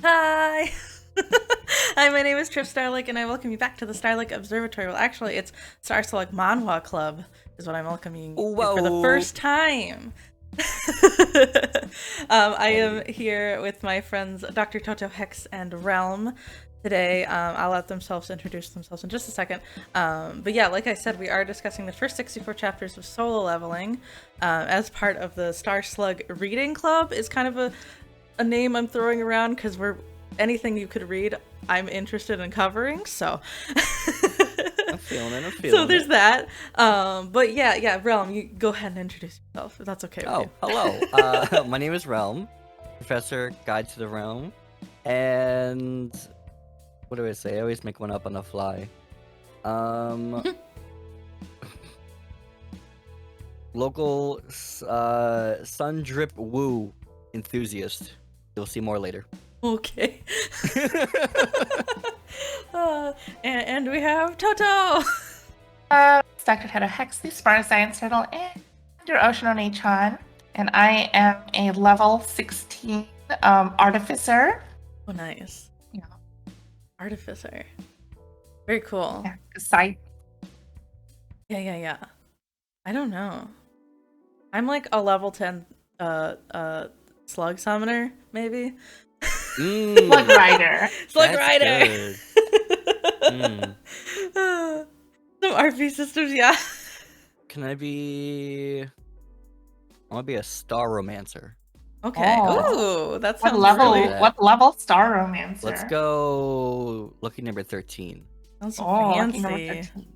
Hi! Hi, my name is Trip Starlick, and I welcome you back to the Starlick Observatory. Well, actually, it's Star Slug Manhwa Club is what I'm welcoming you to for the Whoa. first time. I am here with my friends Dr. Toto Hex and Realm today. I'll let themselves introduce themselves in just a second. But yeah, like I said, we are discussing the first 64 chapters of Solo Leveling as part of the Star Slug Reading Club. Is kind of a name I'm throwing around because we're anything you could read I'm interested in covering, so I'm feeling it. so there's that. But yeah, Realm, you go ahead and introduce yourself if that's okay with you. Hello. My name is Realm, Professor Guide to the Realm, and what do I say? I always make one up on the fly. Local sun drip woo enthusiast. You'll see more later. Okay. And we have Toto. It's Dr. Toto Hex, the Smartest Science Turtle, and your Ocean Oni-chan. And I am a level 16 artificer. Oh, nice. Yeah. Artificer. Very cool. Yeah, side. Yeah. I don't know. I'm like a level 10 slug summoner, maybe. Slug Rider. Slug Rider. Some RP systems, yeah. Can I be? I want to be a star romancer. Okay. Oh. Ooh, that What sounds level? really. What level Star Romancer? Let's go. Lucky number 13. Sounds Lucky number fancy. 13.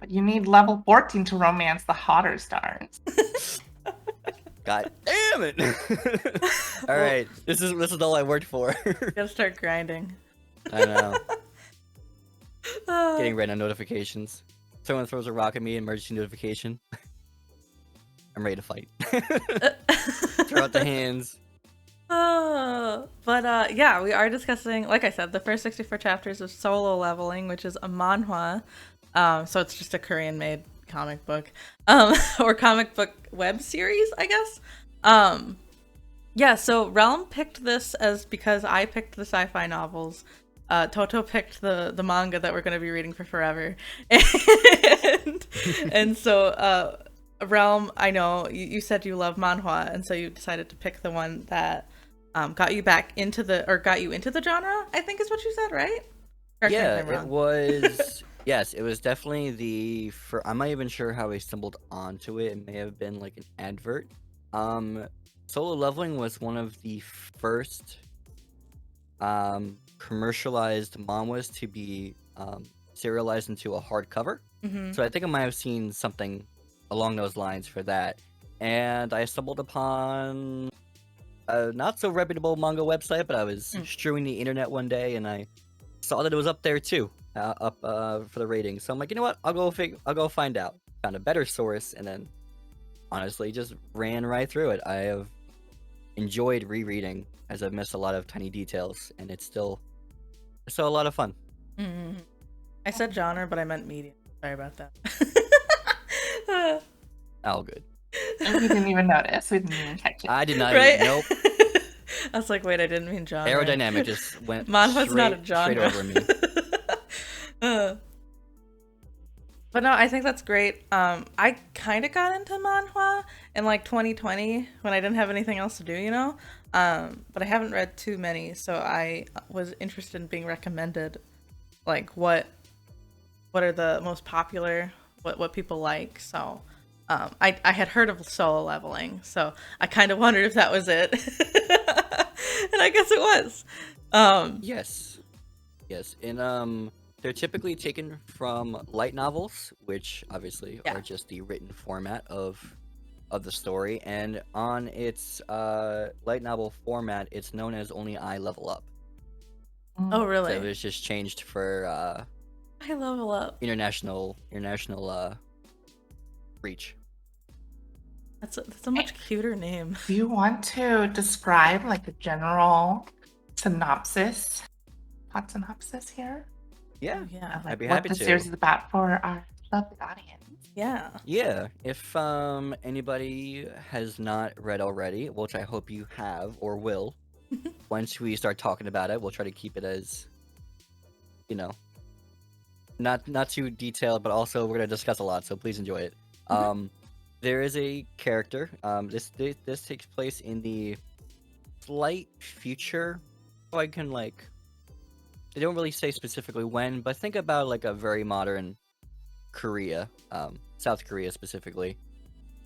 But you need level 14 to romance the hotter stars. God damn it! All right, this is all I worked for. Gotta start grinding. I know. Getting random notifications. Someone throws a rock at me, emergency notification. I'm ready to fight. Throw out the hands. But yeah, we are discussing, like I said, the first 64 chapters of Solo Leveling, which is a manhwa. So it's just a Korean-made comic book, or comic book web series, I guess. Yeah. So Realm picked this because I picked the sci-fi novels. Toto picked the manga that we're going to be reading for forever, and so Realm, I know you said you love manhwa, and so you decided to pick the one that got you into the genre, I think is what you said, right? Correct me if I'm Yeah, wrong. it was. Yes, it was definitely I'm not even sure how I stumbled onto it. It may have been like an advert. Solo Leveling was one of the first commercialized manhwas to be serialized into a hardcover. Mm-hmm. So I think I might have seen something along those lines for that. And I stumbled upon a not so reputable manga website, but I was strewing the internet one day and I saw that it was up there too, for the rating. So I'm like, you know what? I'll go find out. Found a better source, and then honestly just ran right through it. I have enjoyed rereading as I've missed a lot of tiny details, and it's still a lot of fun. Mm-hmm. I said genre, but I meant medium. Sorry about that. All good. We didn't even notice. We didn't even catch it. I did not. Right? Nope. I was like, wait, I didn't mean genre. Aerodynamic just went Manhwa's not a genre. straight over me. But no, I think that's great. I kind of got into manhwa in like 2020 when I didn't have anything else to do, you know? But I haven't read too many, so I was interested in being recommended, like what are the most popular, what people like. So I had heard of Solo Leveling, so I kind of wondered if that was it. And I guess it was. Yes. And they're typically taken from light novels, which obviously are just the written format of the story. And on its light novel format, it's known as Only I Level Up. Oh, really? So it was just changed for I level up. international reach. That's a much cuter name. Do you want to describe like a general synopsis? Hot synopsis here? Yeah. Yeah. I'd be what happy the to. series is about for our lovely audience. Yeah. Yeah, if anybody has not read already, which I hope you have or will, once we start talking about it, we'll try to keep it as, you know, not too detailed, but also we're gonna discuss a lot, so please enjoy it. There is a character. This takes place in the slight future. So I can like, they don't really say specifically when, but think about like a very modern Korea, South Korea specifically.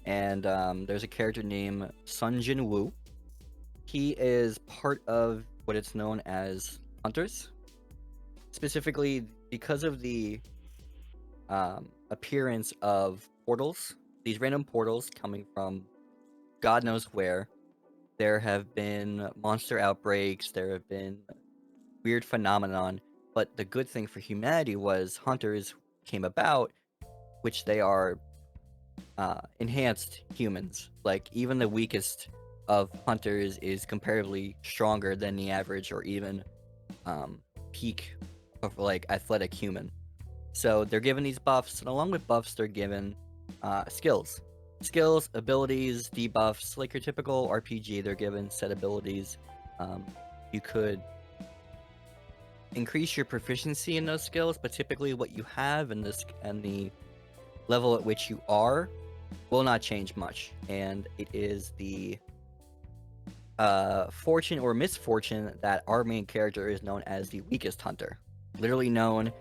And there's a character named Sun Jin Woo. He is part of what it's known as Hunters, specifically because of the appearance of portals, these random portals coming from God knows where. There have been monster outbreaks, there have been weird phenomenon, but the good thing for humanity was hunters came about, which they are enhanced humans. Like, even the weakest of hunters is comparatively stronger than the average or even peak of like athletic human. So they're given these buffs, and along with buffs, they're given skills. Skills, abilities, debuffs, like your typical RPG, they're given set abilities. You could increase your proficiency in those skills, but typically what you have and the level at which you are will not change much. And it is the fortune or misfortune that our main character is known as the weakest hunter. Literally known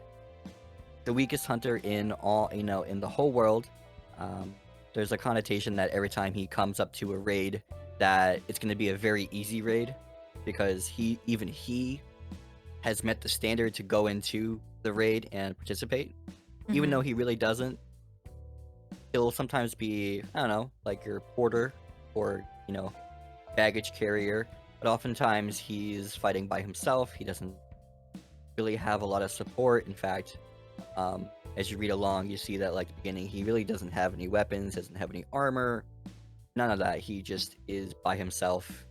the weakest hunter in all, in the whole world. There's a connotation that every time he comes up to a raid, that it's going to be a very easy raid, because he has met the standard to go into the raid and participate. Even though he really doesn't, he'll sometimes be, I don't know, like your porter or, baggage carrier, but oftentimes he's fighting by himself. He doesn't really have a lot of support. In fact, as you read along, you see that, like, at the beginning, he really doesn't have any weapons, doesn't have any armor, none of that. He just is by himself,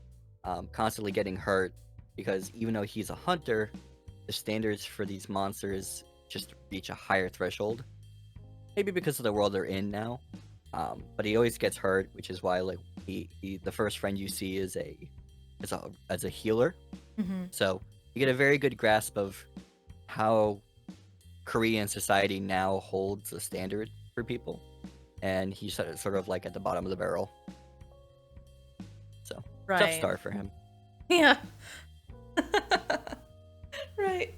constantly getting hurt, because even though he's a hunter, the standards for these monsters just reach a higher threshold. Maybe because of the world they're in now. But he always gets hurt, which is why, like, the first friend you see is a healer. So you get a very good grasp of how Korean society now holds a standard for people, and he's sort of like at the bottom of the barrel. So tough start for him. Yeah. Right.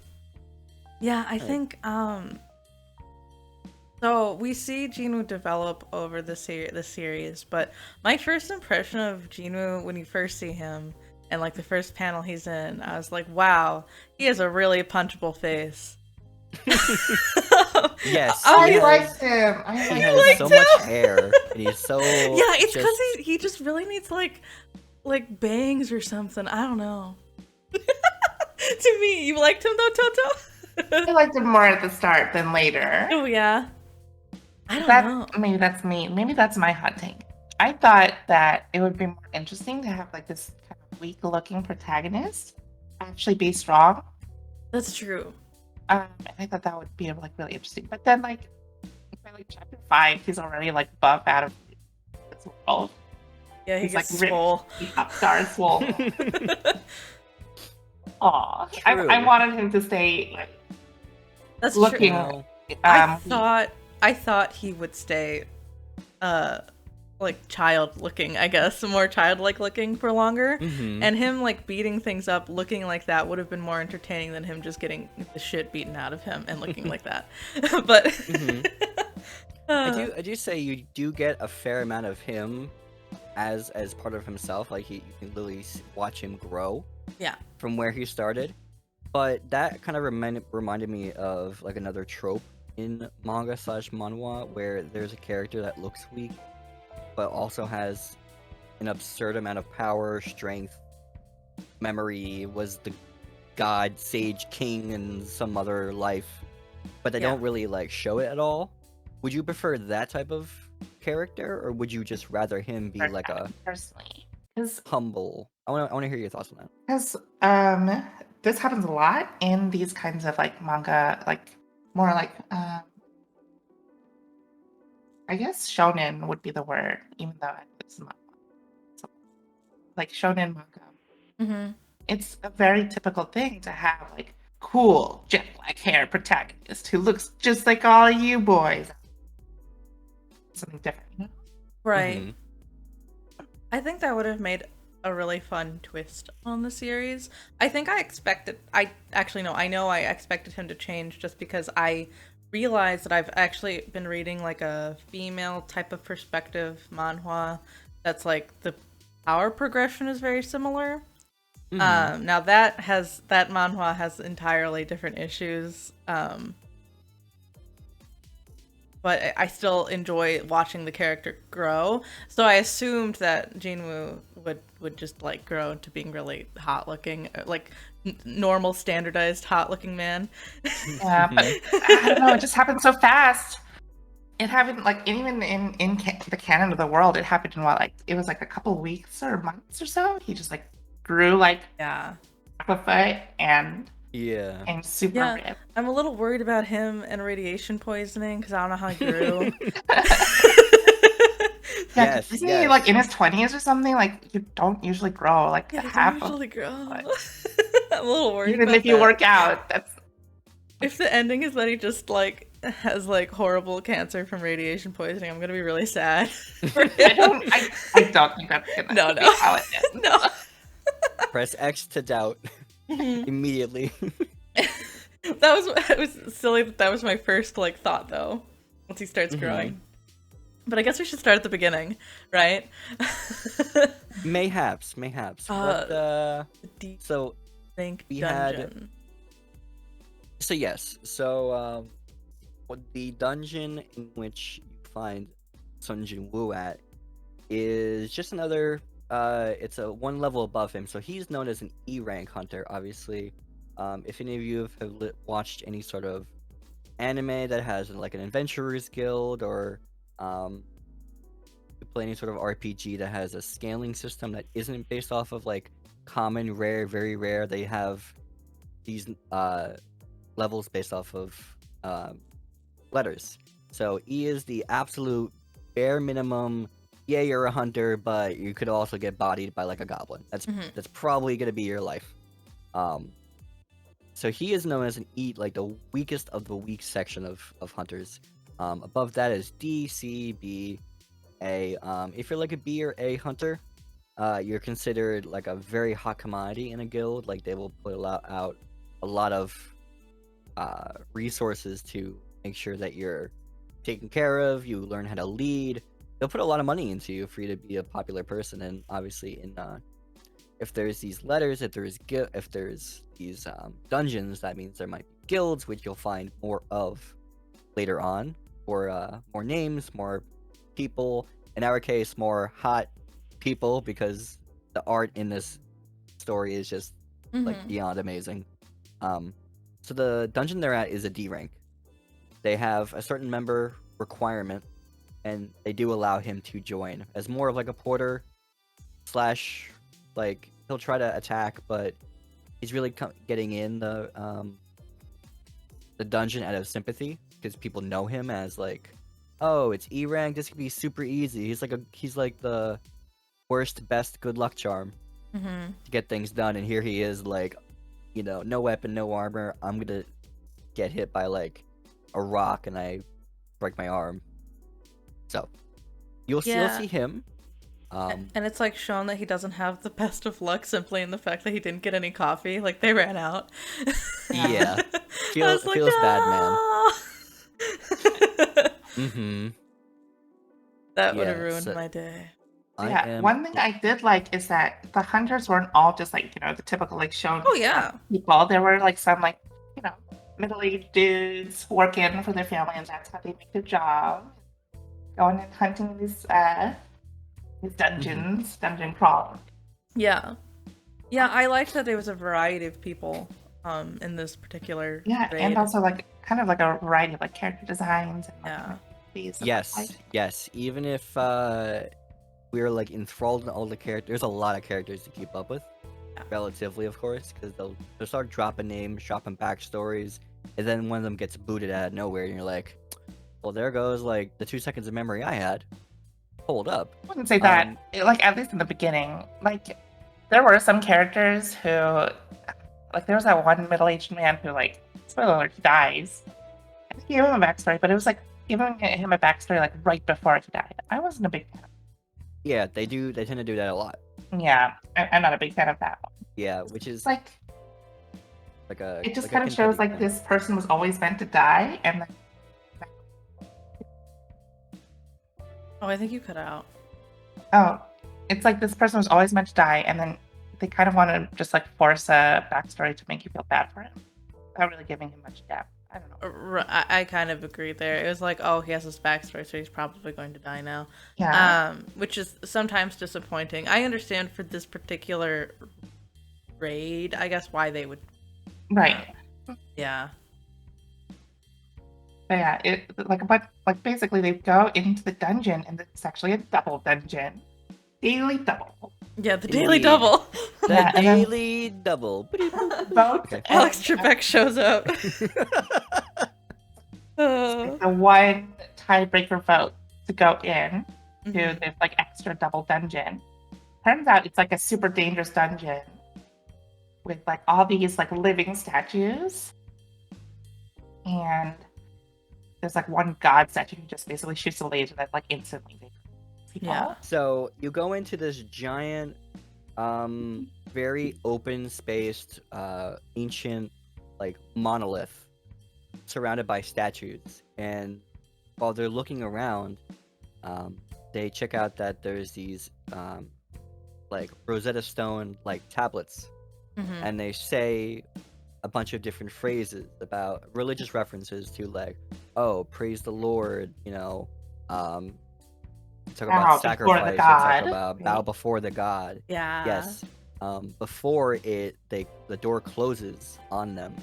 Yeah, I think so we see Jinwoo develop over the series, but my first impression of Jinwoo when you first see him and like the first panel he's in, I was like, wow, he has a really punchable face. Yes, I liked him. He has so much hair, and he's so it's because he just really needs like bangs or something. I don't know. To me, you liked him though, Toto? I liked him more at the start than later. Oh yeah. I don't know. Maybe that's me. Maybe that's my hot take. I thought that it would be more interesting to have like this kind of weak-looking protagonist actually be strong. That's true. And I thought that would be like really interesting. But then by like chapter 5, he's already like buff out of this world. Yeah, he's gets like swole. Upstart swole. Aw, I wanted him to stay like that's looking. True. I thought he would stay like child looking, I guess, more childlike looking for longer. And him like beating things up looking like that would have been more entertaining than him just getting the shit beaten out of him and looking like that. But I do say you do get a fair amount of him as part of himself. Like you can literally watch him grow. Yeah. From where he started. But that kind of reminded me of like another trope in manga / manhwa, where there's a character that looks weak but also has an absurd amount of power, strength, memory, was the god, sage, king in some other life, but they don't really like show it at all. Would you prefer that type of character, or would you just rather him be like a personally humble? I want to hear your thoughts on that. Because this happens a lot in these kinds of like manga, like more like I guess shonen would be the word, even though it's not. So, like shonen manga. it's a very typical thing to have like cool jet black hair protagonist who looks just like all you boys. Something different, you know? Right. Mhm. I think that would have made a really fun twist on the series. I think I expected, I actually no, I know I expected him to change just because I realized that I've actually been reading like a female type of perspective manhwa that's like the power progression is very similar. Mhm. Now that manhwa has entirely different issues. But I still enjoy watching the character grow. So I assumed that Jinwoo would just like grow into being really hot looking, like normal standardized hot looking man. Yeah, but Mhm. I don't know. It just happened so fast. It happened like even in the canon of the world, it happened in what like it was like a couple weeks or months or so. He just like grew like Yeah. half a foot and Yeah. and super Yeah. ripped. I'm a little worried about him and radiation poisoning because I don't know how he grew. Yeah, 'cause Yes, isn't he yes. like in his 20s or something? Like you don't usually grow like a Yeah, they don't half of usually grow. foot. I'm a little worried Even about if you that. work out, that's If the ending is that he just like has like horrible cancer from radiation poisoning, I'm gonna be really sad for him. I don't think that's gonna No, be no, how it no. ends. Press X to doubt Mhm. immediately. That was it was silly that was my first like thought though. Once he starts Mhm. growing, but I guess we should start at the beginning, right? Mayhaps, mayhaps. uh, What the Deep so Think we had Dungeon. so yes. So what the dungeon in which you find Sun Jin Woo at is just another it's a one level above him. So he's known as an E rank hunter, obviously. If any of you have watched any sort of anime that has like an adventurer's guild or um you play any sort of RPG that has a scaling system that isn't based off of like common, rare, very rare, they have these levels based off of letters. So E is the absolute bare minimum. Yeah, you're a hunter, but you could also get bodied by like a goblin. Mhm. That's probably gonna be your life. Um, so he is known as an E, like the weakest of the weak section of hunters. Above that is D, C, B, A. If you're like a B or A hunter, you're considered like a very hot commodity in a guild. Like they will put out a lot of resources to make sure that you're taken care of. You learn how to lead. They'll put a lot of money into you for you to be a popular person. And obviously, in if there's these letters, if there's these dungeons, that means there might be guilds, which you'll find more of later on, or more names, more people. In our case, more hot people because the art in this story is just like Mhm. beyond amazing. Um, so the dungeon they're at is a D rank. They have a certain member requirement, and they do allow him to join as more of like a porter slash like he'll try to attack, but he's really getting in the dungeon out of sympathy because people know him as like, oh, it's E rank. This could be super easy. He's like the worst best good luck charm Mhm. to get things done, and here he is like, no weapon, no armor. I'm gonna get hit by like a rock and I break my arm. So you'll Yeah. see him. And it's like shown that he doesn't have the best of luck simply in the fact that he didn't get any coffee. Like they ran out. Yeah, I was like, feels bad, man. no. Mm-hmm. That would have Yeah. ruined So my day. So I yeah, am. one thing I did like is that the hunters weren't all just like, the typical like shown Oh yeah. people. There were like some like, middle-aged dudes working for their family and that's how they make their job. Going and hunting these dungeons, dungeon crawling. Yeah. Yeah, I liked that there was a variety of people in this particular Yeah, raid. and also like kind of like a variety of like character designs and like Yeah. these. Yes. Even if we're like enthralled in all the characters, there's a lot of characters to keep up with. Yeah. Relatively, of course, because they'll start dropping names, dropping backstories, and then one of them gets booted out of nowhere, and you're like, well, there goes like the 2 seconds of memory I had. Hold up. I wouldn't say that. Like at least in the beginning, like there were some characters who, like, there was that one middle-aged man who, like, spoiler alert, he dies. I gave him a backstory, but it was like giving him a backstory like right before he died. I wasn't a big fan. Yeah, they tend to do that a lot. Yeah, I'm not a big fan of that one. Yeah, which is Like, a it just like a kind of shows Kentucky like thing. this person was always meant to die, and then Oh, I think you cut out. oh, it's like this person was always meant to die, and then they kind of want to just like force a backstory to make you feel bad for him, without really giving him much depth. I don't know. I kind of agree there. It was like, oh, he has this backstory, so he's probably going to die now. Yeah. Which is sometimes disappointing. I understand for this particular raid, I guess, why they would. Right. Yeah. But yeah, but basically they go into the dungeon, and it's actually a double dungeon, daily double. Yeah, the daily Indeed. double. The Yeah, and then- daily double. Both Okay. Alex and- Trebek shows up. the one tiebreaker vote to go in to Mhm. this like extra double dungeon. Turns out it's like a super dangerous dungeon with like all these like living statues, and there's like one god statue who just basically shoots a laser that like instantly takes people. Yeah. So you go into this giant, very open-spaced, ancient, like monolith, surrounded by statues. And while they're looking around, they check out that there's these, like Rosetta Stone like tablets, Mhm. and they say a bunch of different phrases about religious references to like, oh, praise the Lord, you know, talk Bow about before the sacrifice, or god. talk about bow before the god. Yeah. Yes. Before the door closes on them,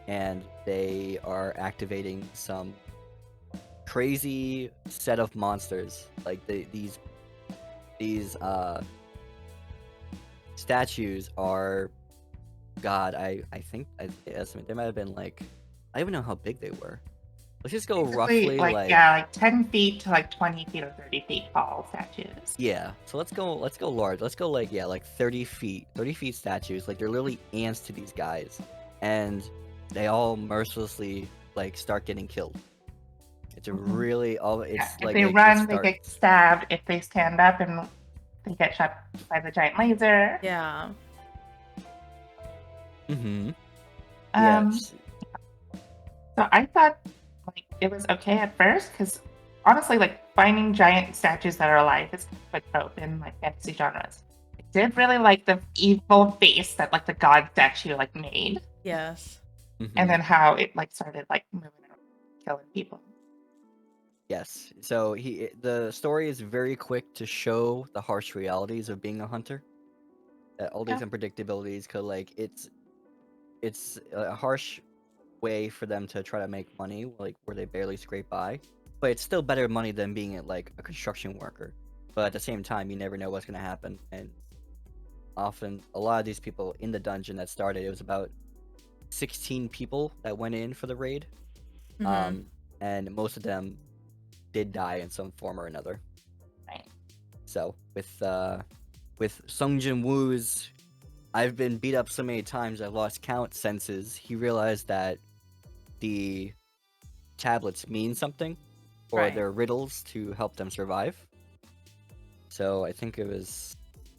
and they are activating some crazy set of monsters. Like these statues are, God, I think I estimate they might have been like, I don't even know how big they were. Let's just go roughly like yeah, like 10 feet to like 20 feet or 30 feet tall statues. yeah. So let's go large. Let's go like, yeah, like 30 feet statues. Like they're literally ants to these guys, and they all mercilessly like start getting killed. It's a Mhm. really all. It's Yeah, if like they run, they get stabbed. If they stand up, and they get shot by the giant laser. Yeah. Mm-hmm. Um, Yes. So I thought like it was okay at first, because honestly, like finding giant statues that are alive is kind of a trope in like fantasy genres. I did really like the evil face that like the god statue like made, Yes. Mhm. and then how it like started like moving around, killing people. Yes. So the story is very quick to show the harsh realities of being a hunter. All these Yeah. unpredictabilities, cause like it's a harsh way for them to try to make money, like where they barely scrape by. But it's still better money than being like a construction worker. But at the same time, you never know what's gonna happen. And often, a lot of these people in the dungeon that started, it was about 16 people that went in for the raid. Mhm. And most of them did die in some form or another. Right. So with Sung Jin Woo's I've been beat up so many times I've lost count senses, he realized that the tablets mean something, or Right. they're riddles to help them survive. So I think it was,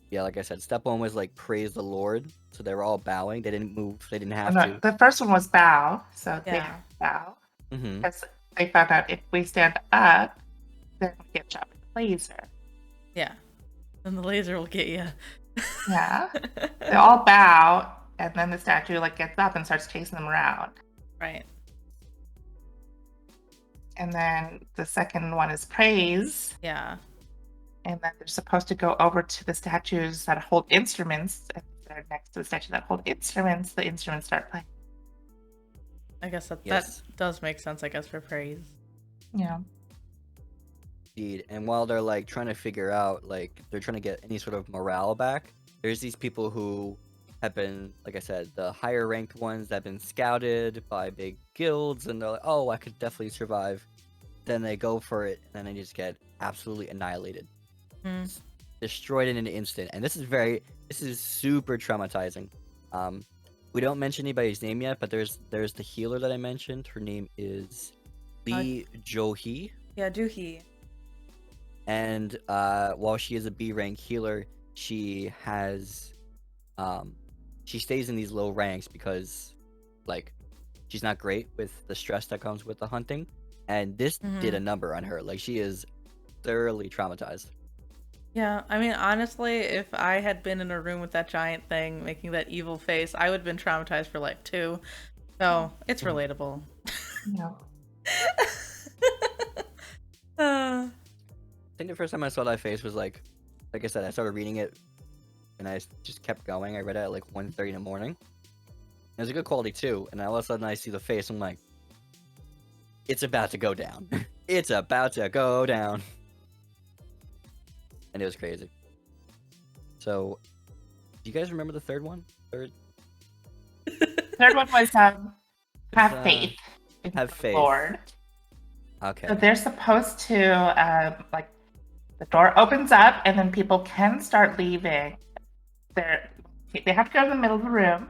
yeah, like I said, step one was like praise the Lord. So they were all bowing. They didn't move. They didn't have No, to. the first one was bow, so they Yeah. have to bow. Mm-hmm. Because they found out if we stand up, then we get shot with a laser. Yeah. Then the laser will get you. Yeah. They all bow, and then the statue like gets up and starts chasing them around. Right. And then the second one is praise, Yeah. and then they're supposed to go over to the statues that hold instruments, and they're next to the statue that hold instruments. The instruments start playing. I guess that Yes. does make sense, I guess, for praise. Yeah. Indeed. And while they're like trying to figure out, like they're trying to get any sort of morale back, there's these people who have been, like I said, the higher ranked ones that have been scouted by big guilds, and they're like, oh, I could definitely survive. Then they go for it, and then they just get absolutely annihilated. Mm. destroyed in an instant. And this is super traumatizing. We don't mention anybody's name yet, but there's the healer that I mentioned. Her name is Lee Jo-hee. Yeah, Doohee. And while she is a B rank healer, she has she stays in these low ranks because like she's not great with the stress that comes with the hunting. And this did a number on her. Like, she is thoroughly traumatized. Yeah, I mean, honestly, if I had been in a room with that giant thing making that evil face, I would have been traumatized for life too. So it's relatable. No. I think the first time I saw that face was like I said, I started reading it and I just kept going. I read it at like 1:30 in the morning. It was a good quality too, and all of a sudden I see the face. I'm like, it's about to go down. It's about to go down. And it was crazy. So, do you guys remember the third one? Third one was have faith. In Have the faith. Lord. Okay. So they're supposed to like the door opens up and then people can start leaving. They have to go to the middle of the room,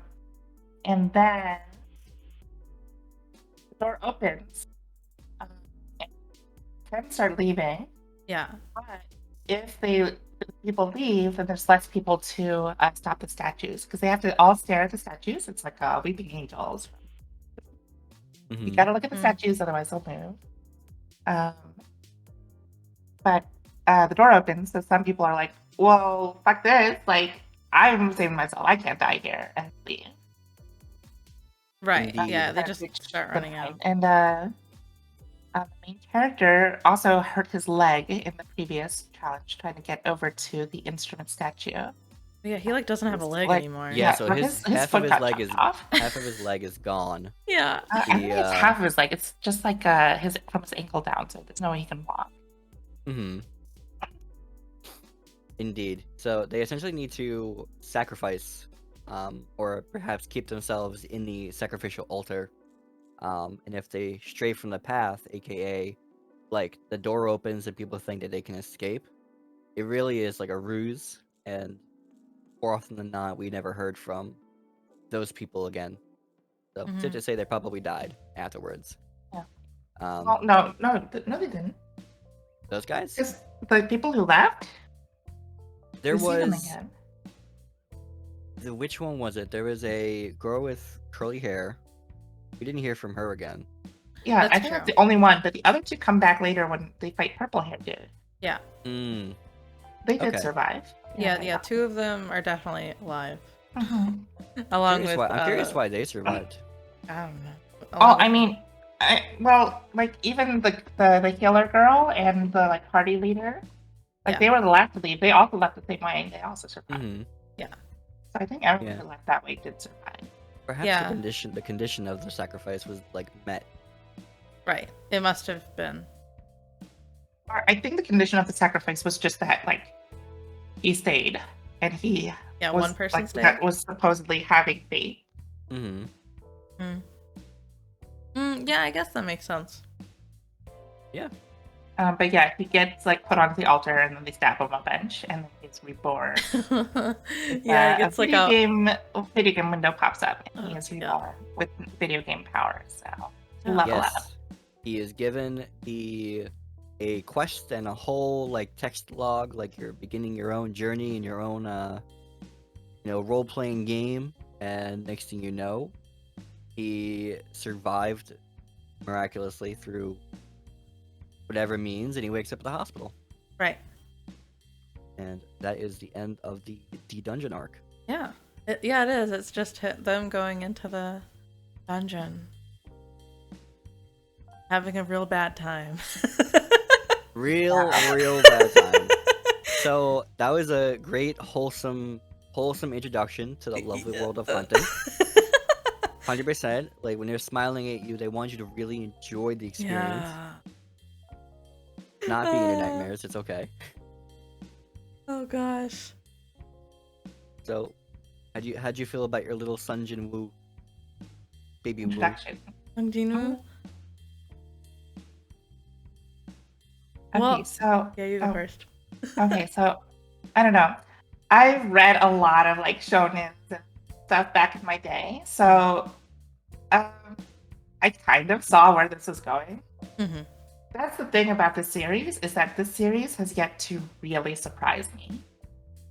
and then the door opens. And can start leaving. Yeah. But if people leave, then there's less people to stop the statues because they have to all stare at the statues. It's like weeping angels. You gotta look at the statues, otherwise they'll move. But the door opens, so some people are like, "Well, fuck this! Like, I'm saving myself. I can't die here," and leave. Right. Indeed. Yeah, they just start running out. And the main character also hurt his leg in the previous challenge, trying to get over to the instrument statue. Yeah, he like doesn't have a leg anymore. Yeah, so his half foot of his got leg chopped is off. half of his leg is gone. Yeah. I think it's half of his leg. It's just like his from his ankle down, so there's no way he can walk. Indeed. So they essentially need to sacrifice, or perhaps keep themselves in the sacrificial altar. And if they stray from the path, aka, like, the door opens and people think that they can escape, it really is like a ruse, and more often than not, we never heard from those people again. So, safe to say, they probably died afterwards. Yeah. No, They didn't. those guys? Because the people who left, There we see them was... again. Which one was it? There was a girl with curly hair. We didn't hear from her again. Yeah, That's I think that's true. the only one, but the other two come back later when they fight Purple Hair Dude. Yeah. They did survive. Yeah, two of them are definitely alive. Mm-hmm. I'm curious why they survived. I don't know. I mean, like even the healer girl and the like party leader, like they were the last to leave. They also left the same way, and they also survived. Yeah. So I think everyone who left that way did survive. Perhaps the condition of the sacrifice was like met. Right. It must have been. Or I think the condition of the sacrifice was just that, like, he stayed, and he was, one person stayed. That was supposedly having faith. Yeah, I guess that makes sense. Yeah. But yeah, he gets like put onto the altar, and then they stab him a bench, and then he's reborn. Yeah, he gets a video game window pops up, and he is reborn with video game powers. So level up. He is given a quest and a whole like text log, like you're beginning your own journey in your own role-playing game, and next thing you know, he survived miraculously through whatever means, and he wakes up at the hospital. Right. And that is the end of the dungeon arc. Yeah. It is. It's just them going into the dungeon. Having a real bad time. real bad time. So that was a great wholesome introduction to the lovely world of hunting. 100%. Like, when they're smiling at you, they want you to really enjoy the experience. Not being in your nightmares. It's okay. Oh gosh. So, how'd you feel about your little Sunjin Woo baby Woo? Do you know? Okay, so yeah, you go first. Okay, so I don't know. I read a lot of like shonens and stuff back in my day, so um, I kind of saw where this was going. Mm-hmm. That's the thing about this series is that this series has yet to really surprise me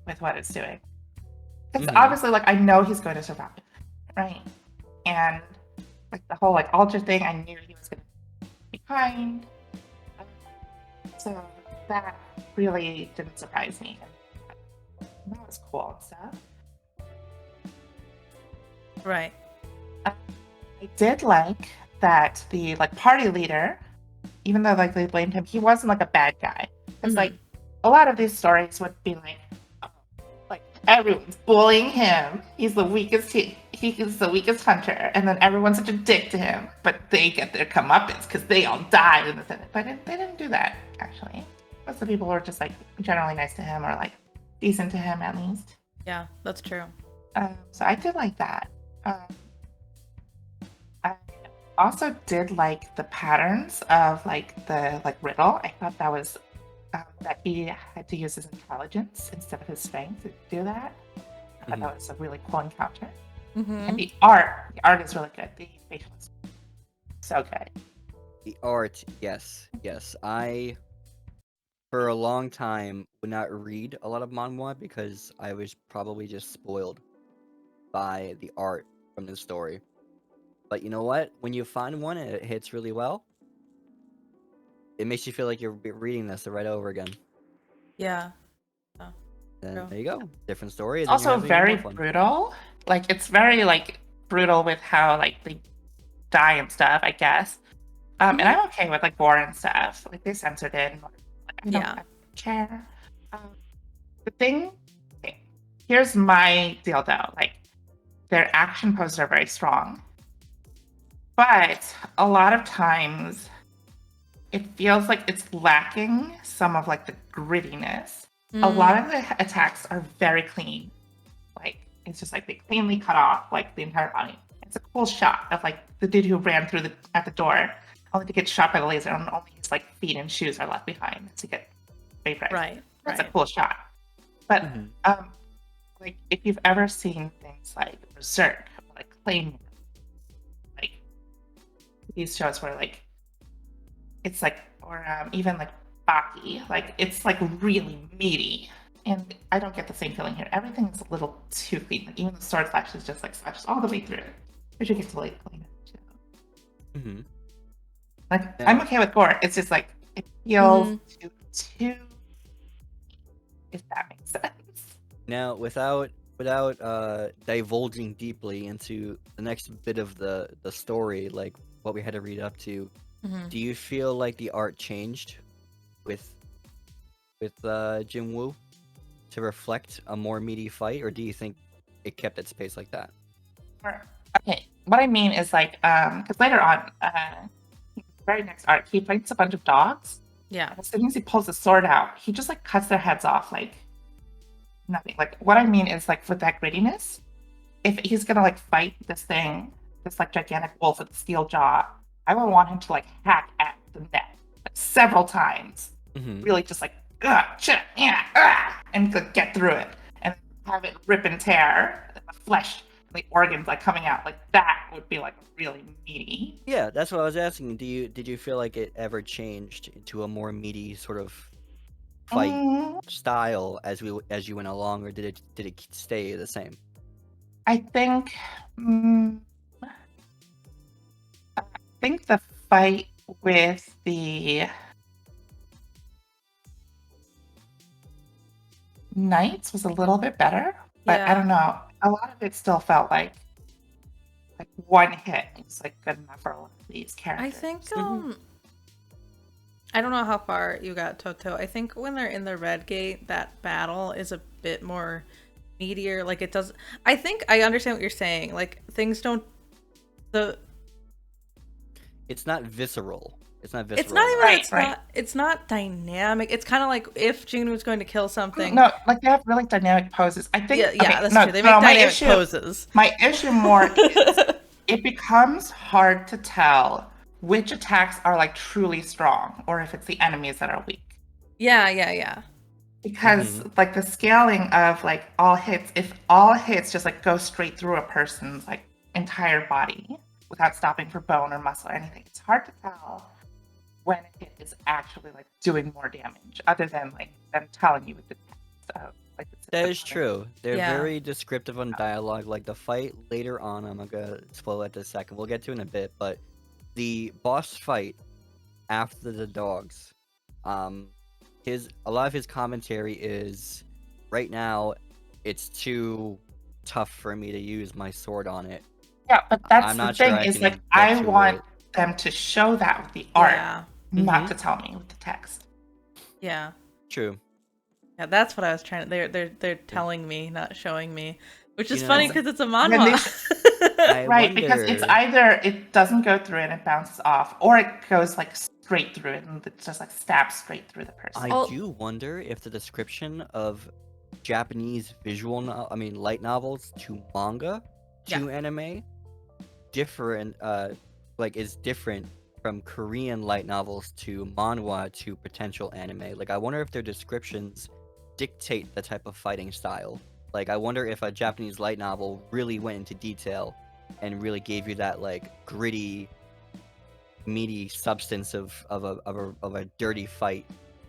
with what it's doing. Because obviously, like I know he's going to survive, right? And like the whole like altar thing, I knew he was going to be kind. So that really didn't surprise me. That was cool and stuff. Right. I did like that the like party leader, even though like they blamed him, he wasn't like a bad guy. It's like a lot of these stories would be like everyone's bullying him. He's the weakest. He's the weakest hunter, and then everyone's such a dick to him. But they get their comeuppance because they all died in the Senate. But they didn't do that actually. Most of the people were just like generally nice to him or like decent to him at least. Yeah, that's true. So I did like that. I also did like the patterns of like the like riddle. I thought that was that he had to use his intelligence instead of his strength to do that. I thought that was a really cool encounter. And the art is really good. The facial is so good. The art, yes. I, for a long time, would not read a lot of manhwa because I was probably just spoiled by the art from the story. But you know what? When you find one and it hits really well, it makes you feel like you're reading this right over again. Yeah. And True. there you go. Different story. It's and then you're also having very more fun. brutal. Like it's very like brutal with how like they die and stuff, I guess. And I'm okay with like gore and stuff. Like they censored it. And, like, I don't care. The thing. Okay, here's my deal though. Like their action poses are very strong, but a lot of times it feels like it's lacking some of like the grittiness. A lot of the attacks are very clean. Like it's just like they cleanly cut off like the entire body. It's a cool shot of like the dude who ran through at the door, only to get shot by the laser, and only his like feet and shoes are left behind to get vaporized. Right. That's a cool shot. But like if you've ever seen things like Berserk, or, like Claymore, like these shows where like it's like, or even like Baki, like it's like really meaty, and I don't get the same feeling here. Everything is a little too clean. Like even the sword slashes just like slashes all the way through. We should get to like clean it too. Like I'm okay with gore. It's just like it feels too. If that makes sense. Now, without divulging deeply into the next bit of the story, like what we had to read up to, do you feel like the art changed with Jinwoo to reflect a more meaty fight, or do you think it kept its pace like that? Okay, what I mean is like because later on, very next arc, he fights a bunch of dogs. Yeah. And as soon as he pulls the sword out, he just like cuts their heads off like nothing. Like what I mean is like with that grittiness, if he's gonna like fight this thing, this like gigantic wolf with a steel jaw, I would want him to like hack at the neck like, several times. Really just like and like, get through it and have it rip and tear the flesh, the organs like coming out. Like that would be like really meaty. Yeah, that's what I was asking. Did you feel like it ever changed into a more meaty sort of fight style as you went along, or did it stay the same? I think the fight with the knights was a little bit better, but I don't know. A lot of it still felt like one hit was like good enough for a lot of these characters. I think I don't know how far you got, Toto. I think when they're in the Red Gate, that battle is a bit more meatier. Like it does. I think I understand what you're saying. Like things don't. It's not visceral. It's not visceral. It's not even. Right. It's not dynamic. It's kind of like if June was going to kill something. No, like they have really dynamic poses. I think. Yeah, that's true. They make dynamic poses. My issue more is it becomes hard to tell which attacks are like truly strong or if it's the enemies that are weak. Yeah. because like the scaling of like all hits, if all hits just like go straight through a person's like entire body without stopping for bone or muscle or anything, it's hard to tell when a hit is actually like doing more damage, other than like them telling you with the text of like the That system is true. They're Yeah. very descriptive on dialogue. Like the fight later on, I'm gonna spoil it in a second. We'll get to it in a bit, but the boss fight after the dogs, a lot of his commentary is right now it's too tough for me to use my sword on it. Yeah, but that's I'm the not sure thing I is can like get I to want it. them to show that with the art, Yeah. not to tell me with the text. Yeah. True. Yeah, that's what I was trying to. They're telling me, not showing me, which is You funny know, because it's a When they manhwa. I Right, because it's wonder. either it doesn't go through and it bounces off, or it goes like straight through it and it just like stabs straight through the person. I Oh. do wonder if the description of Japanese light novels to manga to anime different is different from Korean light novels to manhwa to potential anime. Like I wonder if their descriptions dictate the type of fighting style. Like I wonder if a Japanese light novel really went into detail and really gave you that like gritty, meaty substance of a dirty fight.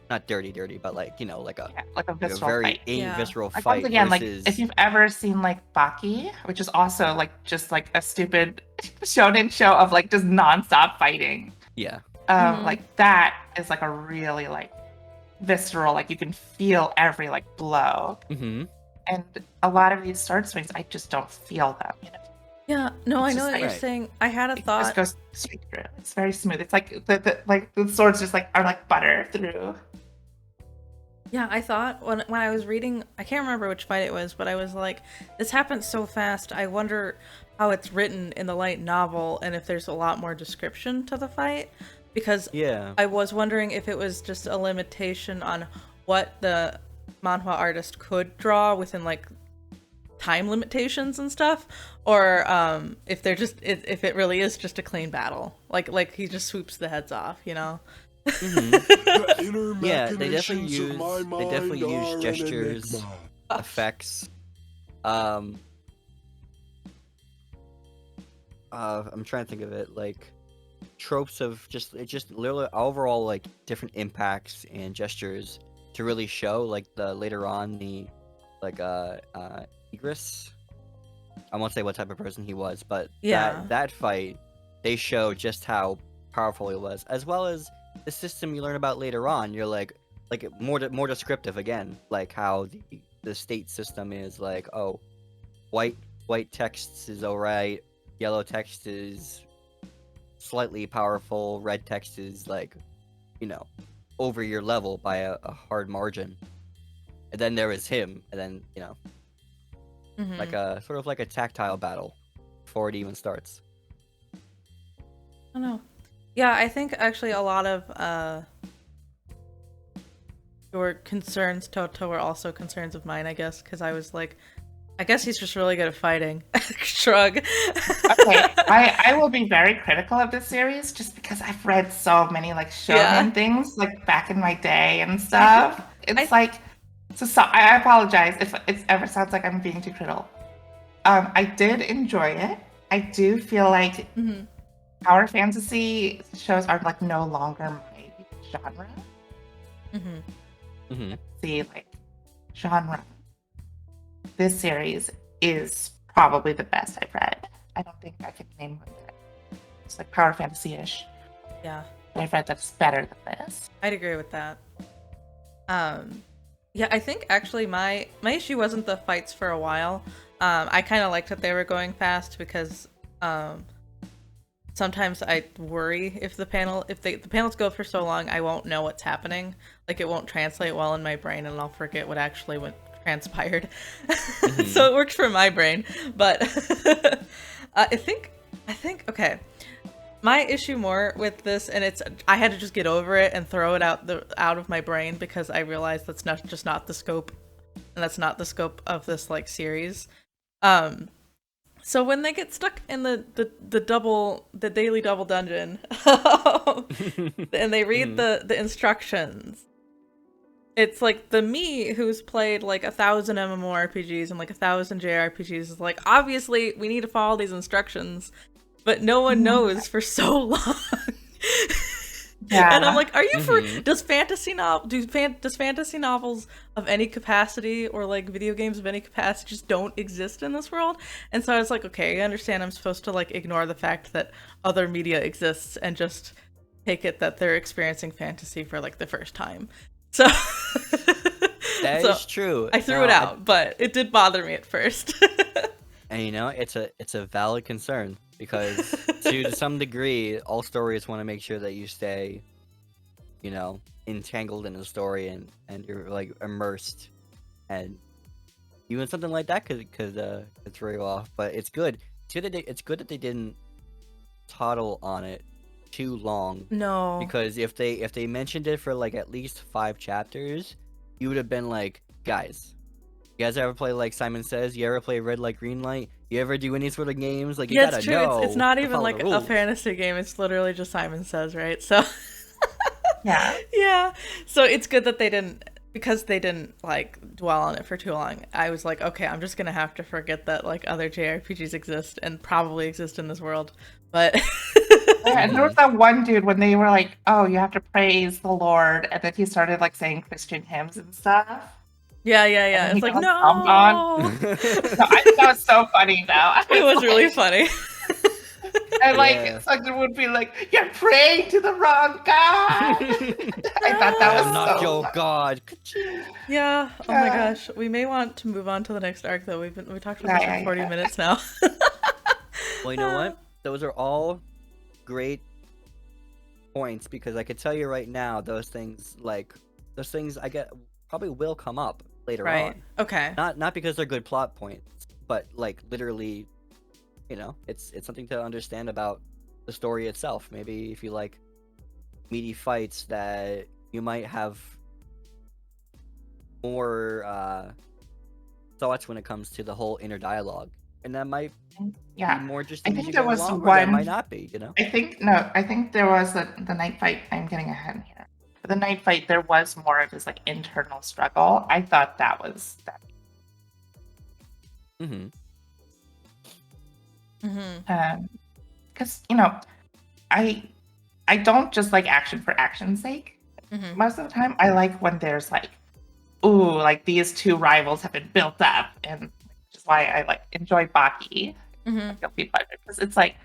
Not dirty, but like, you know, like a Like a a visceral very fight. Yeah. visceral Like fight once again, like versus if you've ever seen like Baki, which is also like just like a stupid shonen show of like just nonstop fighting. yeah. Like that is like a really like visceral, like you can feel every like blow. Mm-hmm. And a lot of these sword swings, I just don't feel them. You know, Yeah, no, It's I know just what you're like- saying. I had a it just thought. goes straight through. It's very smooth. It's like the swords just like are like butter through. Yeah, I thought when I was reading, I can't remember which fight it was, but I was like, this happens so fast. I wonder how it's written in the light novel and if there's a lot more description to the fight, because Yeah. I was wondering if it was just a limitation on what the manhwa artist could draw within like time limitations and stuff, or if they're just if it really is just a clean battle, like he just swoops the heads off, you know. The inner Yeah, they machinations of my definitely mind use are an gestures, enigma. effects. I'm trying to think of it, like tropes of just literally overall like different impacts and gestures to really show like the later on the like Igris. I won't say what type of person he was, but Yeah. that fight they show just how powerful he was, as well as the system you learn about later on. You're like more descriptive again, like how the state system is like, oh, white text is alright, yellow text is slightly powerful, red text is like, you know, over your level by a hard margin. And then there is him, and then, you know, Mhm. like a sort of like a tactile battle before it even starts. I don't know. Yeah, I think actually a lot of your concerns, Toto, were also concerns of mine, I guess, because I was like, I guess he's just really good at fighting. Shrug. Okay, I will be very critical of this series just because I've read so many like shonen Yeah. things like back in my day and stuff. It's I- like so I apologize if it ever sounds like I'm being too critical. I did enjoy it. I do feel like Mhm. power fantasy shows are like no longer my genre. Mhm. Mm-hmm. See, like genre. This series is probably the best I've read. I don't think I can name one that it's like power fantasy-ish. Yeah, I've read that's better than this. I'd agree with that. Yeah, I think actually my issue wasn't the fights for a while. I kind of liked that they were going fast because sometimes I worry if the panels go for so long, I won't know what's happening. Like it won't translate well in my brain, and I'll forget what actually went transpired. So it works for my brain, but I think okay. My issue more with this, and I had to just get over it and throw it out of my brain because I realized that's not the scope, and that's not the scope of this like series. So when they get stuck in the daily double dungeon, and they read the instructions, it's like the me who's played like 1,000 MMORPGs and like 1,000 JRPGs is like, obviously we need to follow these instructions, but no one knows for so long. Yeah. And I'm like, are you for Mhm. does fantasy novels of any capacity or like video games of any capacity just don't exist in this world? And so I was like, okay, I understand I'm supposed to like ignore the fact that other media exists and just take it that they're experiencing fantasy for like the first time. So That so is true. I threw No, it out, but it did bother me at first. and you know, it's a valid concern because to some degree, all stories want to make sure that you stay, you know, entangled in the story and you're like immersed, and even something like that could throw you off. But it's good. It's good that they didn't toddle on it too long. No. Because if they mentioned it for like at least 5 chapters, you would have been like, guys, you guys ever play like Simon Says? You ever play Red Light Green Light? You ever do any sort of games? Like you Yeah, gotta it's true. know. It's not to even follow like the a rules. fantasy game. It's literally just Simon Says, right? So Yeah. yeah. So it's good that they didn't, because they didn't like dwell on it for too long. I was like, okay, I'm just gonna have to forget that like other JRPGs exist and probably exist in this world. But Yeah, and there was that one dude when they were like, "Oh, you have to praise the Lord," and then he started like saying Christian hymns and stuff. yeah. And It's he like, got, like, stomped on. no. So I think that was so funny, though. It was really funny. And like, Yeah. Slug would be like, "You're praying to the wrong God." I thought I that was am not so your funny. god. Yeah. Oh my Yeah. gosh. We may want to move on to the next arc though. We talked about this for 40 minutes now. Well, you know what? Those are all great points because I could tell you right now, those things I get probably will come up later Right. on. Okay. Not because they're good plot points, but like literally, you know, it's something to understand about the story itself. Maybe if you like meaty fights, that you might have more thoughts when it comes to the whole inner dialogue, and that might be Yeah. more I interesting as think you there go was along, or that might one. not be. You know. I think there was the night fight. I'm getting ahead here. But the night fight, there was more of his like internal struggle. I thought that was that. Mm-hmm. Because I don't just like action for action's sake. Most of the time, I like when there's like, ooh, like these two rivals have been built up, and which is why I like enjoy Baki. Guilty pleasure, because it's like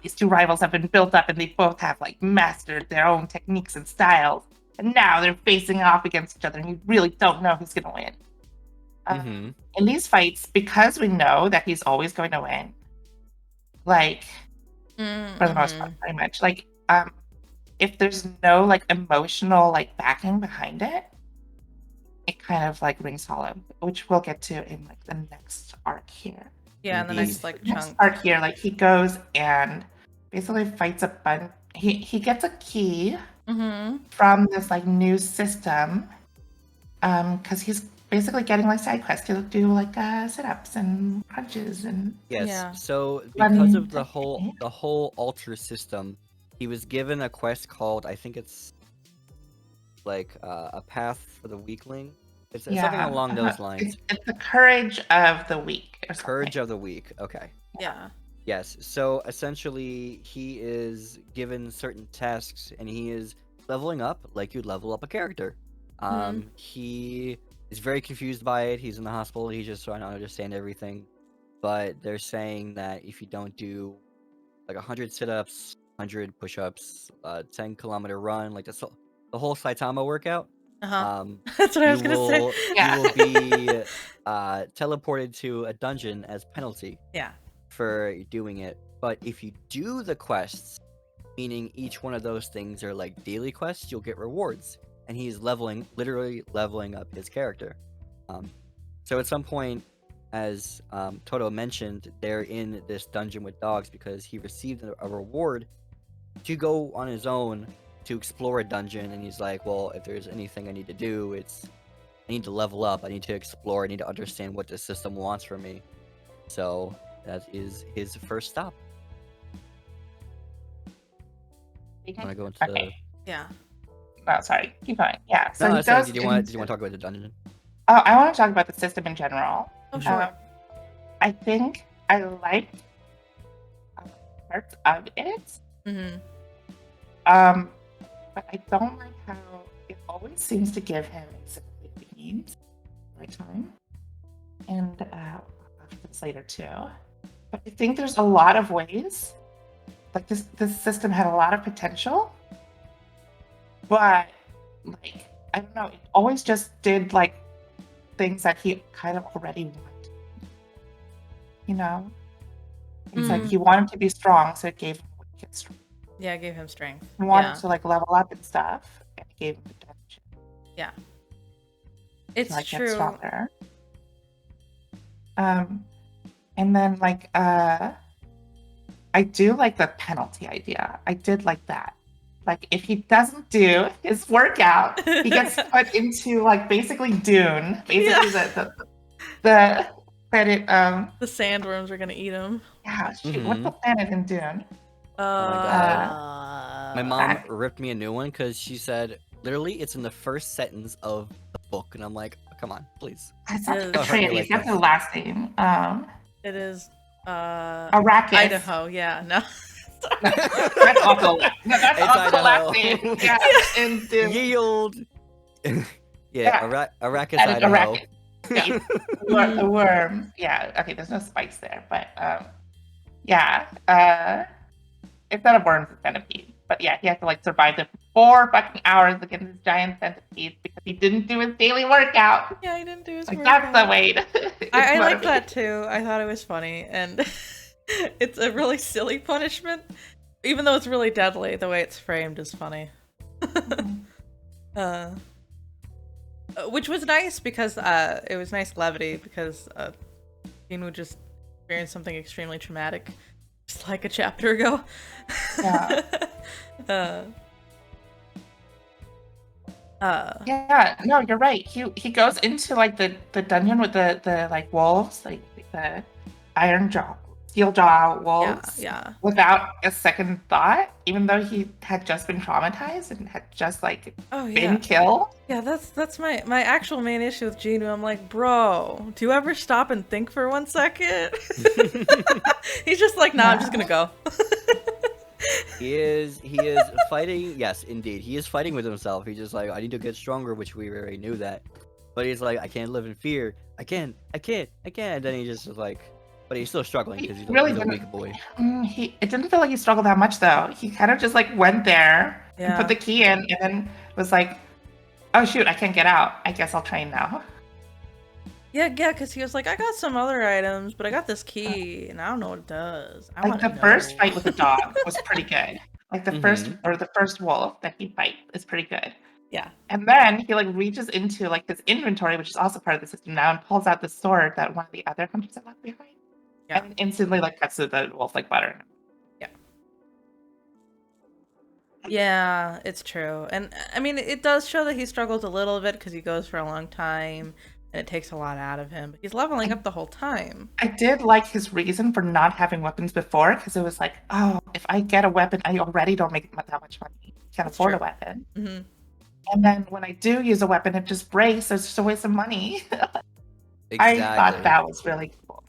these two rivals have been built up, and they both have like mastered their own techniques and styles, and now they're facing off against each other, and you really don't know who's gonna win. Mm-hmm. In these fights, because we know that he's always going to win, like for the most part, pretty much, like if there's no like emotional like backing behind it, it kind of like rings hollow, which we'll get to in like the next arc here. Yeah, and the Indeed. next like Next chunk. arc here, like he goes and basically fights a bunch. He gets a key from this like new system, because he's basically getting like side quests to do like sit-ups and crunches and Yes. Yeah. So Running because of the technique. whole altar system, he was given a quest called, I think it's like a path for the weakling. It's something along those lines. It's the courage of the weak or something. Courage of the weak. Okay. Yeah. Yes. So essentially, he is given certain tasks, and he is leveling up like you'd level up a character. He is very confused by it. He's in the hospital. He's just trying to understand everything. But they're saying that if you don't do like 100 sit-ups, 100 push-ups, 10-kilometer run, like the whole Saitama workout, That's what I was gonna say. Yeah. you will be teleported to a dungeon as penalty Yeah. for doing it. But if you do the quests, meaning each one of those things are like daily quests, you'll get rewards. And he's literally leveling up his character. So at some point, as Toto mentioned, they're in this dungeon with dogs because he received a reward to go on his own to explore a dungeon, and he's like, well, if there's anything I need to do, I need to level up, I need to explore, I need to understand what the system wants from me. So that is his first stop. Want to go into Okay. Yeah. No, sorry. Keep going. Yeah. So No, I he was saying, goes. did you want into- to talk about the dungeon? Oh, I want to talk about the system in general. Oh, sure. I think I liked parts of it. Mm-hmm. But I don't like how it always seems to give him exactly what he needs right time. And I'll get this later too. But I think there's a lot of ways. Like this system had a lot of potential. But like, I don't know, it always just did like things that he kind of already wanted. You know? It's like he wanted to be strong, so it gave him a wicked strength. Yeah, I gave him strength. He wanted Yeah. to like level up and stuff, and it gave him the dungeon. Yeah. It's Like get true. stronger. And then like I do like the penalty idea. I did like that. Like if he doesn't do his workout, he gets put into like basically Dune. Basically the credit The sandworms are gonna eat him. yeah, shoot, what's the planet in Dune? Oh my God. My mom ripped me a new one because she said, literally, it's in the first sentence of the book. And I'm like, oh, come on, please. It's not Don't the hurt me Atreides, like that's this. the last name. It is Arrakis. Idaho, yeah, no. That's also that's It's also the Idaho. last name. Yeah, in Dune. Yield! yeah, Yeah. Arrakis, And it's Idaho. Arrakis. Yeah, the worm. Yeah, okay, there's no spikes there, but yeah. It's not a worm, it's a centipede. But yeah, he had to like survive the 4 fucking hours against this giant centipede because he didn't do his daily workout. Yeah, he didn't do his Like workout. that's the way to I like motivate. that too. I thought it was funny, and it's a really silly punishment, even though it's really deadly. The way it's framed is funny. Which was nice because it was nice levity because Dean would just experience something extremely traumatic, just like a chapter ago. Yeah. Yeah, no, you're right. He goes into like the dungeon with the like wolves, like the iron jaw, steel jaw wolves, yeah. without a second thought, even though he had just been traumatized and had just like Oh been yeah. killed. Yeah, that's my actual main issue with Genu. I'm like, bro, do you ever stop and think for 1 second? He's just like, nah, I'm just gonna go. He is fighting. Yes, indeed, he is fighting with himself. He's just like, I need to get stronger, which we already knew that. But he's like, I can't live in fear. I can't. And then he just is like, but he's still struggling because he's, Really he's a didn't- weak boy. It didn't feel like he struggled that much though. He kind of just like went there and Yeah. put the key in, and then was like, oh shoot, I can't get out. I guess I'll train now. Yeah, because he was like, I got some other items, but I got this key, and I don't know what it does. I Like wanna the first know." fight with the dog was pretty good. Like the first wolf that he fights is pretty good. Yeah. And then he like reaches into like his inventory, which is also part of the system now, and pulls out the sword that one of the other hunters had left behind. Yeah. And instantly like cuts to the wolf like butter. Yeah, it's true. And I mean, it does show that he struggles a little bit because he goes for a long time and it takes a lot out of him. But he's leveling up the whole time. I did like his reason for not having weapons before, because it was like, oh, if I get a weapon, I already don't make that much money. Can't That's afford true. a weapon. Hmm. And then when I do use a weapon, it just breaks, so it's just a waste of money. Exactly. I thought that was really cool.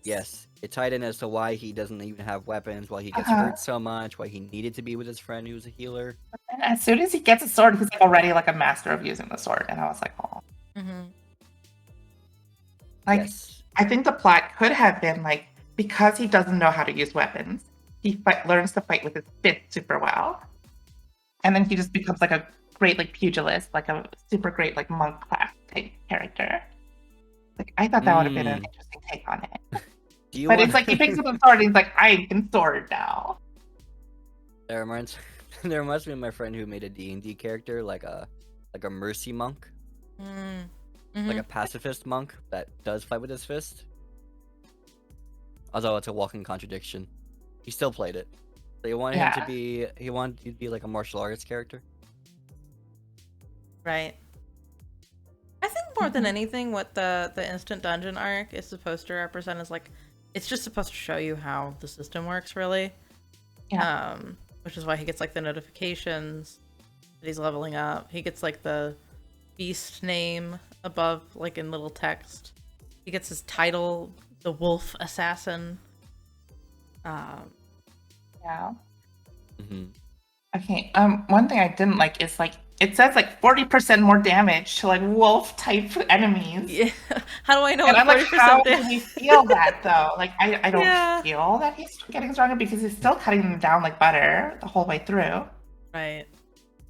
Yes, it tied in as to why he doesn't even have weapons, why he gets Uh-huh. hurt so much, why he needed to be with his friend who's a healer. And as soon as he gets a sword, he's like already like a master of using the sword. And I was like, oh. Hmm. Like, Yes. I think the plot could have been like, because he doesn't know how to use weapons, he learns to fight with his fist super well. And then he just becomes like a great like pugilist, like a super great like monk class type character. Like I thought that would have been an interesting take on it. Do you But want... it's like he picks up a sword and he's like, I can sword now. That reminds me of my friend who made a D&D character, like a mercy monk, Mm-hmm. like a pacifist monk that does fight with his fist. Although it's a walking contradiction. He still played it. They wanted him to be. He wanted to be like a martial arts character. Right. I think more than anything, what the instant dungeon arc is supposed to represent is like, it's just supposed to show you how the system works, really. Yeah. Which is why he gets like the notifications, that he's leveling up. He gets like the beast name above, like in little text. He gets his title, the Wolf Assassin. Yeah. Hmm. Okay. One thing I didn't like is like it says like 40% more damage to like wolf type enemies. Yeah. How do I know And what I'm like, 40% how do damage? we feel that though? Like I don't Yeah. feel that he's getting stronger because he's still cutting them down like butter the whole way through. Right.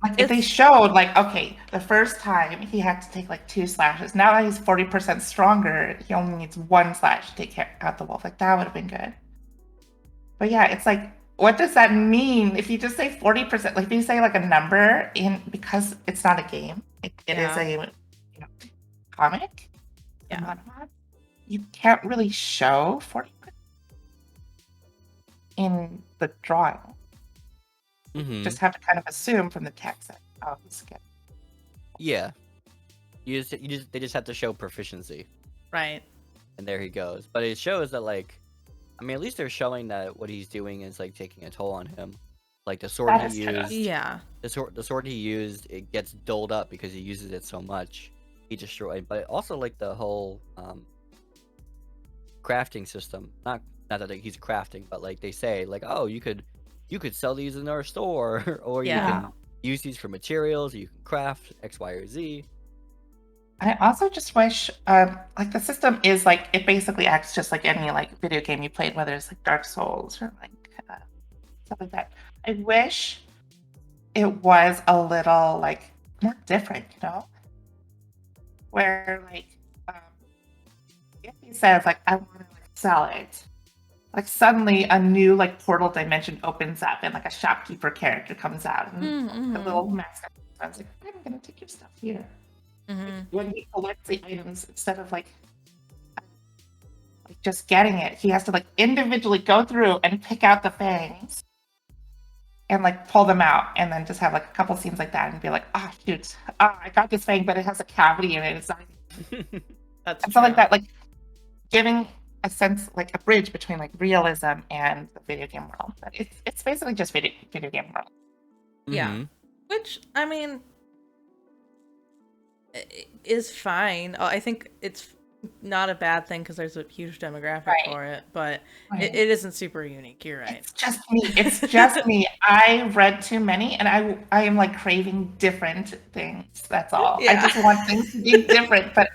Like if they showed like, okay, the first time he had to take like 2 slashes. Now that he's 40% stronger, he only needs 1 slash to take out the wolf. Like that would have been good. But yeah, it's like, what does that mean? If you just say 40%, like if you say like a number in because it's not a game, it is Yeah. a comic, a Yeah. manhwa, you can't really show 40% in the drawing. Hmm. Just have to kind of assume from the text that oh he's good. Yeah. They just have to show proficiency, Right. and there he goes. But it shows that, like, I mean, at least they're showing that what he's doing is like taking a toll on him. Like the sword That he is true. used, Yeah. the sword he used, it gets dulled up because he uses it so much. He destroyed, but also like the whole crafting system. Not that he's crafting, but like they say, like, oh, you could sell these in our store, or you Yeah. can use these for materials. Or you can craft X, Y, or Z. I also just wish, like the system is like it basically acts just like any like video game you played, whether it's like Dark Souls or like stuff like that. I wish it was a little like more different, you know, where like um, if he says like I want to like sell it, like suddenly a new like portal dimension opens up and like a shopkeeper character comes out and a little mascot. I was like, I'm gonna take your stuff here. Mm-hmm. When he collects the items, instead of like just getting it, he has to like individually go through and pick out the fangs and like pull them out, and then just have like a couple scenes like that, and be like, "Ah, oh, shoot, I got this fang, but it has a cavity in it." It's not. That's And so like true. that, like giving a sense, like a bridge between like realism and the video game world. But it's basically just video game world. Yeah. Mhm. Which, I mean, is fine. I think it's not a bad thing because there's a huge demographic Right. for it, but Right. it isn't super unique. You're right. It's just me. It's just me. I read too many, and I am like craving different things. That's all. Yeah. I just want things to be different. But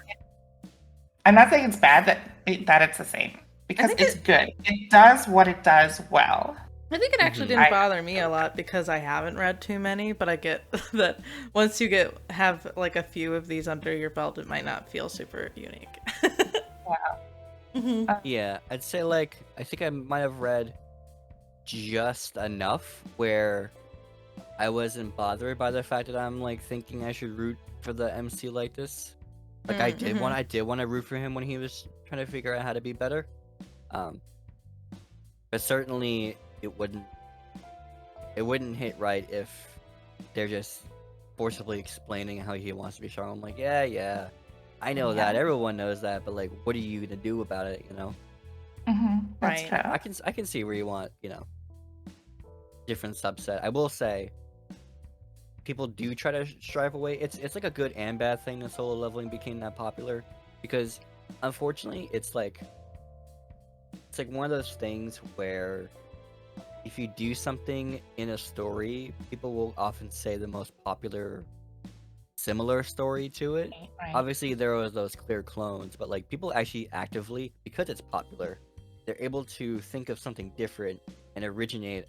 I'm not saying it's bad that it's the same, because think it's good. It does what it does well. I think it actually Mhm. didn't bother me a lot because I haven't read too many, but I get that once you have like a few of these under your belt, it might not feel super unique. Mhm. Yeah, I'd say like I think I might have read just enough where I wasn't bothered by the fact that I'm like thinking I should root for the MC like this. Like I did want to root for him when he was trying to figure out how to be better. But certainly it wouldn't hit right if they're just forcibly explaining how he wants to be strong. I'm like, yeah, I know that. Everyone knows that, but like, what are you gonna do about it? You know? That's Right. true. I can see where you want, different subset. I will say, people do try to strive away. It's like a good and bad thing that solo leveling became that popular, because unfortunately, it's like one of those things where if you do something in a story, people will often say the most popular similar story to it. Right. Obviously, there are those clear clones, but like people actually actively, because it's popular, they're able to think of something different and originate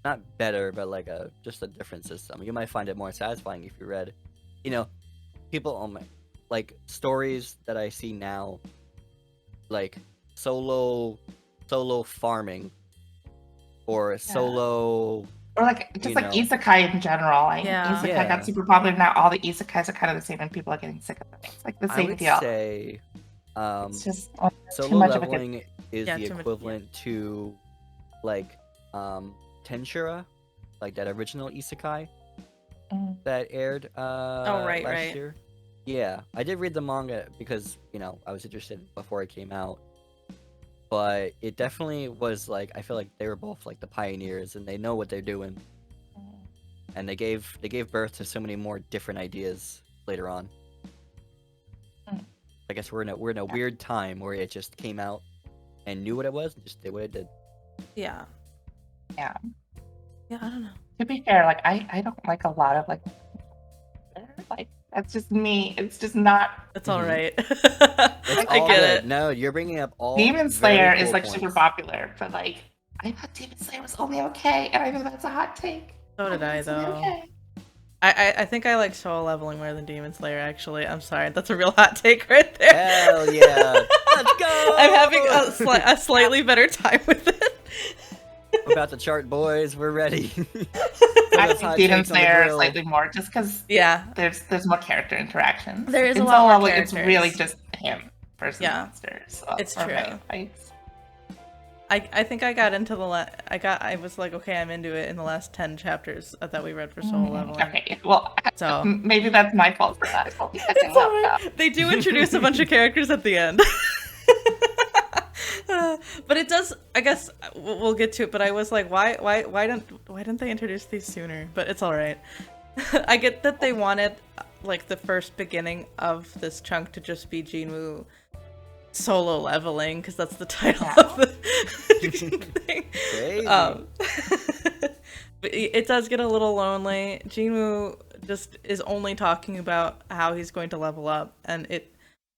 not better, but like just a different system. You might find it more satisfying if you read, people on like stories that I see now, like solo farming or solo. Or like just you like know. isekai in general. Like Yeah. isekai Yeah. got super popular. Now all the isekais are kind of the same, and people are getting sick of them. It's like the I same would deal. say It's just too solo much of a good. leveling is Yeah, the too much- equivalent to like Tenshura, like that original isekai Mm. that aired right, last right. year. Yeah, I did read the manga because I was interested before it came out, but it definitely was like I feel like they were both like the pioneers and they know what they're doing. and they gave birth to so many more different ideas later on. I guess we're in a weird time where it just came out and knew what it was and just did what it did. Yeah. Yeah. Yeah, I don't know. To be fair, like I don't like a lot of like that's just me. It's just not. It's all right. It's I all get good. it. No, you're bringing up all Demon very Slayer cool is like points. super popular, but like I thought Demon Slayer was only okay, and I know that's a hot take. So did I, It's only though. okay. I think I like Solo Leveling more than Demon Slayer, actually. I'm sorry. That's a real hot take right there. Hell yeah! Let's go! I'm having a slightly better time with it. We're about to chart, boys. We're ready. I Those think hot Demon takes on the Slayer grill. slightly more, just because Yeah. there's more character interactions. There is a In lot Solo more Leveling, it's characters. really just him versus Yeah. monsters. It's or true. mega fights. I think I got into I was like, okay, I'm into it in the last 10 chapters that we read for Solo Leveling. Okay, well, So maybe that's my fault for that. I'll be catching It's up alright. now. They do introduce a bunch of characters at the end. But it does, I guess we'll get to it, but I was like, why didn't they introduce these sooner? But it's all right. I get that they wanted like the first beginning of this chunk to just be Jinwoo solo leveling, because that's the title of the thing. Crazy. But it does get a little lonely. Jinwoo just is only talking about how he's going to level up, and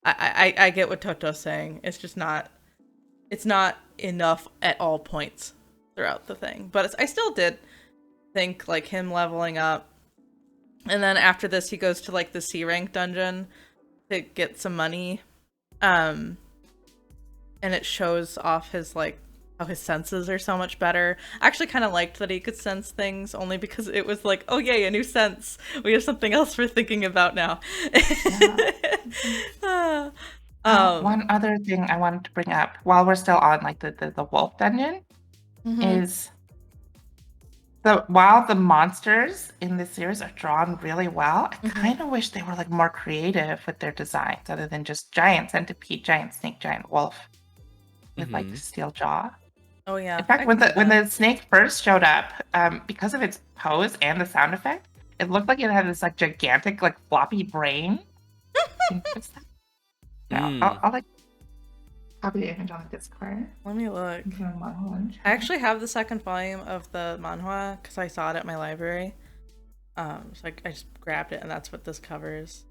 I get what Toto's saying. It's just not, it's not enough at all points throughout the thing. But I still did think like him leveling up, and then after this he goes to like the C rank dungeon to get some money, and it shows off his like how his senses are so much better. I actually kind of liked that he could sense things, only because it was like, oh yay, a new sense. We have something else we're thinking about now. One other thing I wanted to bring up while we're still on like the wolf dungeon is while the monsters in this series are drawn really well, I kind of wish they were like more creative with their designs other than just giant centipede, giant snake, giant wolf with like the steel jaw. Oh yeah. In fact, when the snake first showed up, because of its pose and the sound effect, it looked like it had this like gigantic like floppy brain. I'll like copy the image on the Discord. Let me look. I actually have the second volume of the manhwa because I saw it at my library. So I just grabbed it, and that's what this covers.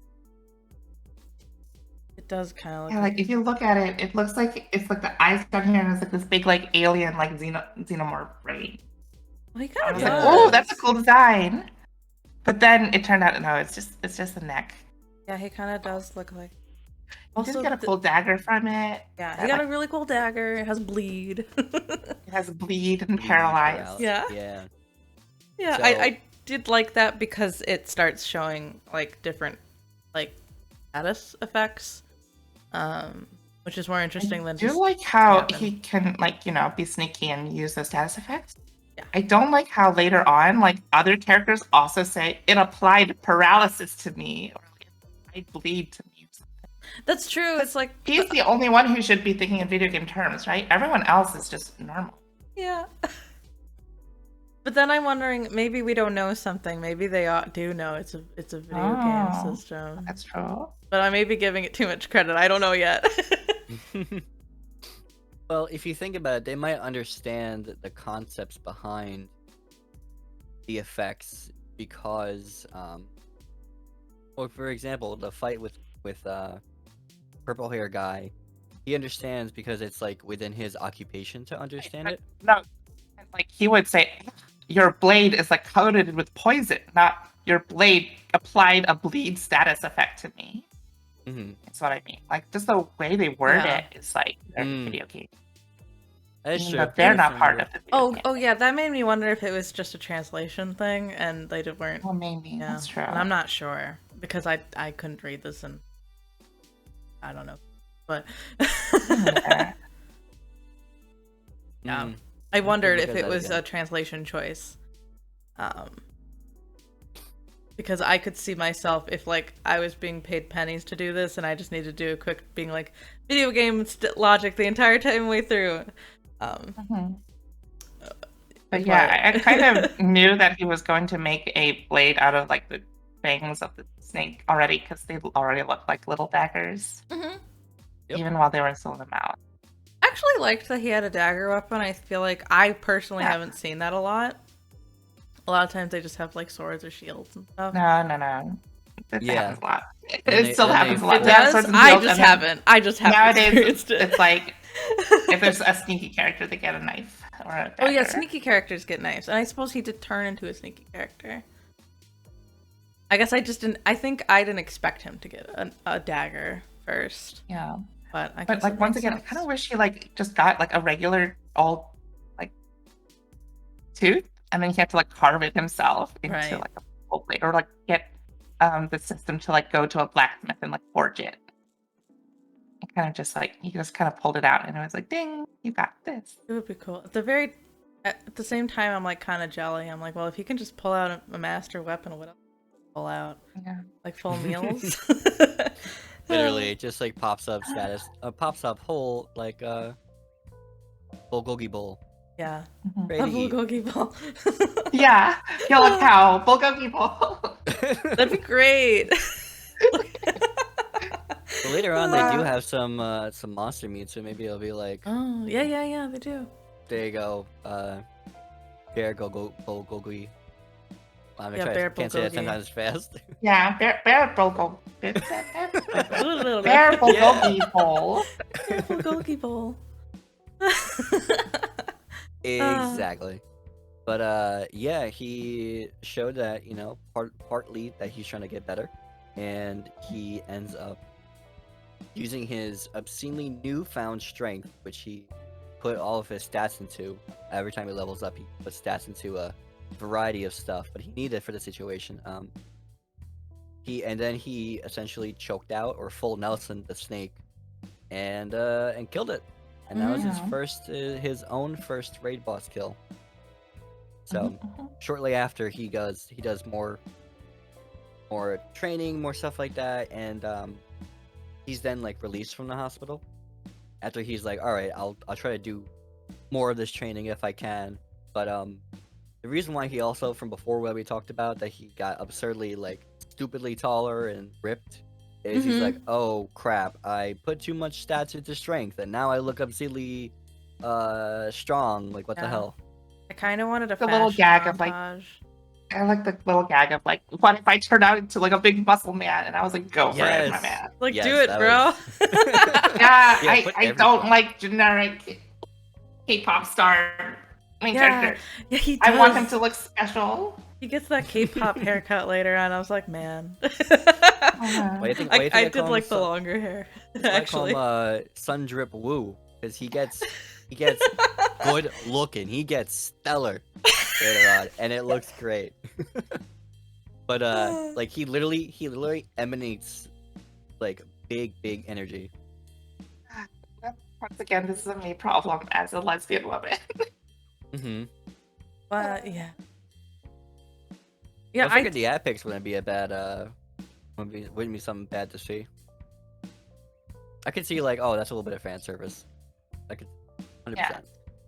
It does kind of look like if you look at it, it looks like it's like the eyes down here, and it's like this big like alien like xenomorph brain. Well, he I kind was of like, does. oh, that's a cool design. But then it turned out no, it's just the neck. Yeah, he kind of does look like. You just get a cool dagger from it. Yeah, he got a really cool dagger. It has bleed. It has bleed and paralyze. Yeah. Yeah. Yeah, So- I did like that because it starts showing like different like status effects, which is more interesting than I do just like how happen. he can like be sneaky and use those status effects. Yeah. I don't like how later on like other characters also say it applied paralysis to me or like, it applied bleed to me. That's true. It's like He's the only one who should be thinking in video game terms, right? Everyone else is just normal. yeah. But then I'm wondering, maybe we don't know something. Maybe they do know it's a video game system. That's true. But I may be giving it too much credit. I don't know yet. Well, if you think about it, they might understand the concepts behind the effects because, well, for example, the fight with purple hair guy, he understands because it's like within his occupation to understand it. No, like he would say, your blade is like coated with poison, not your blade applied a bleed status effect to me. That's what I mean. Like just the way they word it is like they're video game. That's Even true. though they're not part of the video game. Oh yeah, that made me wonder if it was just a translation thing and they weren't. Well, maybe Yeah, that's true. and I'm not sure because I couldn't read this and I don't know, but yeah, I wondered if it was a translation choice, because I could see myself if like I was being paid pennies to do this and I just need to do a quick being like video game logic the entire time way through. But yeah, I kind of knew that he was going to make a blade out of like the fangs of the snake already because they already look like little daggers, Mhm. Yep. even while they were still in the mouth. I actually liked that he had a dagger weapon. I feel like I personally Yeah. haven't seen that a lot. A lot of times they just have like swords or shields and stuff. No. That Yeah. happens a lot. And It they- still then happens they a lot. It They have does? swords and I shields, just and then haven't. I just haven't Nowadays, experienced it. it's like if there's a sneaky character, they get a knife or a dagger. Oh yeah, sneaky characters get knives, and I suppose he did turn into a sneaky character. I guess I just didn't. I think I didn't expect him to get a dagger first, Yeah. but I But guess like it once makes again, I sense. kind of wish he like just got like a regular all like tooth, and then he had to like carve it himself into Right. like a full blade, or like get the system to like go to a blacksmith and like forge it. And kind of just like he just kind of pulled it out, and it was like, "Ding, you got this." It would be cool. At the same time, I'm like kind of jelly. I'm like, well, if he can just pull out a master weapon, what else can he pull out? Yeah. Like full meals. Literally, it just like pops up pops up whole like bulgogi bowl. Yeah. Mhm. A Ready to eat. bulgogi ball. Yeah, kill a cow, bulgogi bowl. That'd be great. But later on, they do have some monster meat, so maybe it'll be like, Oh yeah, they do. there you go, bear bulgogi. I'm gonna Yeah, try. bear Can't say that bulgogi. sometimes fast. Yeah, bear bulgogi. Bear Bear bulgogi bowl. bulgogi bowl. Exactly. But yeah, he showed that partly that he's trying to get better, and he ends up using his obscenely newfound strength, which he put all of his stats into. Every time he levels up, he puts stats into a variety of stuff, but he needed for the situation. Then he essentially choked out or full Nelson the snake, and killed it. And that was his own first raid boss kill. So shortly after, he does more training, more stuff like that, and he's then like released from the hospital. After he's like, all right, I'll try to do more of this training if I can. But the reason why he also, from before where we talked about that he got absurdly like stupidly taller and ripped, is he's like, oh crap, I put too much stats into strength and now I look obscenely strong. Like, what the Yeah. hell? I kind of wanted a The little fashion gag of, like, montage. I like the little gag of like, what if I turned out into like a big muscle man? And I was like, go for it, my Yes. man. Like, Yes, do it, that bro. Yeah, Yeah, put I don't everything. like generic K-pop star main Yeah. character. Yeah, he does. I want him to look special. He gets that K-pop haircut later on. I was like, man. Uh-huh. Why do you think I I did call him like the Sun- longer hair, I call actually. him Sun Drip Woo, because he gets good looking. He gets stellar later on, and it looks great. But like he literally emanates like big energy. Once again, this is a me problem as a lesbian woman. Mm-hmm. But yeah. Yeah, I figured the ad pics wouldn't be a bad wouldn't be something bad to see. I could see like, oh, that's a little bit of fan service. I could 100%. Yeah.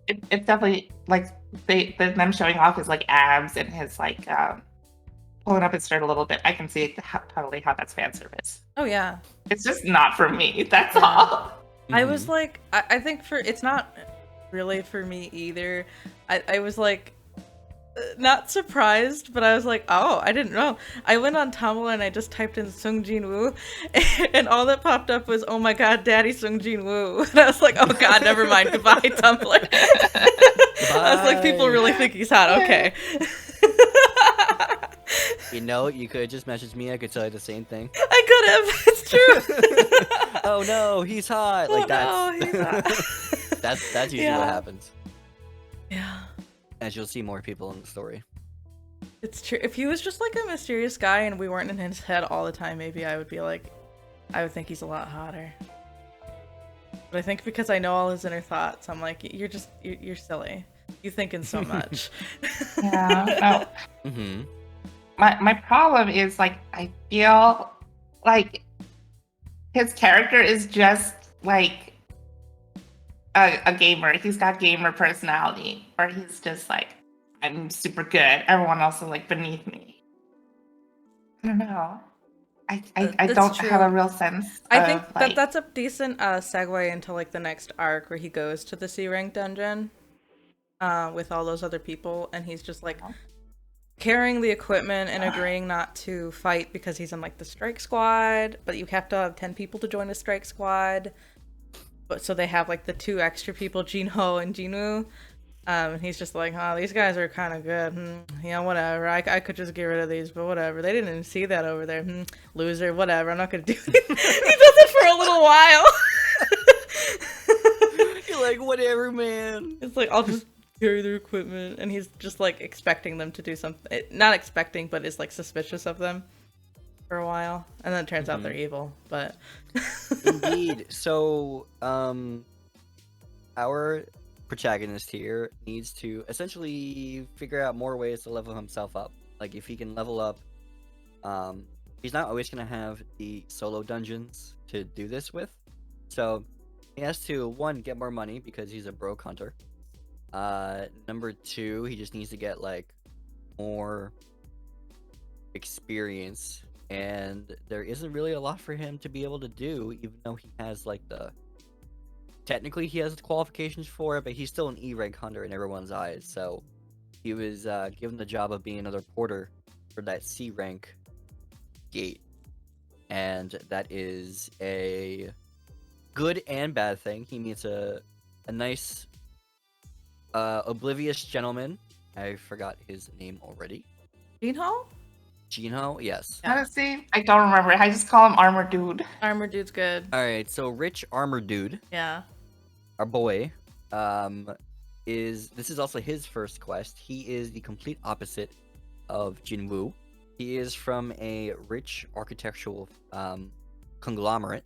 It's definitely like them showing off his like abs and his like pulling up his shirt a little bit. I can see totally how that's fan service. Oh yeah. It's just not for me. That's Yeah. all. I was like, I think it's not really for me either. I was like, not surprised, but I was like, oh, I didn't know. I went on Tumblr and I just typed in Sung Jin Woo, and all that popped up was, oh my god, Daddy Sung Jin Woo. And I was like, oh god, never mind, goodbye, Tumblr. I was like, people really think he's hot, okay. You know, you could have just messaged me. I could tell you the same thing. I could have, it's true. Oh no, he's hot. Like Oh, that's no, he's hot. that's usually Yeah. what happens. Yeah. As you'll see more people in the story. It's true. If he was just like a mysterious guy and we weren't in his head all the time, maybe I would be like, I would think he's a lot hotter. But I think because I know all his inner thoughts, I'm like, you're silly. You thinking so much. Yeah. No. Mm-hmm. My problem is like I feel like his character is just like a gamer. He's got gamer personality, or he's just like I'm super good. Everyone else is like beneath me. I don't know. I That's don't have a true. real sense I of think that like. that's a decent segue into like the next arc where he goes to the C rank dungeon with all those other people, and he's just like carrying the equipment and agreeing not to fight because he's in like the strike squad, but you have to have 10 people to join the strike squad. But so they have like the 2 extra people, Jinho and Jinwoo. And he's just like, oh, these guys are kind of good. Yeah, whatever. I could just get rid of these, but whatever. They didn't even see that over there. Loser, whatever. I'm not gonna do it. He does it for a little while. You're like, whatever, man. It's like, I'll just carry their equipment. And he's just like expecting them to do something. Not expecting, but is like suspicious of them for a while. And then it turns out they're evil. But Indeed. So, our protagonist here needs to essentially figure out more ways to level himself up. Like, if he can level up, he's not always going to have the solo dungeons to do this with. So, he has to, 1, get more money because he's a broke hunter. Number 2, he just needs to get, like, more experience. And there isn't really a lot for him to be able to do, even though he has, like, technically he has the qualifications for it, but he's still an E-rank hunter in everyone's eyes, so he was given the job of being another porter for that C-rank gate. And that is a good and bad thing. He meets a nice, oblivious gentleman. I forgot his name already. Jinho? Jinho? Yes. Honestly, I don't remember. I just call him Armor Dude. Armor Dude's good. Alright, so Rich Armor Dude, Yeah. our boy, this is also his first quest. He is the complete opposite of Jinwoo. He is from a rich architectural conglomerate,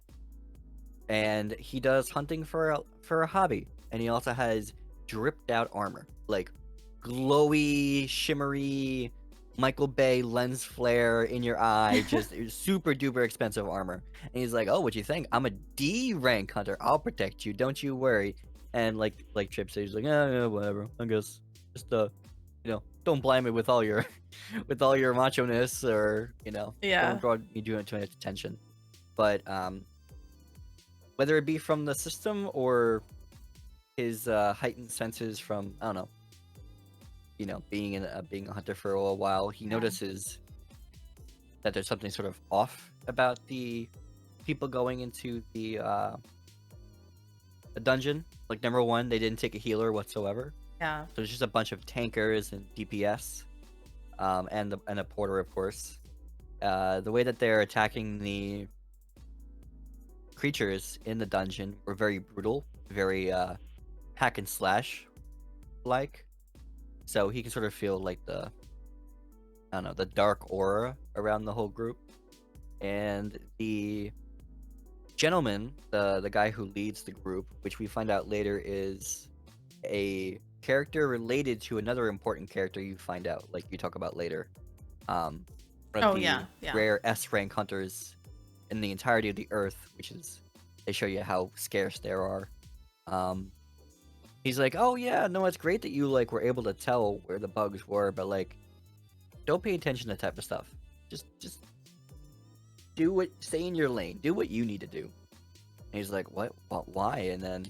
and he does hunting for a hobby. And he also has dripped out armor, like glowy, shimmery, Michael Bay lens flare in your eye, just super duper expensive armor. And he's like, "Oh, what you think? I'm a D rank hunter. I'll protect you. Don't you worry." And like Chip says, he's like, "Yeah, whatever. I guess just don't blind me with all your macho-ness, or Yeah. don't draw me too much attention." But whether it be from the system or his heightened senses from, I don't know, being a hunter for a while, he notices that there's something sort of off about the people going into the dungeon. Like, number 1, they didn't take a healer whatsoever. Yeah. So it's just a bunch of tankers and DPS, and a porter, of course. The way that they're attacking the creatures in the dungeon were very brutal, very hack and slash like. So he can sort of feel like the dark aura around the whole group. And the gentleman, the guy who leads the group, which we find out later is a character related to another important character you find out, like you talk about later. One of the rare S-rank hunters in the entirety of the Earth, which is, they show you how scarce there are. He's like, "Oh yeah, no, it's great that you were able to tell where the bugs were, but don't pay attention to that type of stuff. Just stay in your lane, do what you need to do." And he's like, "What? Why?" And then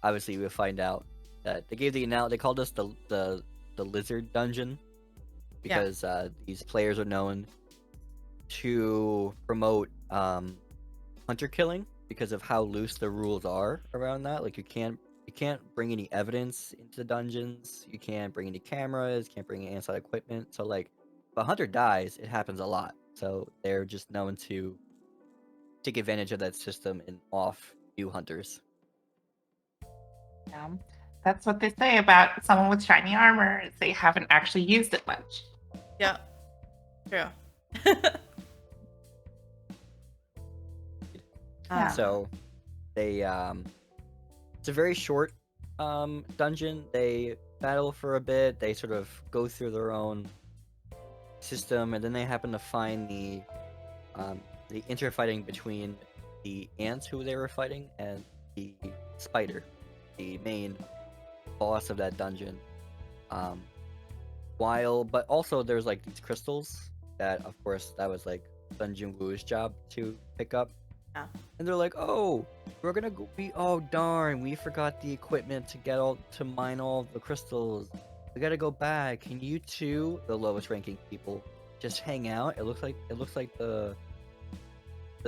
obviously we find out that they gave they called us the lizard dungeon because these players are known to promote hunter killing because of how loose the rules are around that. Like, you can't bring any evidence into the dungeons, you can't bring any cameras, can't bring any inside equipment. So if a hunter dies, it happens a lot. So they're just known to take advantage of that system and off new hunters. Yeah, that's what they say about someone with shiny armor. Is they haven't actually used it much. Yeah. True. So they it's a very short dungeon. They battle for a bit, they sort of go through their own system, and then they happen to find the interfighting between the ants who they were fighting and the spider, the main boss of that dungeon. but also there's like these crystals that, of course, that was like Sun Jin Woo's job to pick up. Yeah. And they're like, oh, we're gonna go oh darn, we forgot the equipment to mine all the crystals. We gotta go back. Can you two, the lowest ranking people, just hang out? It looks like the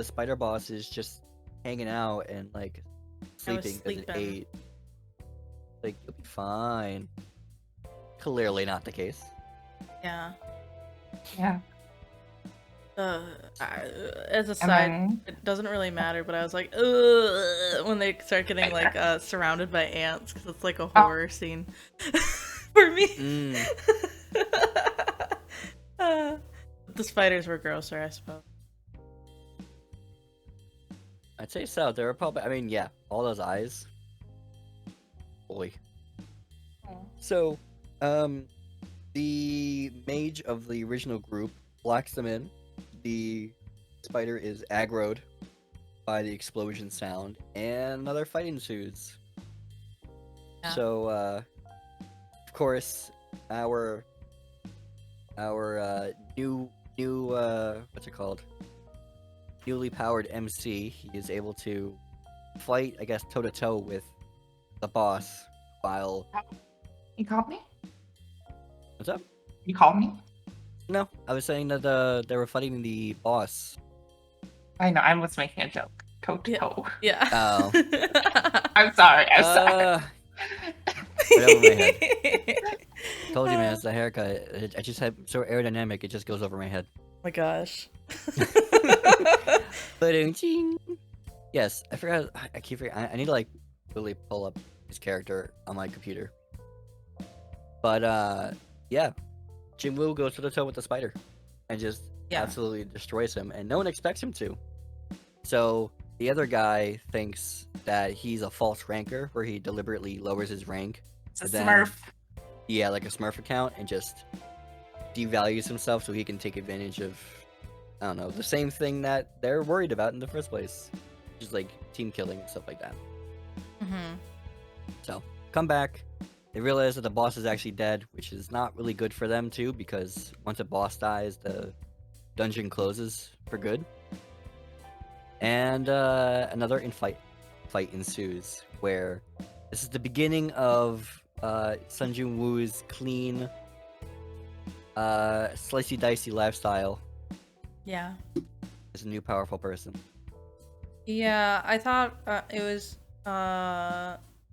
spider boss is just hanging out and like sleeping as an aide. Like, you'll be fine. Clearly not the case. Yeah. Yeah. As a side, it doesn't really matter, but I was like, ugh, when they start getting like surrounded by ants, because it's like a horror scene for me. The spiders were grosser, I suppose. I'd say so. They were probably, I mean, yeah, all those eyes. Boy. So, the mage of the original group blocks them in. The spider is aggroed by the explosion sound, and another fight ensues. Yeah. So, of course, our new what's it called? Newly powered MC, he is able to fight, I guess, toe to toe with the boss while. You called me? What's up? You called me? No, I was saying that they were fighting the boss. I know, I was making a joke. Toe to toe. Yeah. Oh. I'm sorry. Right over my head. Told you, man, it's the haircut. I just have so aerodynamic, it just goes over my head. Oh my gosh. Yes, I forgot. I keep forgetting. I need to like really pull up his character on my computer. But yeah, Jinwoo goes to the toe with the spider and just absolutely destroys him, and no one expects him to. So the other guy thinks that he's a false ranker, where he deliberately lowers his rank. It's a Smurf. Yeah, like a Smurf account, and just devalues himself so he can take advantage of, I don't know, the same thing that they're worried about in the first place. Just like team killing and stuff like that. Mm-hmm. So, come back. They realize that the boss is actually dead, which is not really good for them too, because once a boss dies, the dungeon closes for good. And another fight ensues, where this is the beginning of Sun Jin Woo's clean, slicey dicey lifestyle. Yeah. As a new powerful person. Yeah, I thought it was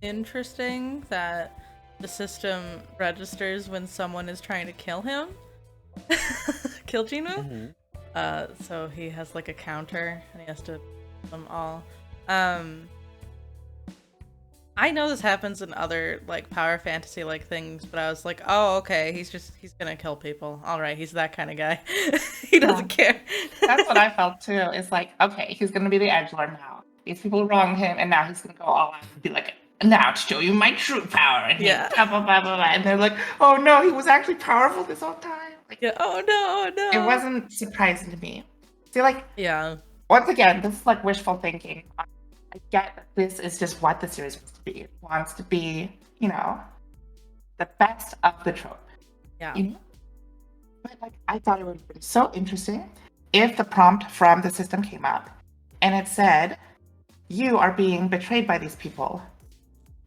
interesting that the system registers when someone is trying to kill him. Kill Jinwoo. Mm-hmm. So he has like a counter and he has to kill them all. I know this happens in other like power fantasy like things, but I was like, oh, okay, he's gonna kill people. All right, he's that kind of guy. He doesn't care. That's what I felt too. It's like, okay, he's gonna be the edgelord now. These people wronged him, and now he's gonna go all out and be like, now to show you my true power. And blah, blah, blah, blah, blah. And they're like, oh no, he was actually powerful this whole time. Like, oh no. It wasn't surprising to me. See, like, yeah. Once again, this is like wishful thinking. I get that this is just what the series wants to be. It wants to be, you know, the best of the trope. Yeah. You know? But like, I thought it would be so interesting if the prompt from the system came up and it said, you are being betrayed by these people.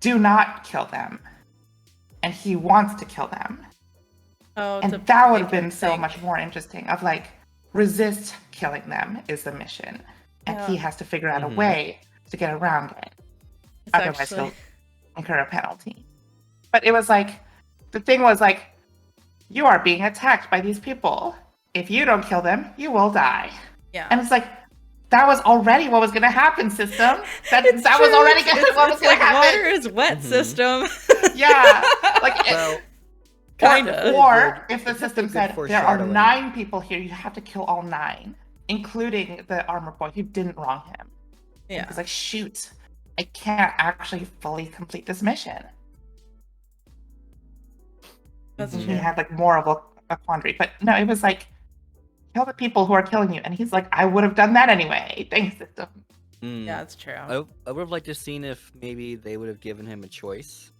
Do not kill them. And he wants to kill them. Oh, and that would have been so much more interesting. Of like, resist killing them is the mission. And he has to figure out a way to get around it. Otherwise he'll incur a penalty. But it was like, the thing was like, you are being attacked by these people. If you don't kill them, you will die. Yeah. And it's like, that was already what was going to happen, system. That was already what was going to happen. Water is wet, system. Yeah. Like, well, or if the system said, there are 9 people here, you have to kill all 9, including the armor boy who didn't wrong him. Yeah. It was like, shoot, I can't actually fully complete this mission. That's true. He had like more of a quandary. But no, it was like, kill the people who are killing you. And he's like, I would have done that anyway. Thanks, system. Yeah, that's true. I would have liked to have seen if maybe they would have given him a choice.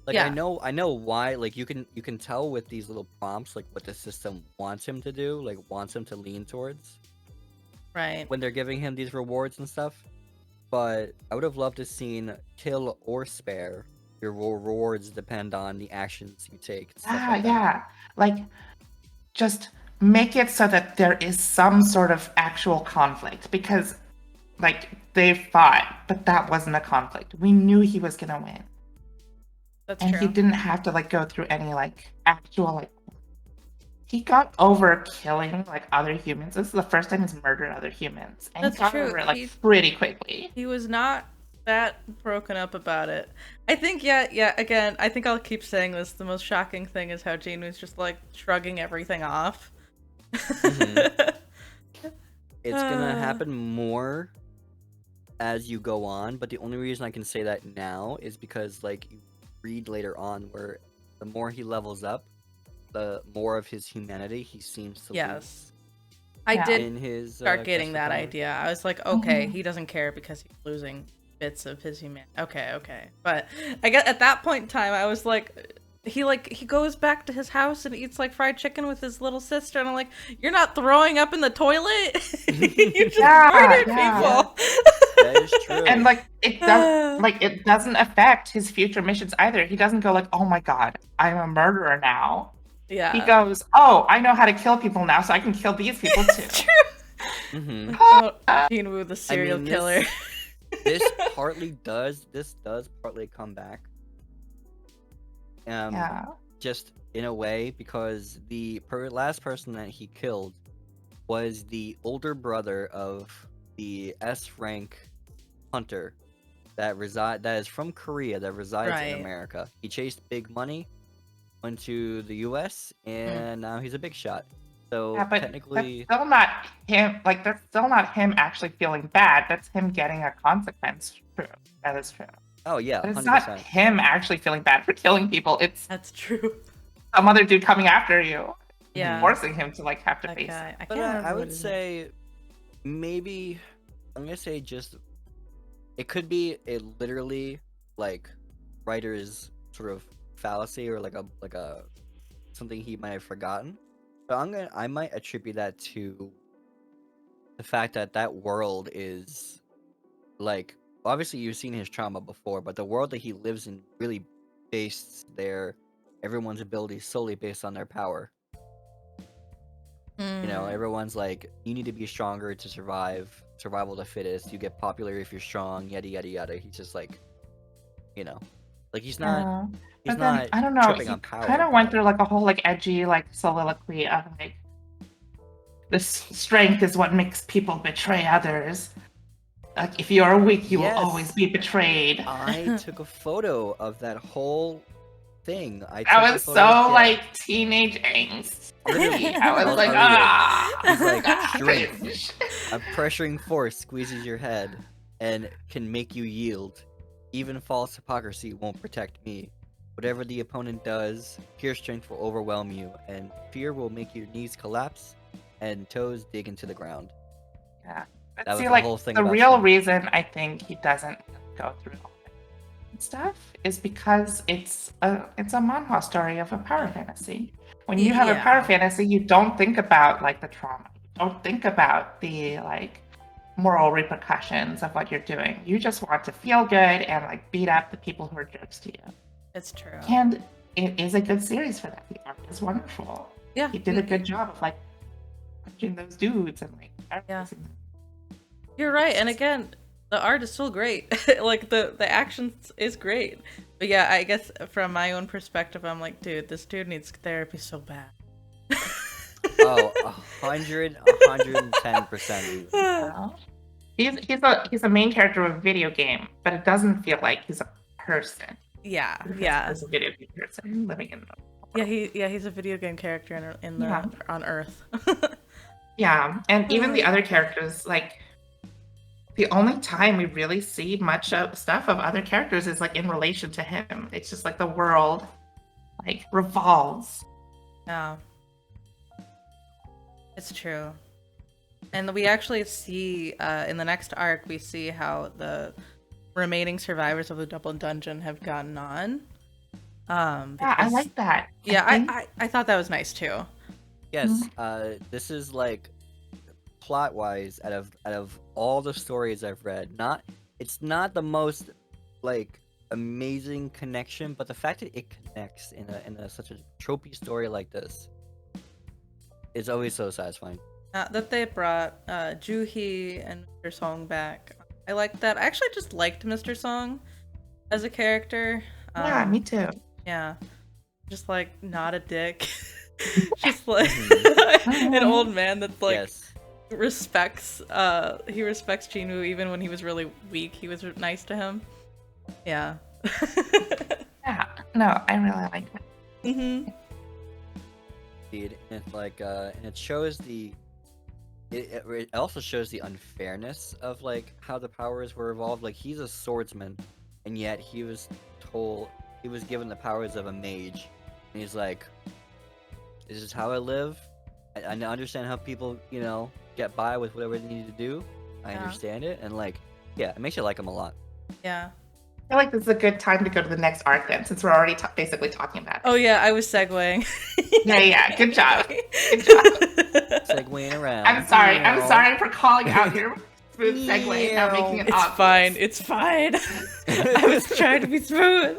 Like Yeah. I know why. Like you can tell with these little prompts like what the system wants him to do, like wants him to lean towards Right. when they're giving him these rewards and stuff. But I would have loved to seen kill or spare. Your rewards depend on the actions you take. Stuff like that. Yeah. Like, just make it so that there is some sort of actual conflict because, like, they fought, but that wasn't a conflict. We knew he was gonna win, That's and true. he didn't have to like go through any like actual like. He got over killing like other humans. This is the first time he's murdered other humans, and That's he got true. over it like He- pretty quickly. He was not that broken up about it. I think, yeah, again, I think I'll keep saying this. The most shocking thing is how Gene was just like shrugging everything off. Mhm. It's gonna happen more as you go on, but the only reason I can say that now is because like you read later on where the more he levels up, the more of his humanity he seems to Yes. lose I Yeah. did in his start quest getting for that power. idea. I was like, okay, Mhm. he doesn't care because he's losing bits of his human. Okay. But I get at that point in time, I was like, he goes back to his house and eats like fried chicken with his little sister, and I'm like, you're not throwing up in the toilet. You just Yeah, murdered yeah. people. That is true. And like it doesn't affect his future missions either. He doesn't go like, "Oh my god, I'm a murderer now." Yeah. He goes, "Oh, I know how to kill people now, so I can kill these people too." True. hmm Oh, Gene Woo, the serial mean, killer. this does partly come back. Yeah. Just in a way because the last person that he killed was the older brother of the S rank hunter that is from Korea that resides Right. in America. He chased big money, went to the US, and now he's a big shot. So Yeah, but technically, that's still not him. Like that's still not him actually feeling bad. That's him getting a consequence. True, that is true. oh yeah, But it's 100%. not him actually feeling bad for killing people. It's That's true. some other dude coming after you, Yeah. forcing him to like have to That face. guy. I can't But remember I what would his name- say maybe I'm gonna say just it could be a literally like writer's sort of fallacy or like a something he might have forgotten. But I might attribute that to the fact that that world is like obviously you've seen his trauma before, but the world that he lives in really based everyone's ability solely based on their power. You know, Mm. everyone's like, you need to be stronger to survive. Survival of the fittest. You get popular if you're strong. Yada yada yada. He's just like, like he's not. Yeah. He's But then, not. I don't know. tripping He on power. kind of went through like a whole like edgy like soliloquy of like this strength is what makes people betray others. Like if you are weak, you Yes. will always be betrayed. I took a photo of that whole thing. That was so like teenage angst. Literally. I was I'll like, tell you. ah. He's like, strength. A pressuring force squeezes your head and can make you yield. Even false hypocrisy won't protect me. Whatever the opponent does, pure strength will overwhelm you, and fear will make your knees collapse and toes dig into the ground. Yeah. That But was see, the like whole thing the about real strength. reason I think he doesn't go through all that stuff is because it's a manhwa story of a power fantasy. When you have a power Yeah. fantasy, you don't think about like the trauma. You don't think about the like moral repercussions of what you're doing. You just want to feel good and like beat up the people who are jerks to you. It's true. And it is a good series for that. The art is wonderful. Yeah. He did a good job of like punching those dudes and like paralyzing them. You're right. And again, the art is still great. Like the action is great. But yeah, I guess from my own perspective, I'm like, dude, this dude needs therapy so bad. Oh, 110%. Well, he's a main character of a video game, but it doesn't feel like he's a person. Yeah, It feels yeah. like he's a video game person living in the He's a video game character in the Yeah. on Earth. Yeah, and even the other characters, like the only time we really see much of stuff of other characters is like in relation to him. It's just like the world like revolves. Yeah. It's true. And we actually see in the next arc we see how the remaining survivors of the double dungeon have gotten on. Yeah, I because- like that. Yeah, think- I thought that was nice too. Yes, this is like plot-wise out of all the stories I've read, it's not the most like amazing connection, but the fact that it connects in a such a tropey story like this is always so satisfying. That they brought Juhi and Mr. Song back. I liked that. I actually just liked Mr. Song as a character. yeah, me too. Yeah. Just like not a dick. Just like Mm-hmm. an old man that's like Yes. respects he respects Jinwoo even when he was really weak. He was nice to him. Yeah. Yeah, no, I really like it. Mhm. Indeed. And it's like and it shows it also shows the unfairness of like how the powers were evolved. Like he's a swordsman, and yet he was given the powers of a mage, and he's like, this is how I live. I understand how people, get by with whatever they need to do. I Yeah. understand it, and like, yeah, it makes you like him a lot. Yeah. I feel like this is a good time to go to the next arc then, since we're already basically talking about it. Oh yeah, I was segueing. Yeah, good job. Good job. Segueing around. I'm sorry for calling out your smooth segue and not making it It's obvious. fine. It's fine. I was trying to be smooth.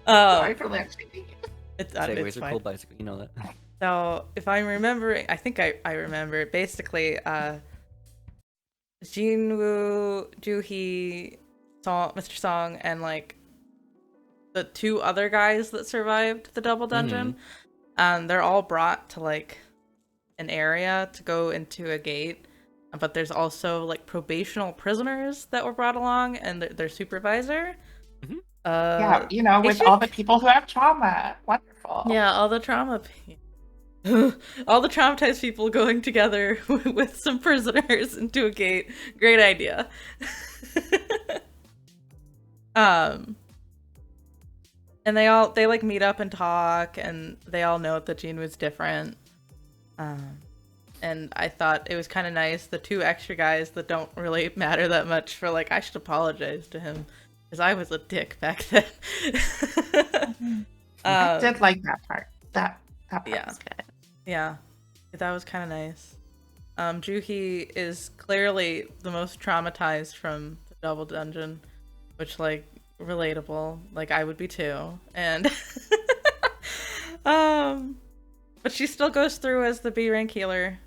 Sorry for lecturing. It's Segways are fine. cool bicycle. You know that. So if I'm remembering, I think I remember. Basically, Jinwoo, Juhi, Mr. Song, and like the two other guys that survived the double dungeon, they're all brought to like an area to go into a gate. But there's also like probational prisoners that were brought along, and their supervisor. Mhm. Yeah, with all the people who have trauma. Wonderful. Yeah, all the trauma. All the traumatized people going together with some prisoners into a gate. Great idea. And they like meet up and talk, and they all know that Jean was different. And I thought it was kind of nice, the two extra guys that don't really matter that much, for like, I should apologize to him because I was a dick back then. I did like that part. That part Yeah. was good. Yeah, that was kind of nice. Juhi is clearly the most traumatized from the double dungeon, which like relatable. Like I would be too. And but she still goes through as the B rank healer.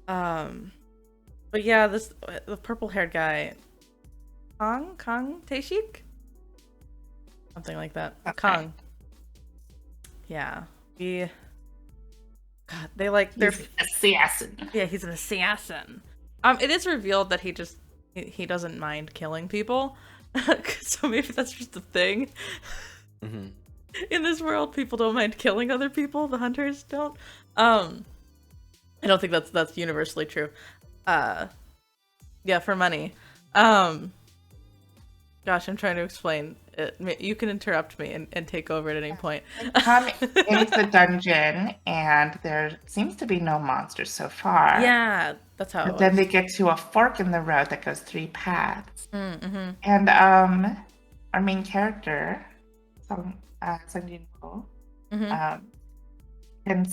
But yeah, the purple haired guy, Kong Taeshik, something like that. Okay. Kong. Yeah, God, they're He's an assassin. yeah, he's an assassin. It is revealed that he doesn't mind killing people. So maybe that's just a thing. Mm-hmm. In this world, people don't mind killing other people. The hunters don't. I don't think that's universally true. Yeah, for money. Gosh, I'm trying to explain it. You can interrupt me and take over at any point. Come into the dungeon, and there seems to be no monsters so far. Yeah, that's how it But was. then they get to a fork in the road that goes 3 paths. Mm-hmm. And our main character, Sung Jin-woo, Mm-hmm. can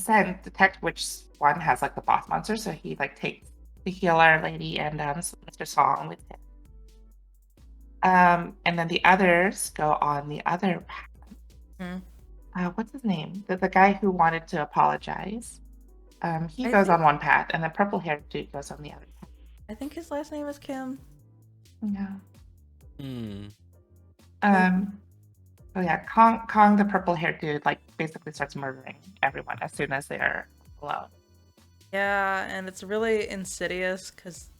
detect which one has like the boss monster. So he like takes the healer lady and Mr. Song with him. And then the others go on the other path. What's his name? The guy who wanted to apologize. He I goes think- on one path, and the purple-haired dude goes on the other path. I think his last name is Kim. Yeah. Hmm. Oh yeah, Kong, the purple-haired dude, like basically starts murdering everyone as soon as they are alone. Yeah, and it's really insidious because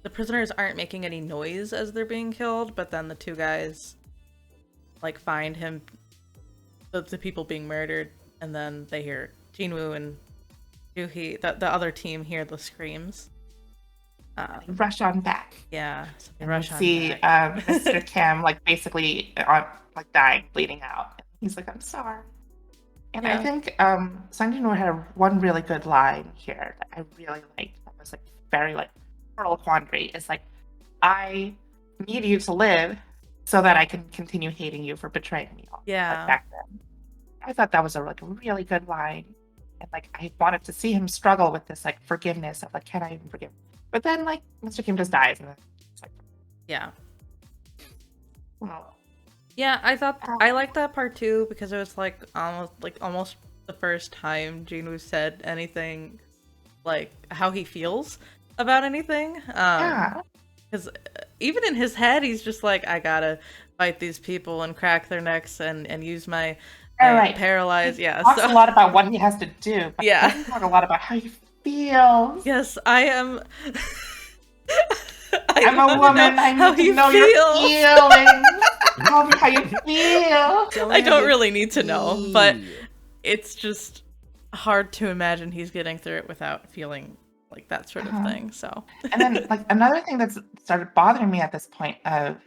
the prisoners aren't making any noise as they're being killed, but then the two guys like find him, the people being murdered, and then they hear Jinwoo and Juhi, the other team, hear the screams. Rush on back. Yeah, so they And rush we on see back. Mr. Kim like basically on like dying, bleeding out. He's like, "I'm sorry." And I Yeah. think Sung Jin-woo had one really good line here that I really liked. That was like very like moral quandary. It's like, I need you to live so that I can continue hating you for betraying me. Yeah. Like back then. I thought that was a like really good line. And like I wanted to see him struggle with this like forgiveness of like, can I even forgive? But then like Mr. Kim just dies and then it's like, Yeah. well, Yeah, I liked that part too because it was like almost the first time Gene said anything like how he feels about anything. yeah. Because even in his head, he's just like, I gotta fight these people and crack their necks and use my All right. paralyze. He Yeah. talks So a lot about what he has to do, but Yeah. he doesn't talk a lot about how he feels. yes, I am. I'm a wanna woman. know I how need to he know your feels. feelings. Tell me how you feel. I don't really need to know, but Yeah. it's just hard to imagine he's getting through it without feeling like that sort of thing. So And then, like another thing that's started bothering me at this point of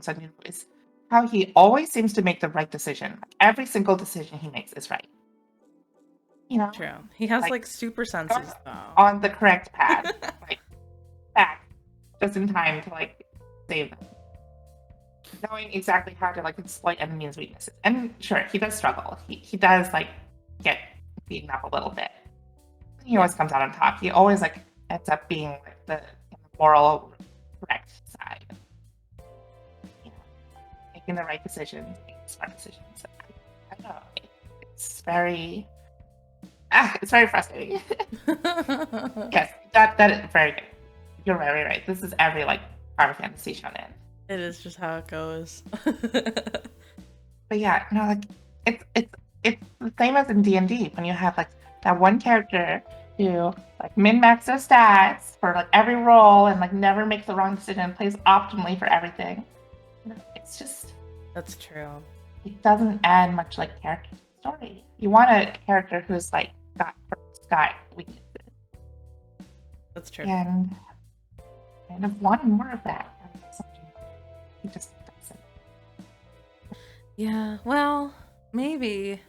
Sunny is how he always seems to make the right decision. Like, every single decision he makes is right. You know, true. He has Like, like super senses though. on the correct path, like back just in time to like save them, knowing exactly how to like exploit enemies' weaknesses. And sure, he does struggle. He does like get beaten up a little bit. He always comes out on top. He always like ends up being like the moral correct side. You know, making the right decisions, making smart decisions. I don't know. It's very frustrating. Yes, that is very good. You're very right. This is every like Final Fantasy shonen. It is just how it goes. But yeah, no, like it's the same as in D&D when you have like that one character who like min-max their stats for like every roll and like never makes the wrong decision and plays optimally for everything. You know, it's just That's true. it doesn't add much like character to the story. You want a character who's like got weaknesses. That's true. And kind of wanting more of that. He just doesn't. Yeah, well, maybe.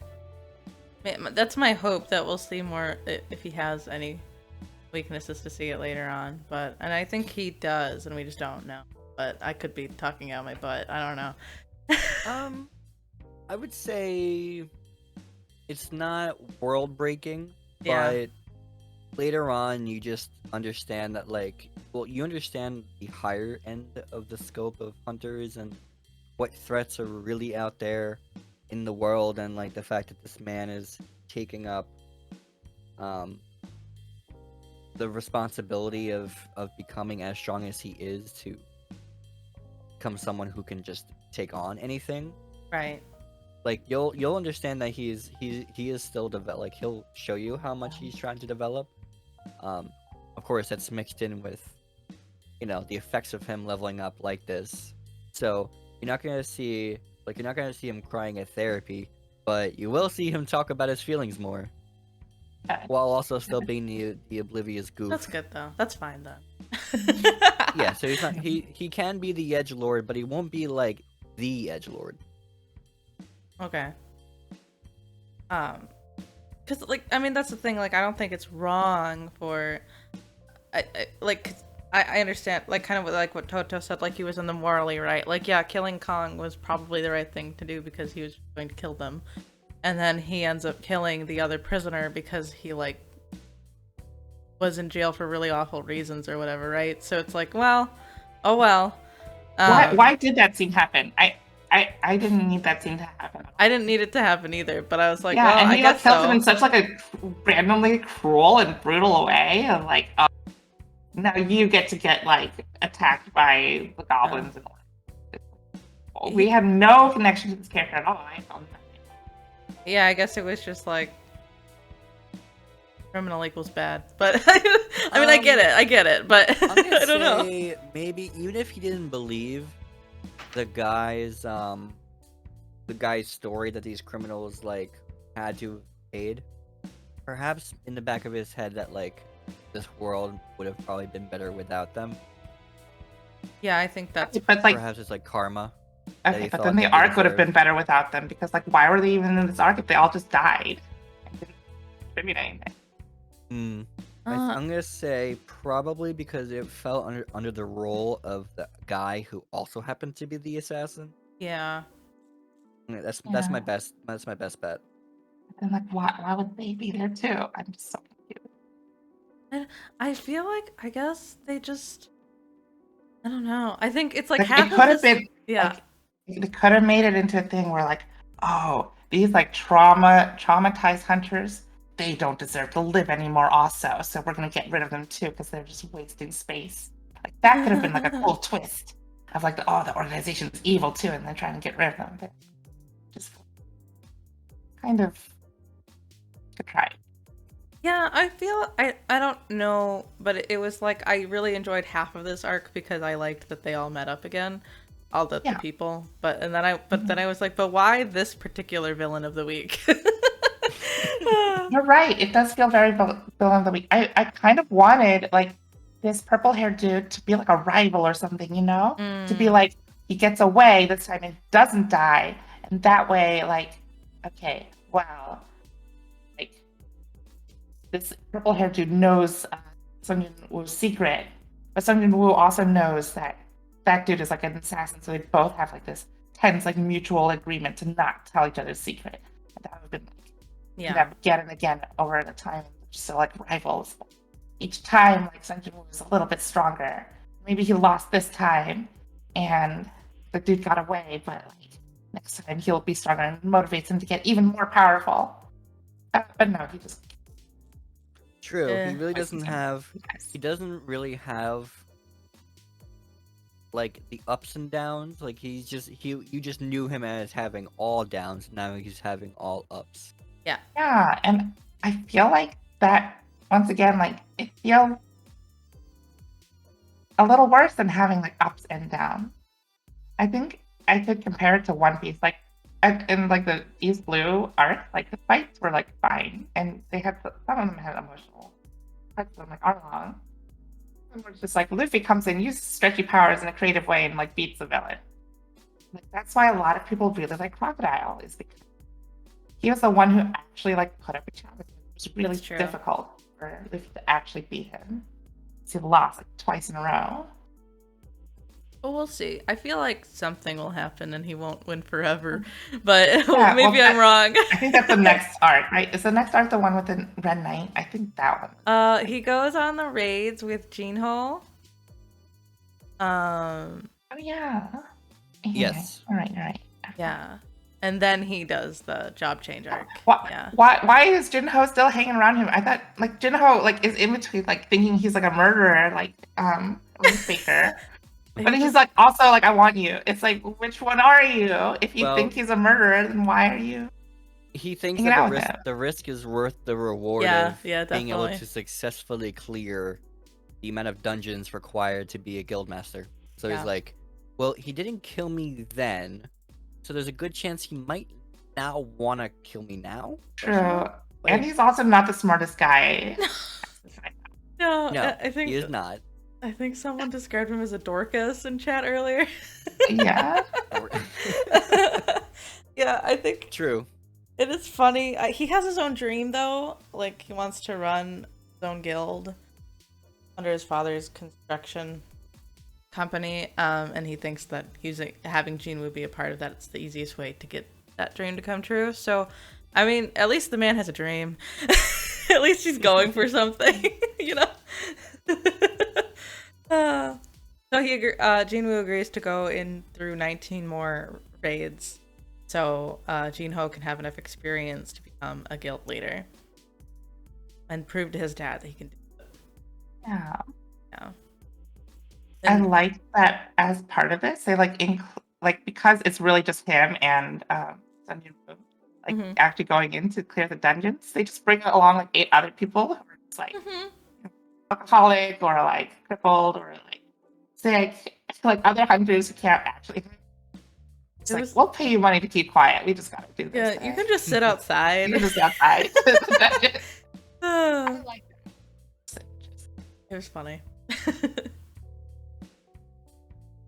That's my hope that we'll see more if he has any weaknesses to see it later on. And I think he does, and we just don't know. But I could be talking out my butt. I don't know. I would say it's not world breaking, Yeah. but later on you just understand that you understand the higher end of the scope of hunters and what threats are really out there in the world, and like the fact that this man is taking up the responsibility of becoming as strong as he is to become someone who can just take on anything. Right. Like you'll understand that he is still like he'll show you how much he's trying to develop. Of course that's mixed in with the effects of him leveling up like this. So you're not gonna see him crying at therapy, but you will see him talk about his feelings more, while also still being the oblivious goof. That's good though. That's fine then. Yeah, so he's not he can be the edgelord, but he won't be like the edgelord. Okay. Cause I mean that's the thing. Like I don't think it's wrong for, I understand kind of like what Toto said. Like he was in the morally right. Like yeah, killing Kong was probably the right thing to do because he was going to kill them, and then he ends up killing the other prisoner because he was in jail for really awful reasons or whatever, right? So it's like, well, oh well. Why did that scene happen? I didn't need that scene to happen. I didn't need it to happen either, but I was like, yeah, well, and I he guess kills so. him in such like a randomly cruel and brutal way, and like now you get to get like attacked by the goblins and all. We have no connection to this character at all. I found that. Yeah, I guess it was just like criminal equals bad, but I mean, I get it, but I don't know. Maybe even if he didn't believe the guy's story that these criminals had to have paid, perhaps in the back of his head that this world would have probably been better without them. Yeah, I think that's But perhaps it's karma. okay, but then the arc would have been better without them because why were they even in this arc if they all just died and didn't contribute anything? I'm gonna say probably because it fell under the role of the guy who also happened to be the assassin. Yeah. Yeah, that's Yeah. my best bet. And like, why would they be there too? I'm just so confused. And I feel like, I guess they just, I don't know. I think it's like Like, half it of could have this. been Yeah. like they could have made it into a thing where like, oh, these like traumatized hunters, they don't deserve to live anymore also. So we're gonna get rid of them too because they're just wasting space. Like that could have been like a cool twist of like the organization is evil too, and they're trying to get rid of them. But just kind of could try. Yeah, I feel I don't know, but it was like I really enjoyed half of this arc because I liked that they all met up again, all the Yeah. people. But then I was like, but why this particular villain of the week? You're right. It does feel very villain of the week. I kind of wanted like this purple haired dude to be like a rival or something, you know? To be like he gets away this time and doesn't die, and that way, like, okay, wow, like this purple haired dude knows Sung Jin Woo's secret, but Sung Jin Woo also knows that that dude is like an assassin, so they both have like this tense, like mutual agreement to not tell each other's secret. And that would have been Yeah. that again and again over the time. So like rivals. Each time, like Sung Jin Woo was a little bit stronger. Maybe he lost this time, and the dude got away. But like next time, he'll be stronger and motivates him to get even more powerful. But no, he just True. Eh. He really doesn't have. Yes. He doesn't really have like the ups and downs. Like he's just you just knew him as having all downs. Now he's having all ups. Yeah, and I feel like that once again, like it feels a little worse than having like ups and downs. I think I could compare it to One Piece, like in like the East Blue arc, like the fights were like fine, and they had some of them had emotional parts of them like Arlong. And we're just like Luffy comes in, uses stretchy powers in a creative way, and like beats the villain. Like that's why a lot of people really like Crocodile, is because he was the one who actually like put up a challenge. It was really That's true. difficult for Luffy to actually beat him. So he lost like twice in a row. Well, we'll see. I feel like something will happen and he won't win forever. But Yeah, maybe well, I'm wrong. I think that's the next arc, right? Is the next arc the one with the Red Knight? I think that one. He goes on the raids with Jinho. Oh yeah. Yes. All right. All right. Yeah. And then he does the job change arc. Why, Yeah. why is Jinho still hanging around him? I thought like Jinho like is in between like thinking he's like a murderer, like Ruth Baker. But he's like also like I want you. It's like which one are you? If you Well- think he's a murderer, then why are you? He thinks Hanging that out with him. the risk is worth the reward Yeah, of yeah, being able definitely. to successfully clear the amount of dungeons required to be a guildmaster. So Yeah. he's like, well, he didn't kill me then, so there's a good chance he might now want to kill me now. True. Like, And he's also not the smartest guy. No, no, I think he is not. I think someone described him as a Dorcas in chat earlier. Yeah. Yeah, I think True. it is funny. He has his own dream though. Like he wants to run his own guild under his father's construction company, and he thinks that having Jinwoo be a part of that, it's the easiest way to get that dream to come true. So, I mean, at least the man has a dream. At least he's going for something, you know. So Jinwoo agrees to go in through 19 more raids, so Jinho can have enough experience to become a guild leader and prove to his dad that he can do it. Yeah. Yeah. I And- like that as part of this, they like because it's really just him and Sun Yun-woo, like Mhm. actually going in to clear the dungeons. They just bring along like 8 other people who are just like Mhm. alcoholic or like crippled or like sick, like other hunters who can't actually. It's It like was- we'll pay you money to keep quiet. We just gotta do this. Yeah, you thing. can just sit outside. You can just go outside. I It like that. was funny.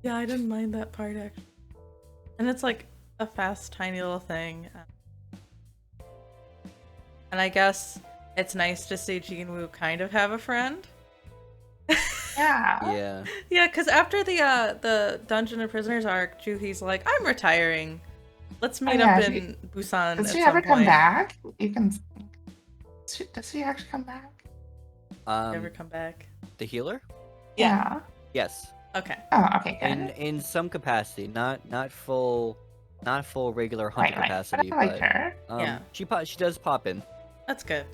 Yeah, I didn't mind that part actually. And it's like a fast, tiny little thing. And I guess it's nice to see Jinwoo kind of have a friend. Yeah. Yeah. Yeah, because after the Dungeon of Prisoners arc, Juhi's like, I'm retiring. Let's meet yeah, up she- in Busan Does at she some ever come point. back? You can. Does she actually come back? Never come back. The healer? Yeah. Yes. Okay. Oh, okay, good. In some capacity, not full regular hunter Right. capacity, But I liked but her. Yeah. she does pop in. That's good.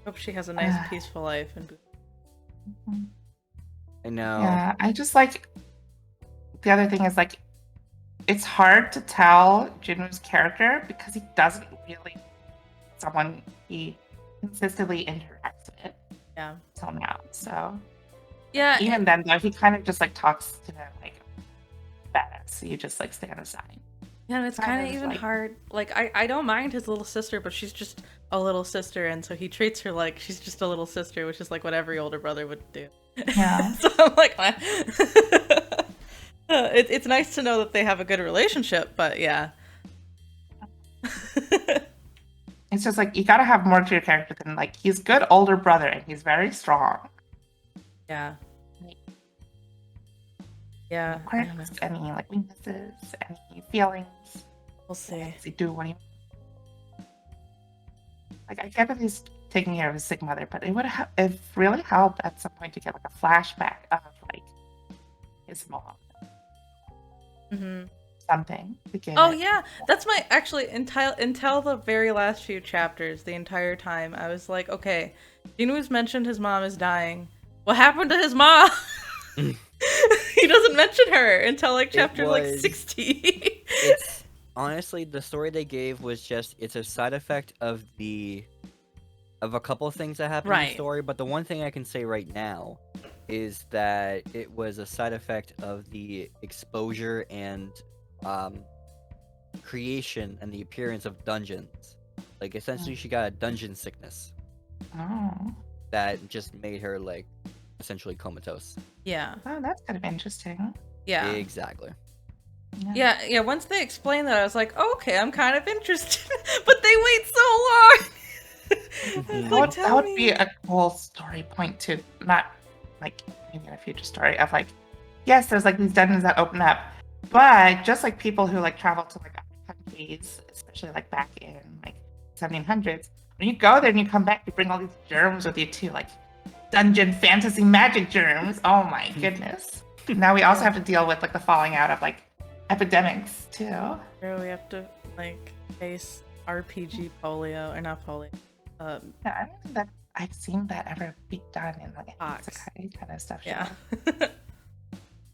Hope she has a nice, peaceful life in Busan. I know. Yeah, I just like. The other thing is like, it's hard to tell Jinwoo's character because he doesn't really someone he consistently interacts with Yeah. till now. So Yeah. even then, though, he kind of just like talks to them like badass. So you just like stand aside. Yeah, and it's Kind kind of of even like- hard. Like, I don't mind his little sister, but she's just a little sister, and so he treats her like she's just a little sister, which is like what every older brother would do. Yeah. So I'm like, it's nice to know that they have a good relationship, but yeah. It's just like you gotta have more to your character than like he's good older brother and he's very strong. Yeah. Yeah. I don't know. Quirks, any like weaknesses, any feelings. We'll see. Does he do what he like? I get that he's taking care of his sick mother, but it would have it really helped at some point to get like a flashback of like his mom, Mm-hmm. something to get. Oh yeah, that's my actually until the very last few chapters, the entire time I was like, okay, Jinwoo's mentioned his mom is dying. What happened to his mom? He doesn't mention her until like chapter like 60. It's honestly the story they gave was just it's a side effect of a couple of things that happened in Right. the story, but the one thing I can say right now is that it was a side effect of the exposure and creation and the appearance of dungeons. Like essentially she got a dungeon sickness Oh. that just made her like essentially comatose. Yeah. Oh, that's kind of interesting. Yeah. Exactly. Yeah, once they explained that, I was like, oh, okay, I'm kind of interested. But they wait so long. I was Mhm. like, That would be a cool story point too. Not like maybe in a future story of like, yes, there's like these dungeons that open up, but just like people who like travel to like other countries, especially like back in like 1700s, when you go there and you come back, you bring all these germs with you too, like dungeon fantasy magic germs. Oh my goodness! Now we also have to deal with like the falling out of like epidemics too. Or we have to like face RPG polio or not polio. Yeah, I don't think that I've seen that ever be done in like Fox. isekai kind of stuff. Yeah.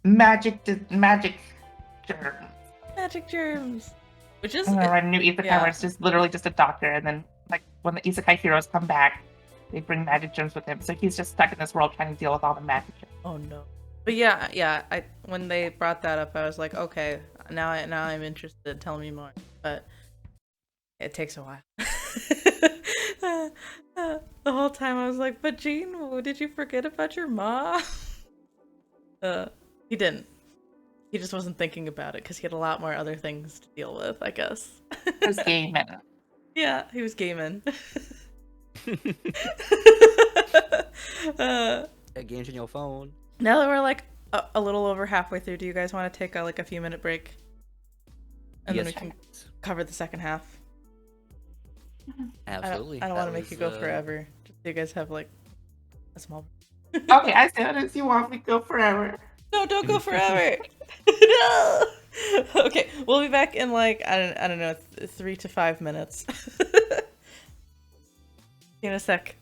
Magic germs. Magic germs. Which is I'm gonna write a new isekai yeah. where it's just literally just a doctor, and then like when the isekai heroes come back, they bring magic germs with him. So he's just stuck in this world trying to deal with all the magic germs. oh no. But yeah, I when they brought that up, I was like, okay, now I'm interested. Tell me more. But it takes a while. The whole time I was like, but Gene, did you forget about your mom? He didn't. He just wasn't thinking about it because he had a lot more other things to deal with, I guess. This game and Yeah, he was gaming. Games on your phone. Now that we're like a little over halfway through, do you guys want to take like a few minute break? And then we can cover the second half. Absolutely. I don't That want to make you was, go forever. Just so you guys have like a small. okay, I said as you want me to go forever. No, don't go forever. No. Okay, we'll be back in like I don't know 3 to 5 minutes. In a sec.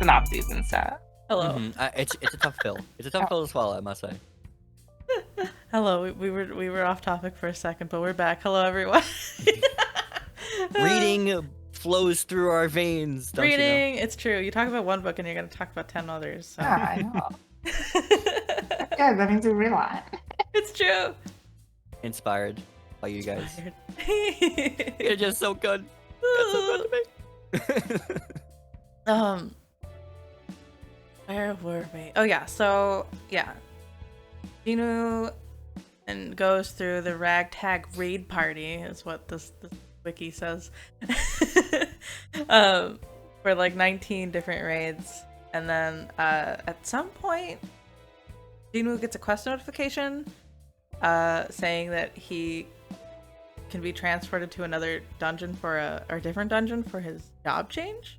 synopses and stuff. Hello. It's a tough pill. It's a tough pill to swallow, I must say. Hello. We were off topic for a second, but we're back. Hello, everyone. Reading flows through our veins. Don't you know? Reading, it's true. You talk about one book and you're gonna talk about 10 others. So. Yeah, I know. That's good. That means we realize. It's true. Inspired by you guys. Inspired. You're just so good. That's so good to me. Where were we? Oh yeah, so yeah. Ginu and goes through the ragtag raid party is what this wiki says. for like 19 different raids, and then at some point, Jinwoo gets a quest notification saying that he can be transported to another dungeon for a different dungeon for his job change,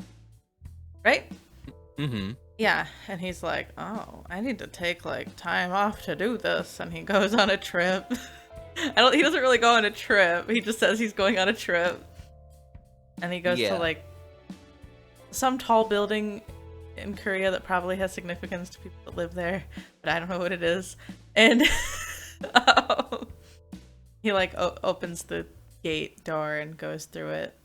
right? Mm-hmm. Yeah, and he's like, oh, I need to take like time off to do this, and he goes on a trip. He doesn't really go on a trip. He just says he's going on a trip, and he goes to like some tall building in Korea that probably has significance to people that live there, but I don't know what it is. And he like opens the gate door and goes through it.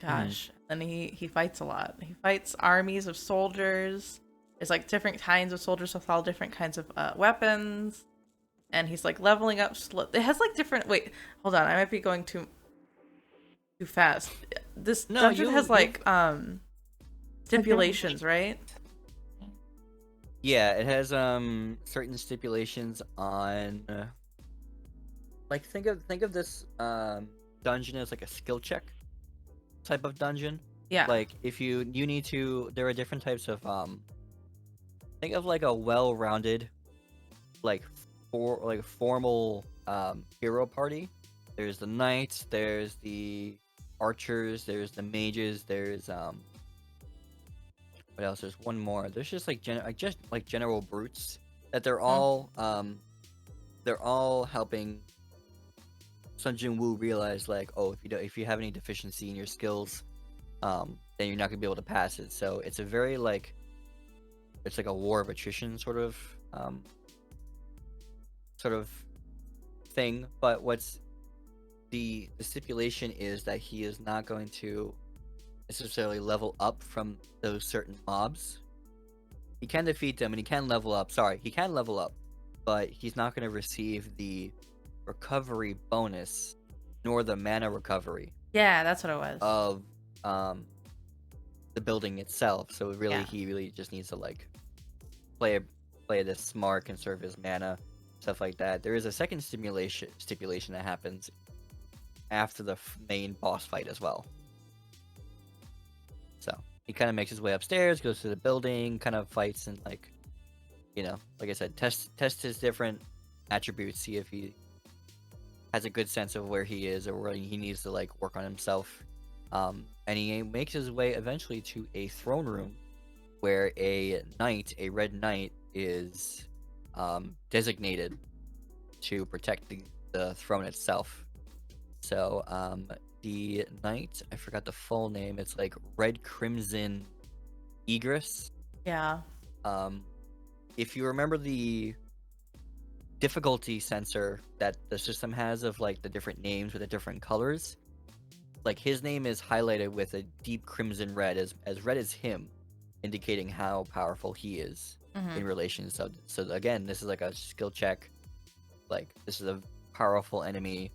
Gosh. And he fights a lot. He fights armies of soldiers. There's like different kinds of soldiers with all different kinds of weapons. And he's like leveling up. It has like different. Wait, hold on. I might be going too fast. This dungeon has like stipulations, right? Yeah, it has certain stipulations on like think of this dungeon as like a skill check type of dungeon. Yeah. Like if you need to, there are different types of think of like a well-rounded like formal hero party. There's the knights, there's the archers, there's the mages, there's what else? There's one more. There's just like general brutes that they're all helping Sun Jin-woo realize like, oh, if you have any deficiency in your skills, then you're not gonna be able to pass it. So it's a very like, it's like a war of attrition sort of thing. But what's the stipulation is that he is not going to necessarily level up from those certain mobs. He can defeat them and he can level up. Sorry, he can level up, but he's not going to receive the recovery bonus nor the mana recovery. Yeah, that's what it was. Of the building itself. So really, he really just needs to like play this smart, conserve his mana, stuff like that. There is a second stipulation that happens after the main boss fight as well. So he kind of makes his way upstairs, goes to the building, kind of fights, and like, you know, like I said, test his different attributes, see if he has a good sense of where he is or where he needs to like work on himself. And he makes his way eventually to a throne room where a red knight, is designated to protect the throne itself. So the knight, I forgot the full name, it's like Red Crimson Egress. Yeah. If you remember the difficulty sensor that the system has of like the different names with the different colors, like his name is highlighted with a deep crimson red, as red as him, indicating how powerful he is in relation. So again, this is like a skill check. Like, this is a powerful enemy.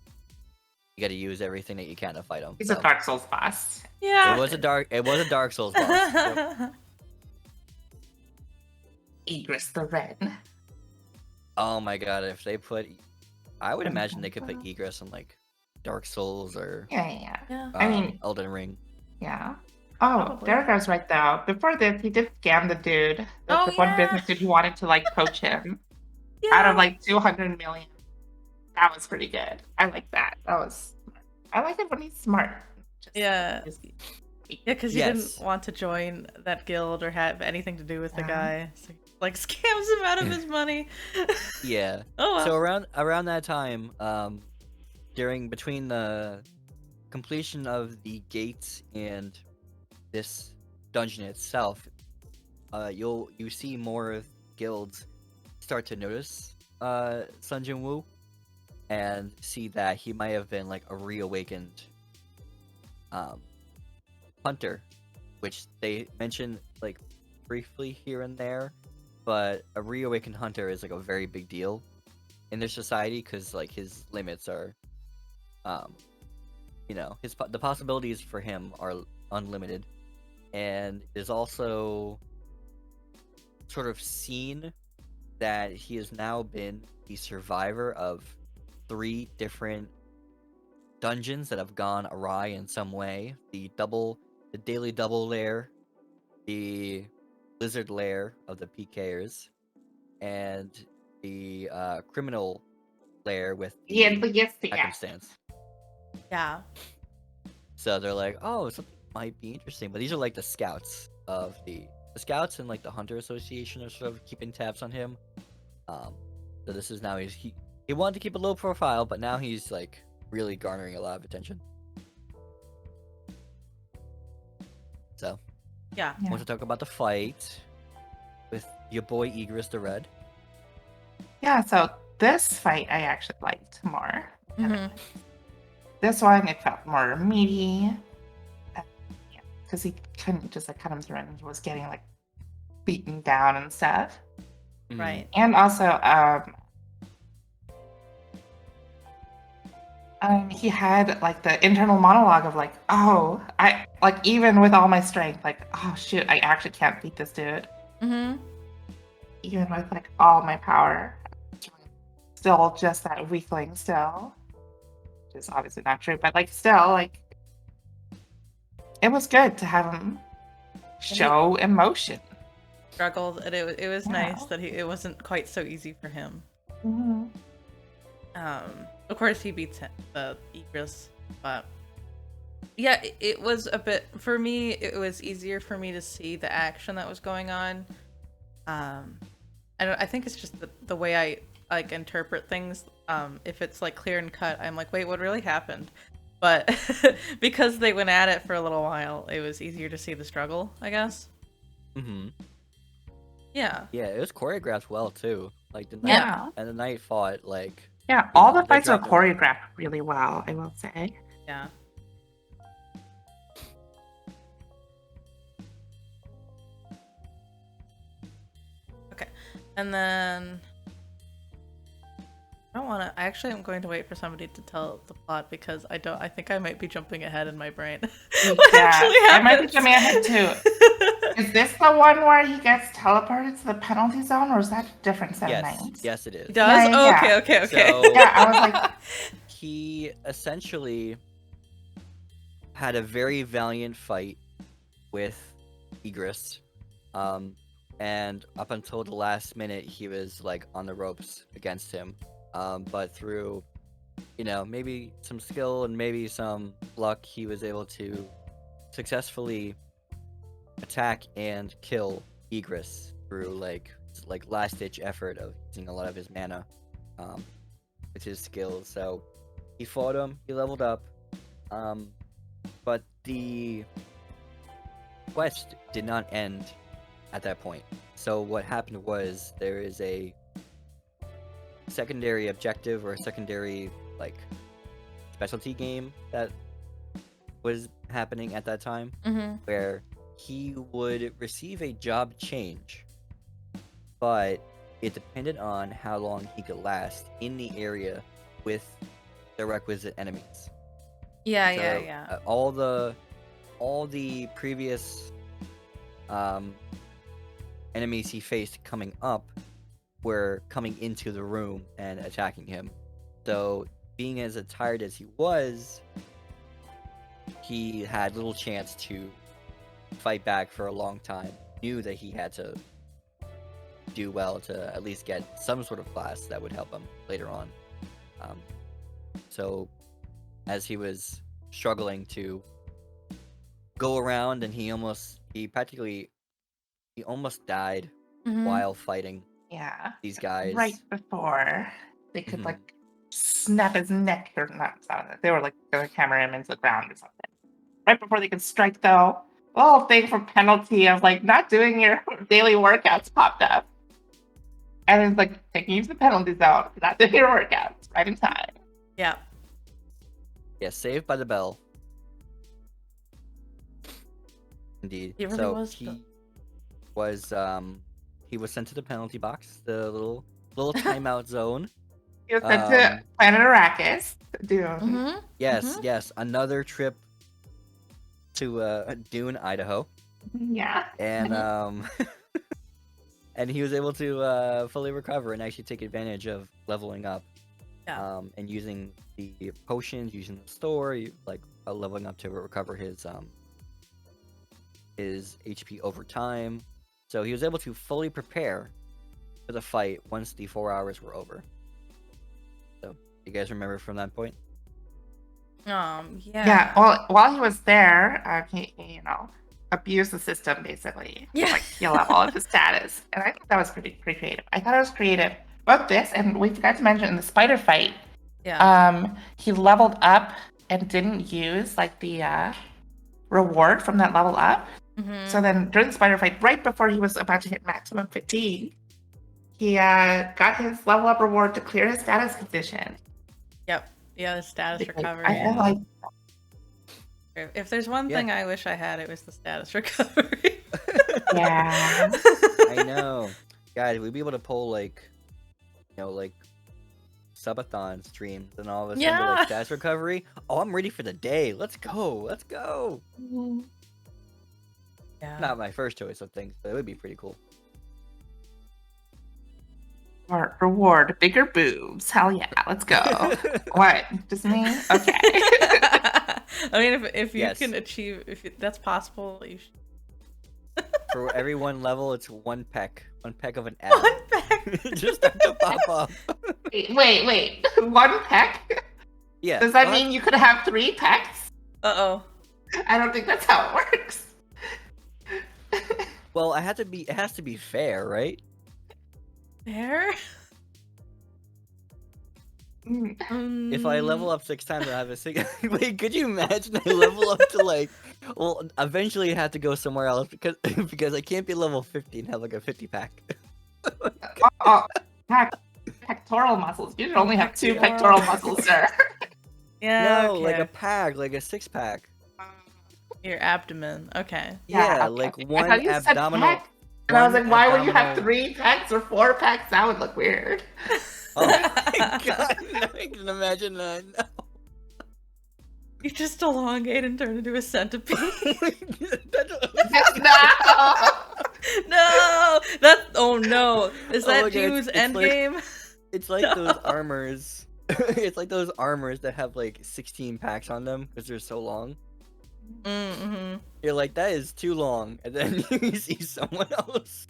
You got to use everything that you can to fight him. He's a Dark Souls boss. Yeah. It was a Dark Souls boss. Yep. Egress the Red. Oh my god, if they put, I would imagine they could put Egress in like Dark Souls or Yeah. I mean, Elden Ring. yeah. Oh, Probably. Derek was right though. Before this, he did scam the dude. The one business dude who wanted to like poach him out of like 200 million. That was pretty good. I like that. I like it when he's smart. Yeah, because he Yes. didn't want to join that guild or have anything to do with the guy. So he, like, scams him out of his money. Yeah. Oh well. So around that time, between the completion of the gates and this dungeon itself, you see more guilds start to notice Sun Jin-woo and see that he might have been like a reawakened hunter, which they mention like briefly here and there, but a reawakened hunter is like a very big deal in their society because like his limits are, you know, the possibilities for him are unlimited, and is also sort of seen that he has now been the survivor of 3 different dungeons that have gone awry in some way. The double the Daily Double lair, the Lizard lair of the PKers, and the criminal lair with the Yes. happenstance. Yeah. So they're like, oh, something might be interesting. But these are like the scouts of the scouts and like the Hunter Association are sort of keeping tabs on him. So this is now he wanted to keep a low profile, but now he's like really garnering a lot of attention. So Yeah. Yeah. I want to talk about the fight with your boy Igris the Red. Yeah, so this fight I actually liked more. Mhm. This one, it felt more meaty. Because he couldn't just like cut him through and he was getting like beaten down and stuff. Mhm. Right. And also, he had like the internal monologue of like, oh, I like even with all my strength, like, oh shoot, I actually can't beat this dude. Mhm. Even with like all my power, still just that weakling still. Which is obviously not true, but like still, like it was good to have him show emotion. Struggled, and it was Yeah. nice that it wasn't quite so easy for him. Mm-hmm. Of course he beats the Igris, but yeah, it was a bit for me. It was easier for me to see the action that was going on. I think it's just the way I like interpret things. If it's like clear and cut, I'm like, wait, what really happened? But because they went at it for a little while, it was easier to see the struggle, I guess. Mm-hmm. Yeah. Yeah, it was choreographed well too. Like the night Yeah. and the night fought like Yeah, all the they fights are dropped them. choreographed really well, I will say. Yeah. Okay. And then I don't want to. I actually am going to wait for somebody to tell the plot because I think I might be jumping ahead in my brain. What actually I might be happens? jumping ahead too. Is this the one where he gets teleported to the penalty zone, or is that a different set of nights? Yes, it is. He does? Yeah, Oh, yeah. okay. So- Yeah, I was like, He essentially had a very valiant fight with Igris. And up until the last minute he was like on the ropes against him. But through maybe some skill and maybe some luck, he was able to successfully attack and kill Igris through like last ditch effort of using a lot of his mana with his skills. So he fought him, he leveled up, but the quest did not end at that point. So what happened was there is a secondary objective or a secondary like specialty game that was happening at that time Mm-hmm. where he would receive a job change, but it depended on how long he could last in the area with the requisite enemies. Yeah, So, yeah. all the previous enemies he faced coming up were coming into the room and attacking him. So, being as tired as he was, he had little chance to fight back for a long time. Knew that he had to do well to at least get some sort of class that would help him later on. So, as he was struggling to go around, and he almost died Mhm. while fighting yeah, these guys. right before they could Mhm. like snap his neck or not. They were like gonna hammer him into the ground or something. Right before they could strike, though, the whole thing for penalty of like not doing your daily workouts popped up, and it's like taking you to the penalty zone for not doing your workouts right in time. Yeah. Yeah, saved by the bell. Indeed. He really So was he was sent to the penalty box, the little timeout zone. He was sent to Planet Arrakis. Dude, Mm-hmm. Yes, another trip to Dune, Idaho, yeah, and and he was able to fully recover and actually take advantage of leveling up. Yeah. And using the potions, using the store, leveling up to recover his his HP over time. So he was able to fully prepare for the fight once the 4 hours were over. So, you guys remember from that point? Yeah. Yeah. Well, while he was there, he abused the system basically. Yeah. Like heal up all of his status, and I think that was pretty creative. I thought it was creative. Both this and we forgot to mention in the spider fight. Yeah. He leveled up and didn't use like the reward from that level up. Mhm. So then during the spider fight, right before he was about to hit maximum fatigue, he got his level up reward to clear his status condition. Yep. Yeah, the status recovery. I feel like If there's one Yeah. thing I wish I had, it was the status recovery. yeah. I know. Guys, we'd be able to pull like subathon streams and all of a sudden Yeah. like status recovery. Oh, I'm ready for the day. Let's go. Let's go. Yeah. Not my first choice of things, but it would be pretty cool. Or reward bigger boobs. Hell yeah, let's go. What? Just me? Okay. I mean, if you Yes. can achieve, that's possible, you should. For every one level, it's one peck of an ab. One peck. Just start to pop up. Wait. 1 peck? Yeah. Does that what? mean you could have 3 pecks? Uh-oh. I don't think that's how it works. Well, it has to be fair, right? There? If I level up 6 times, I have a 6. Wait, could you imagine I level up to like? Well, eventually I have to go somewhere else because I can't be level 50 and have like a 50 pack. Pectoral muscles. You should only have 2 Pectoral. pectoral muscles, sir. Yeah, No, like okay. a pack, like a 6-pack. Your abdomen. Okay. Yeah, okay. like I one thought you said abdominal. peck, and I was one like, why would you have abdominal- 3 pecks or 4 pecks? That would look weird. Oh my god! No, I can imagine that. No. You just elongate and turn into a centipede. No. No! Oh no! Is Oh that my God, Jiwoo's it's like- endgame? It's like No. those armors. It's like those armors that have like 16 packs on them because they're so long. Mm-hmm. You're like, that is too long, and then you see someone else.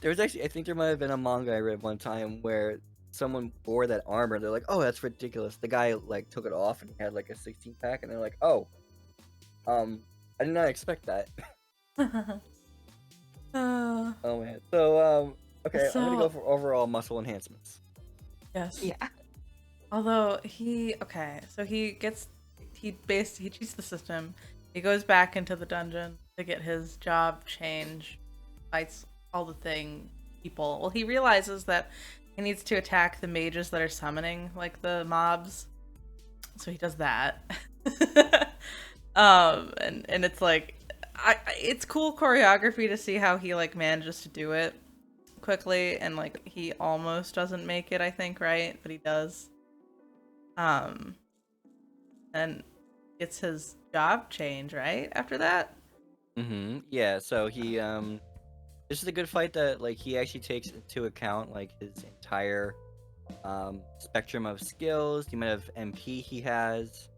There was actually, I think there might have been a manga I read one time where someone wore that armor. They're like, oh, that's ridiculous. The guy like took it off and he had like a 16 pack, and they're like, oh, I did not expect that. Oh man. So okay, I'm gonna go for overall muscle enhancements. Yes. Yeah. Although he cheats the system. He goes back into the dungeon to get his job change, fights all the people. Well, he realizes that he needs to attack the mages that are summoning like the mobs. So he does that. And it's like it's cool choreography to see how he like manages to do it quickly, and like he almost doesn't make it, I think, right? But he does. And gets his job change, right? After that? Mm-hmm. Yeah, so he this is a good fight that like he actually takes into account like his entire spectrum of skills, the amount of MP he has,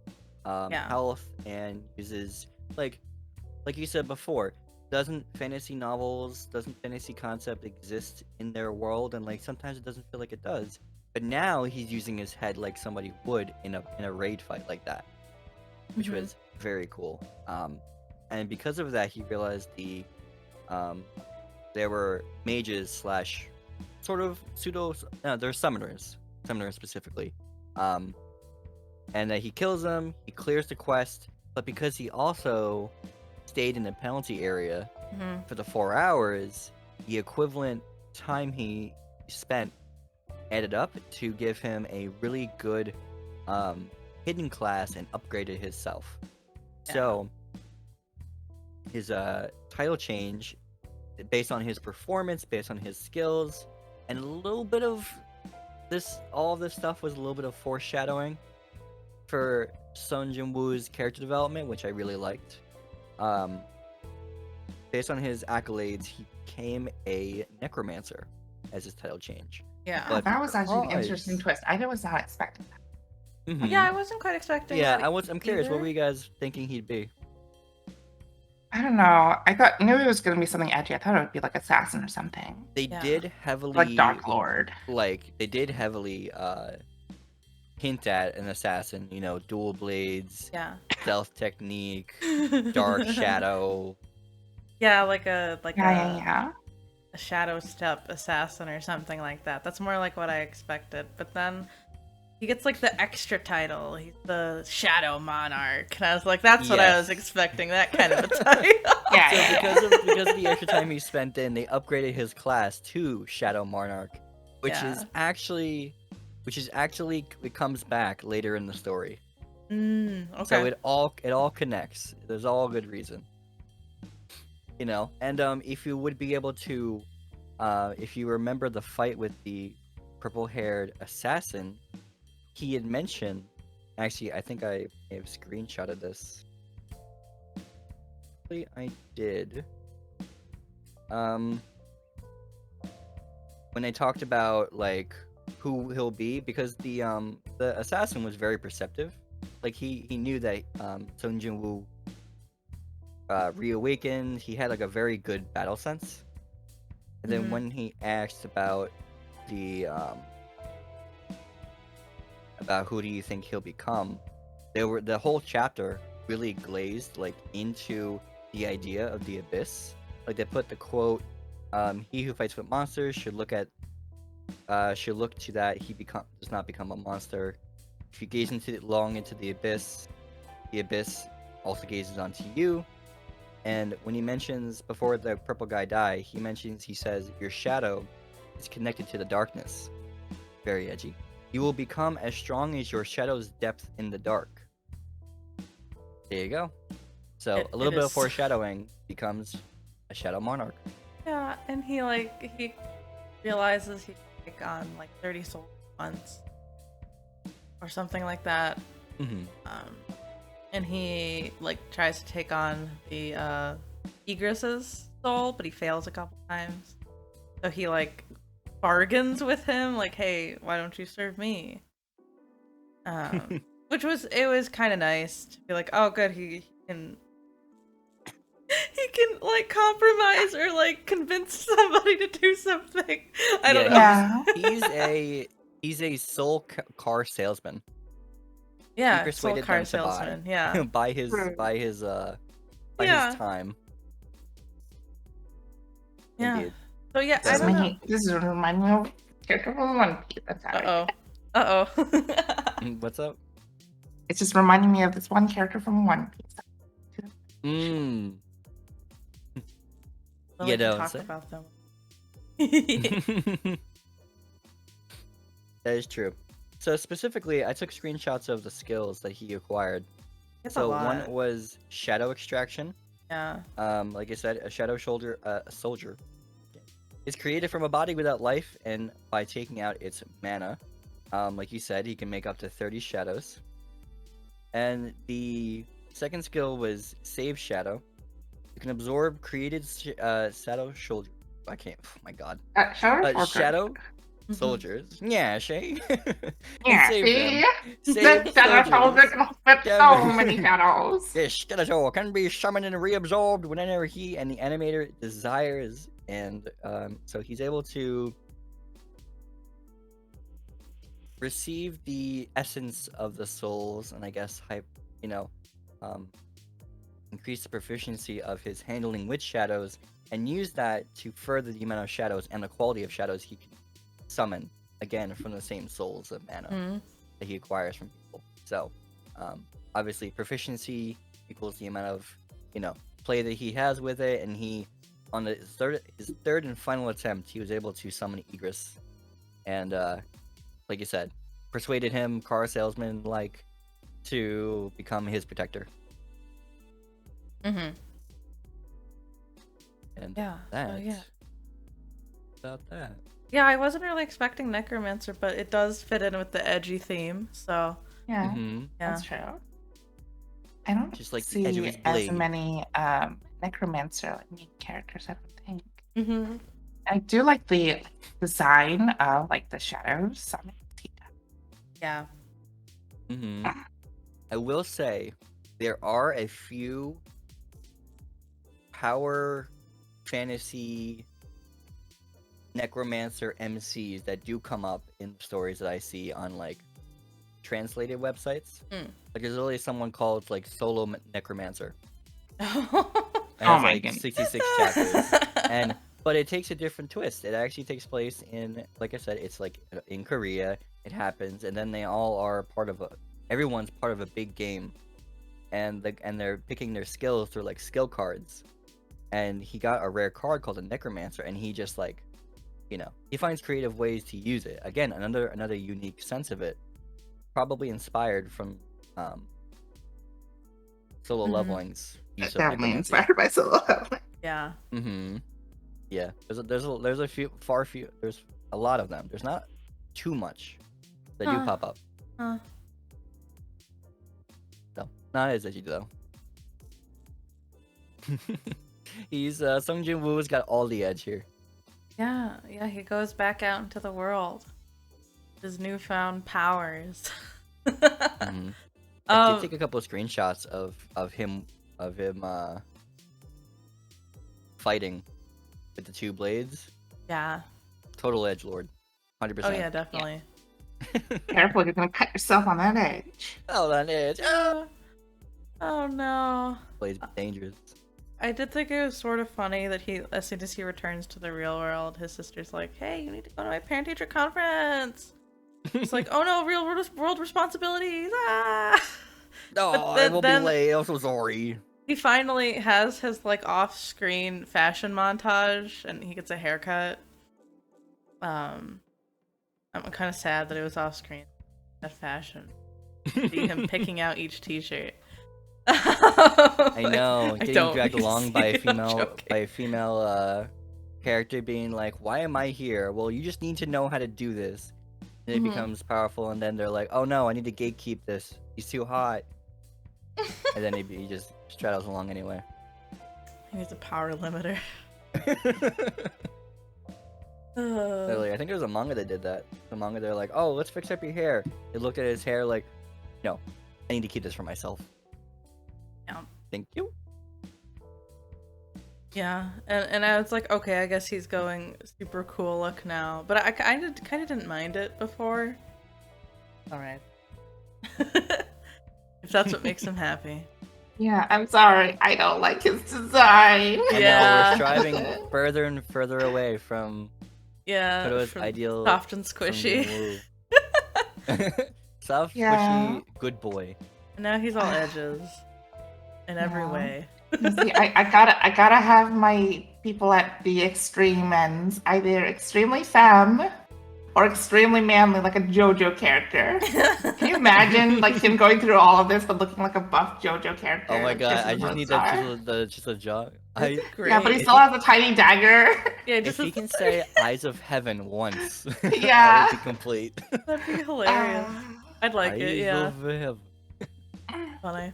Yeah. health, and uses like you said before, doesn't fantasy concept exist in their world, and like sometimes it doesn't feel like it does. But now he's using his head like somebody would in a raid fight like that, which Mhm. was very cool. And because of that, he realized there were mages slash sort of they're summoners specifically, and that he kills them, he clears the quest, but because he also stayed in the penalty area Mhm. for the 4 hours, the equivalent time he spent added up to give him a really good hidden class and upgraded himself. Yeah. So his title change based on his performance, based on his skills, and a little bit of all of this stuff was a little bit of foreshadowing for Sung Jin-woo's character development, which I really liked. Based on his accolades, he became a necromancer as his title change. Yeah. But That was actually an because- interesting twist. I was not expecting that. Mhm. Yeah, I wasn't quite expecting Yeah, that I'm curious. What either. were you guys thinking he'd be? I don't know. I knew it was gonna be something edgy. I thought it would be like assassin or something, They Yeah. did heavily like Dark Lord. they did heavily hint at an assassin, you know, dual blades, Yeah. stealth technique, dark shadow. Yeah, like a Yeah. a shadow step assassin or something like that. That's more like what I expected. But then he gets like the extra title. He's the Shadow Monarch. And I was like, that's what I was Yes. expecting, that kind of a title. Yeah, So yeah, because of the extra time he spent in, they upgraded his class to Shadow Monarch, which Yeah. is actually it comes back later in the story. Okay. So it all connects. There's all good reason. You know, and if you would be able to, if you remember the fight with the purple-haired assassin, he had mentioned. Actually, I think I may have screenshotted this. Actually, I did. When they talked about like who he'll be, because the assassin was very perceptive. Like he knew that Sung Jin Woo reawakened. He had like a very good battle sense. And then Mhm. when he asked about the about who do you think he'll become, the whole chapter really glazed like into the idea of the abyss. Like they put the quote, "He who fights with monsters should look to that he does not become a monster. If you gaze long into the abyss also gazes onto you." And when he mentions before the purple guy he says your shadow is connected to the darkness. Very edgy. You will become as strong as your shadow's depth in the dark. There you go. So a little it bit of is. foreshadowing becomes a shadow monarch. Yeah, and he realizes he can take on like 30 souls at once. Or something like that. Mm-hmm. And he like tries to take on the Egris's soul, but he fails a couple times. So he like bargains with him, like, "Hey, why don't you serve me?" Which was kind of nice to be like, "Oh, good, he can like compromise or like convince somebody to do something." I don't know. Yeah. He's a soul car salesman. He Yeah, soul persuaded car them to buy salesman. Yeah. by his Yeah. time. Yeah. Indeed. So yeah, So- I don't know. This is reminding me of character from One Piece. I'm sorry. Uh-oh. What's up? It's just reminding me of this one character from One Piece. Mm. Well, You we can don't talk say. about them. That is true. So specifically, I took screenshots of the skills that he acquired. It's So a lot. one was shadow extraction. Yeah. Like I said, a soldier is created from a body without life, and by taking out its mana, like you said, he can make up to 30 shadows. And the second skill was save shadow. You can absorb created shadow soldier. I can't. Oh my god. Shadow Mhm. soldiers. Yeah, Shay. Yeah, save see? them. The Save shadow soldier soldiers. can spit so many shadows. This shadow can be summoned and reabsorbed whenever he and the animator desires, and so he's able to receive the essence of the souls, and I guess increase the proficiency of his handling with shadows, and use that to further the amount of shadows and the quality of shadows he can summon again from the same souls of mana Mhm. that he acquires from people. So, obviously, proficiency equals the amount of play that he has with it, and he on his third and final attempt, he was able to summon Egris, and like you said, persuaded him, car salesman like, to become his protector. Mhm. And Yeah. that's So yeah. about that. Yeah, I wasn't really expecting Necromancer, but it does fit in with the edgy theme. So Yeah, Mm-hmm. yeah. that's true. I don't Just like the edge of see his as blade. many necromancer main characters, I don't think. Mhm. I do like the design of like the shadows. Yeah. Mm-hmm. I will say there are a few power fantasy necromancer MCs that do come up in stories that I see on like translated websites. Like there's literally someone called like Solo Necromancer. And Oh it's my like goodness. 66 chapters. But it takes a different twist. It actually takes place in, like I said, it's like in Korea. It happens, and then they all are part of everyone's part of a big game, and they're picking their skills through like skill cards. And he got a rare card called a Necromancer, and he just like, he finds creative ways to use it. Again, another unique sense of it, probably inspired from Solo Leveling's use of Definitely necromancy. inspired by Solo Leveling. Yeah. Yeah, there's a few, there's a lot of them. There's not too much that do pop up. No, not as edgy though. He's Sung Jin Woo's got all the edge here. Yeah, he goes back out into the world. His newfound powers. I did take a couple of screenshots of him fighting with the two blades. Yeah. Total edgelord, 100%. Oh yeah, definitely. Careful, you're gonna cut yourself on that edge. Oh, that edge. Ah! Oh no. Blades dangerous. I did think it was sort of funny that as soon as he returns to the real world, his sister's like, "Hey, you need to go to my parent-teacher conference." It's like, "Oh no, real world responsibilities!" Ah. Oh, I will be late. I'm so sorry. He finally has his like off-screen fashion montage, and he gets a haircut. I'm kind of sad that it was off-screen. That fashion. See him picking out each T-shirt. I know, getting dragged along by a female character being like, "Why am I here?" Well, you just need to know how to do this. And it becomes powerful, and then they're like, "Oh no, I need to gatekeep this. He's too hot." And then he just straddles along anyway. He needs a power limiter. Literally, I think there was a manga that did that. The manga, they're like, "Oh, let's fix up your hair." They looked at his hair like, "No, I need to keep this for myself." Yeah. Thank you. Yeah, and I was like, okay, I guess he's going super cool look now, but I kind of didn't mind it before. All right. If that's what makes him happy. Yeah, I'm sorry. I don't like his design. I Yeah. know, we're striving further and further away from Toto's from ideal soft and squishy. Soft, Yeah. squishy, good boy. And now he's all edges in every Yeah. way. See, I gotta have my people at the extreme ends, either extremely femme or extremely manly, like a JoJo character. Can you imagine, like him going through all of this but looking like a buff JoJo character? Oh my like, god, just I as just a need star? that just a jaw. Great. Yeah, but he still has a tiny dagger. Yeah, If just he can say "Eyes of Heaven" once, Yeah. that would be complete. that'd be hilarious. I'd like Eyes it. Yeah, of Heaven. funny.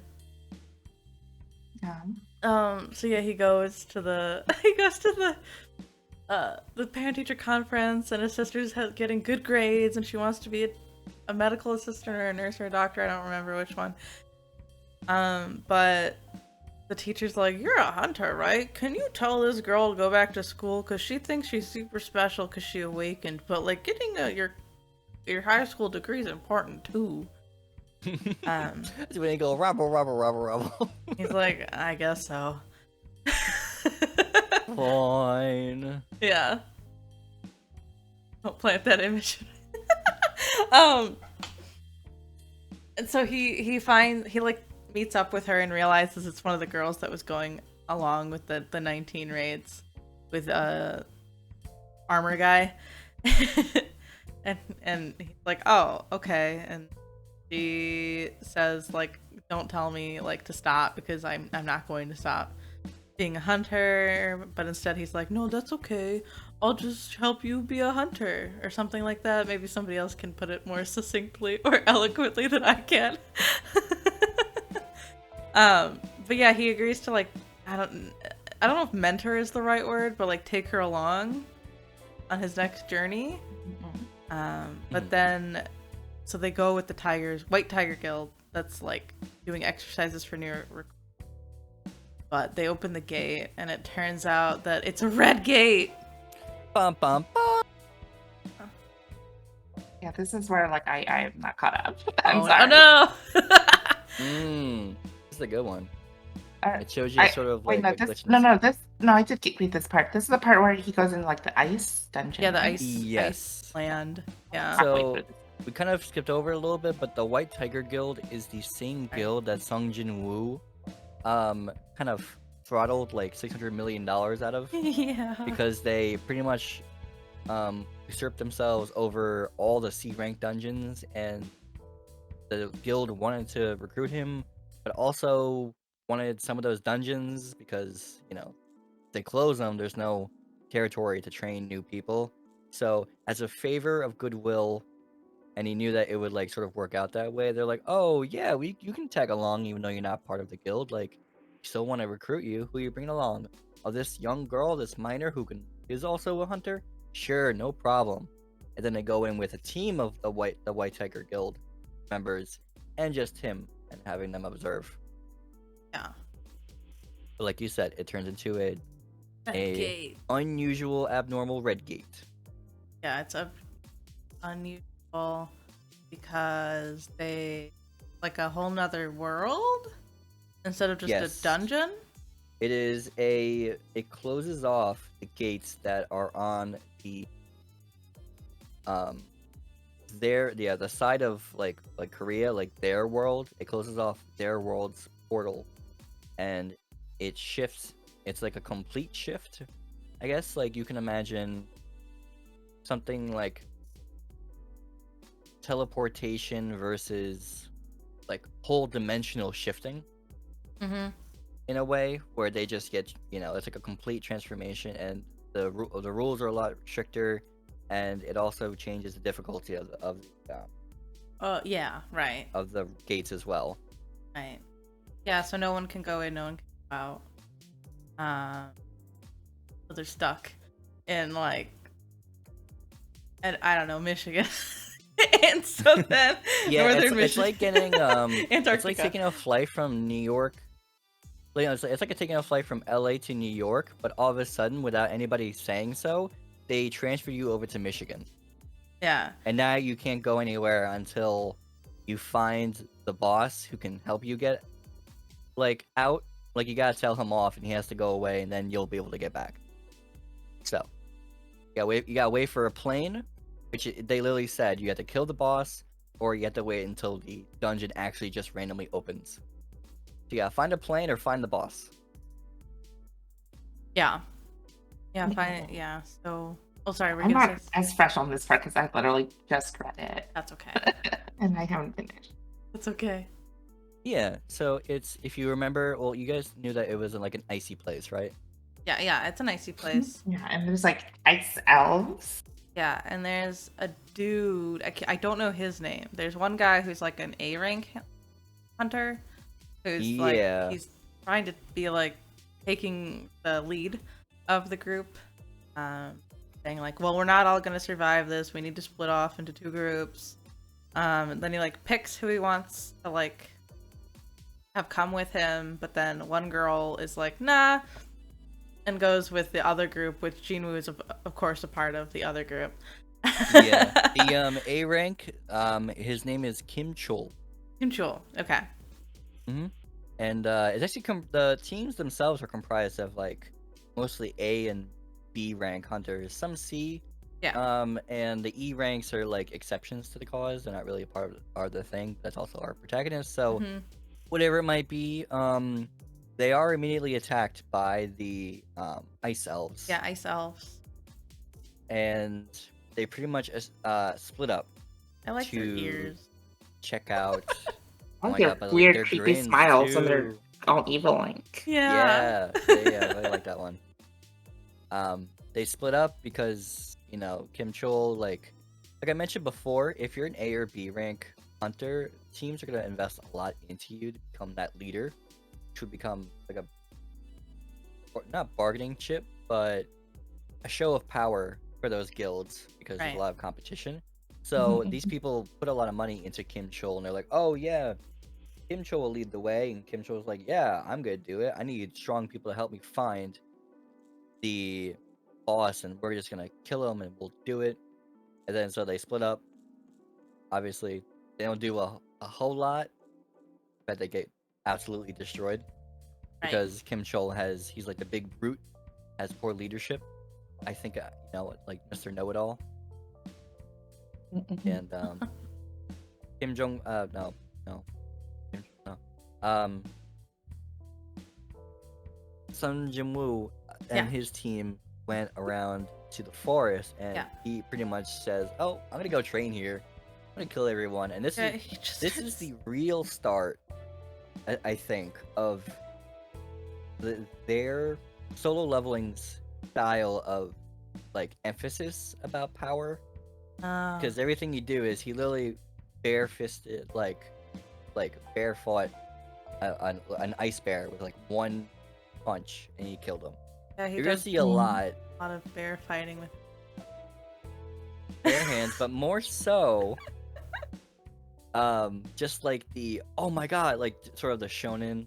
Yeah. So yeah, he goes to the parent teacher conference, and his sister's getting good grades, and she wants to be a medical assistant or a nurse or a doctor. I don't remember which one. But the teacher's like, "You're a hunter, right? Can you tell this girl to go back to school? Cause she thinks she's super special cause she awakened. But like getting your high school degree is important too." That's when they go robble. He's like, "I guess so." Fine. Yeah. Don't plant that image. And so he like meets up with her and realizes it's one of the girls that was going along with the 19 raids with armor guy. and he's like, "Oh, okay." And she says like, "Don't tell me like to stop because I'm not going to stop being a hunter." But instead he's like, "No, that's okay. I'll just help you be a hunter," or something like that. Maybe somebody else can put it more succinctly or eloquently than I can. But yeah, he agrees to like, I don't know if mentor is the right word, but like take her along on his next journey. But then, so they go with the White Tiger Guild that's like doing exercises for new but they open the gate, and it turns out that it's a red gate. Bum bum bum. Yeah, this is where like I'm not caught up. I'm Oh, sorry. no! This is a good one. Uh, It shows you sort of like wait, no, a this, glitch in the no, I did read this part. This is the part where he goes in like the ice dungeon. Yeah, the right? ice Yes. land. Yeah. So we kind of skipped over it a little bit, but the White Tiger Guild is the same guild that Sung Jin Woo kind of throttled like $600 million out of Yeah. because they pretty much usurped themselves over all the C rank dungeons, and the guild wanted to recruit him, but also wanted some of those dungeons because, you know, if they close them, there's no territory to train new people. So as a favor of goodwill, and he knew that it would like sort of work out that way, they're like, oh yeah, you can tag along even though you're not part of the guild. Like, we still want to recruit you. Who you bringing along? Oh, this young girl, this miner who is also a hunter? Sure, no problem. And then they go in with a team of the White Tiger Guild members and just him, and having them observe. Yeah. But like you said, it turns into Red a gate. unusual, abnormal red gate. Yeah, it's unusual because they like a whole nother world instead of just Yes. a dungeon. It closes off the gates that are on the the side of like Korea, like their world. It closes off their world's portal, and it shifts. It's like a complete shift, I guess. Like, you can imagine something like teleportation versus like whole dimensional shifting. Mm-hmm. In a way where they just get, you know, it's like a complete transformation, and the rules are a lot stricter, and it also changes the difficulty Yeah, right. of the gates as well. Right. Yeah, so no one can go in, no one can go out. So they're stuck in like, and I don't know, Michigan. And so then Yeah, northern it's Michigan. like getting Antarctica. it's like taking a flight from New York. You know, it's like taking a flight from LA to New York, but all of a sudden, without anybody saying so, they transfer you over to Michigan. Yeah. And now you can't go anywhere until you find the boss who can help you get like out. Like, you gotta tell him off, and he has to go away, and then you'll be able to get back. So, you gotta wait for a plane, which they literally said you have to kill the boss, or you have to wait until the dungeon actually just randomly opens. So yeah, find a plane or find the boss. Yeah. Yeah, fine. Yeah. So, oh, sorry, we're I'm gonna not say as fresh on this part because I literally just read it that's okay. and I haven't finished. That's okay. Yeah, so it's, if you remember, well, you guys knew that it was in like an icy place, right? Yeah, it's an icy place. Yeah, and there's like ice elves. Yeah, and there's a dude. I don't know his name. There's one guy who's like an A rank hunter, who's Yeah. like he's trying to be like taking the lead of the group, saying like, well, we're not all gonna survive this. We need to split off into two groups. And then he like picks who he wants to like have come with him, but then one girl is like, nah, and goes with the other group, which Jinwoo is of course a part of the other group. Yeah, the A rank, his name is Kim Chul. Kim Chul. Okay. And it's actually the teams themselves are comprised of like mostly A and B rank hunters, some C. Yeah. And the E ranks are like exceptions to the cause. They're not really a part of the thing. That's also our protagonist. So Mhm. whatever it might be, they are immediately attacked by the ice elves. Yeah, ice elves. And they pretty much split up I like their to ears. check out. I Oh like my their God, but, weird, their creepy grins, smiles and they're too. all evil like. Yeah. Yeah, I really like that one. They split up because, you know, Kim Chul, like I mentioned before, if you're an A or B rank hunter, teams are gonna invest a lot into you to become that leader, which would become like not bargaining chip, but a show of power for those guilds because there's Right. a lot of competition. So these people put a lot of money into Kim Chul, and they're like, oh yeah, Kim Cho will lead the way, and Kim Cho's like, yeah, I'm gonna do it. I need strong people to help me find the boss, and we're just gonna kill him, and we'll do it. And then so they split up. Obviously, they don't do a whole lot, but they get absolutely destroyed because Kim Cho he's like the big brute, has poor leadership. I think like Mr. Know-It-All. And Kim Jong no Kim, no Sun Jin-woo and his team went around to the forest, and he pretty much says, "Oh, I'm gonna go train here. I'm gonna kill everyone." And this is the real start, I think, of their solo leveling's style of like emphasis about power. Because everything you do is he literally bare-fisted, like bare fought an ice bear with like one punch, and he killed him. Yeah, you're gonna see a lot of bear fighting with bare hands, but more so, just like the oh my god, like sort of the shonen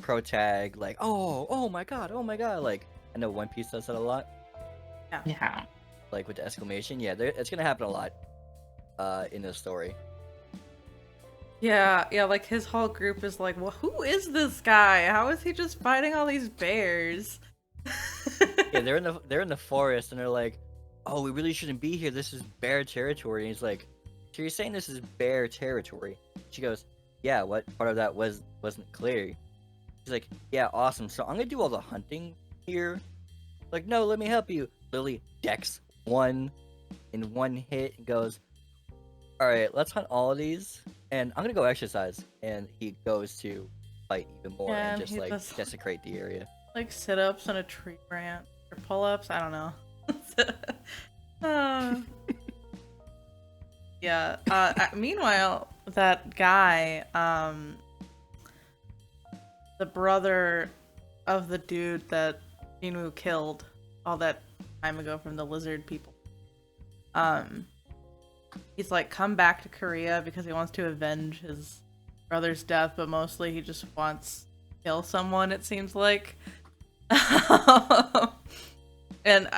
pro tag, like oh my god, like I know One Piece does that a lot. Yeah. Like with the exclamation, it's gonna happen a lot in this story. Yeah, like his whole group is like, well, who is this guy? How is he just fighting all these bears? Yeah, they're in the forest, and they're like, oh, we really shouldn't be here. This is bear territory. And he's like, so you're saying this is bear territory? She goes, yeah. What part of that wasn't clear? He's like, yeah, awesome. So I'm gonna do all the hunting here. Like, no, let me help you. Lily decks one in one hit and goes, all right, let's hunt all of these, and I'm gonna go exercise. And he goes to fight even more and just like desecrate the area. Like sit-ups on a tree branch or pull-ups. I don't know. Yeah. Meanwhile, that guy, the brother of the dude that Jinwoo killed all that time ago from the lizard people, he's like come back to Korea because he wants to avenge his brother's death, but mostly he just wants to kill someone, it seems like. And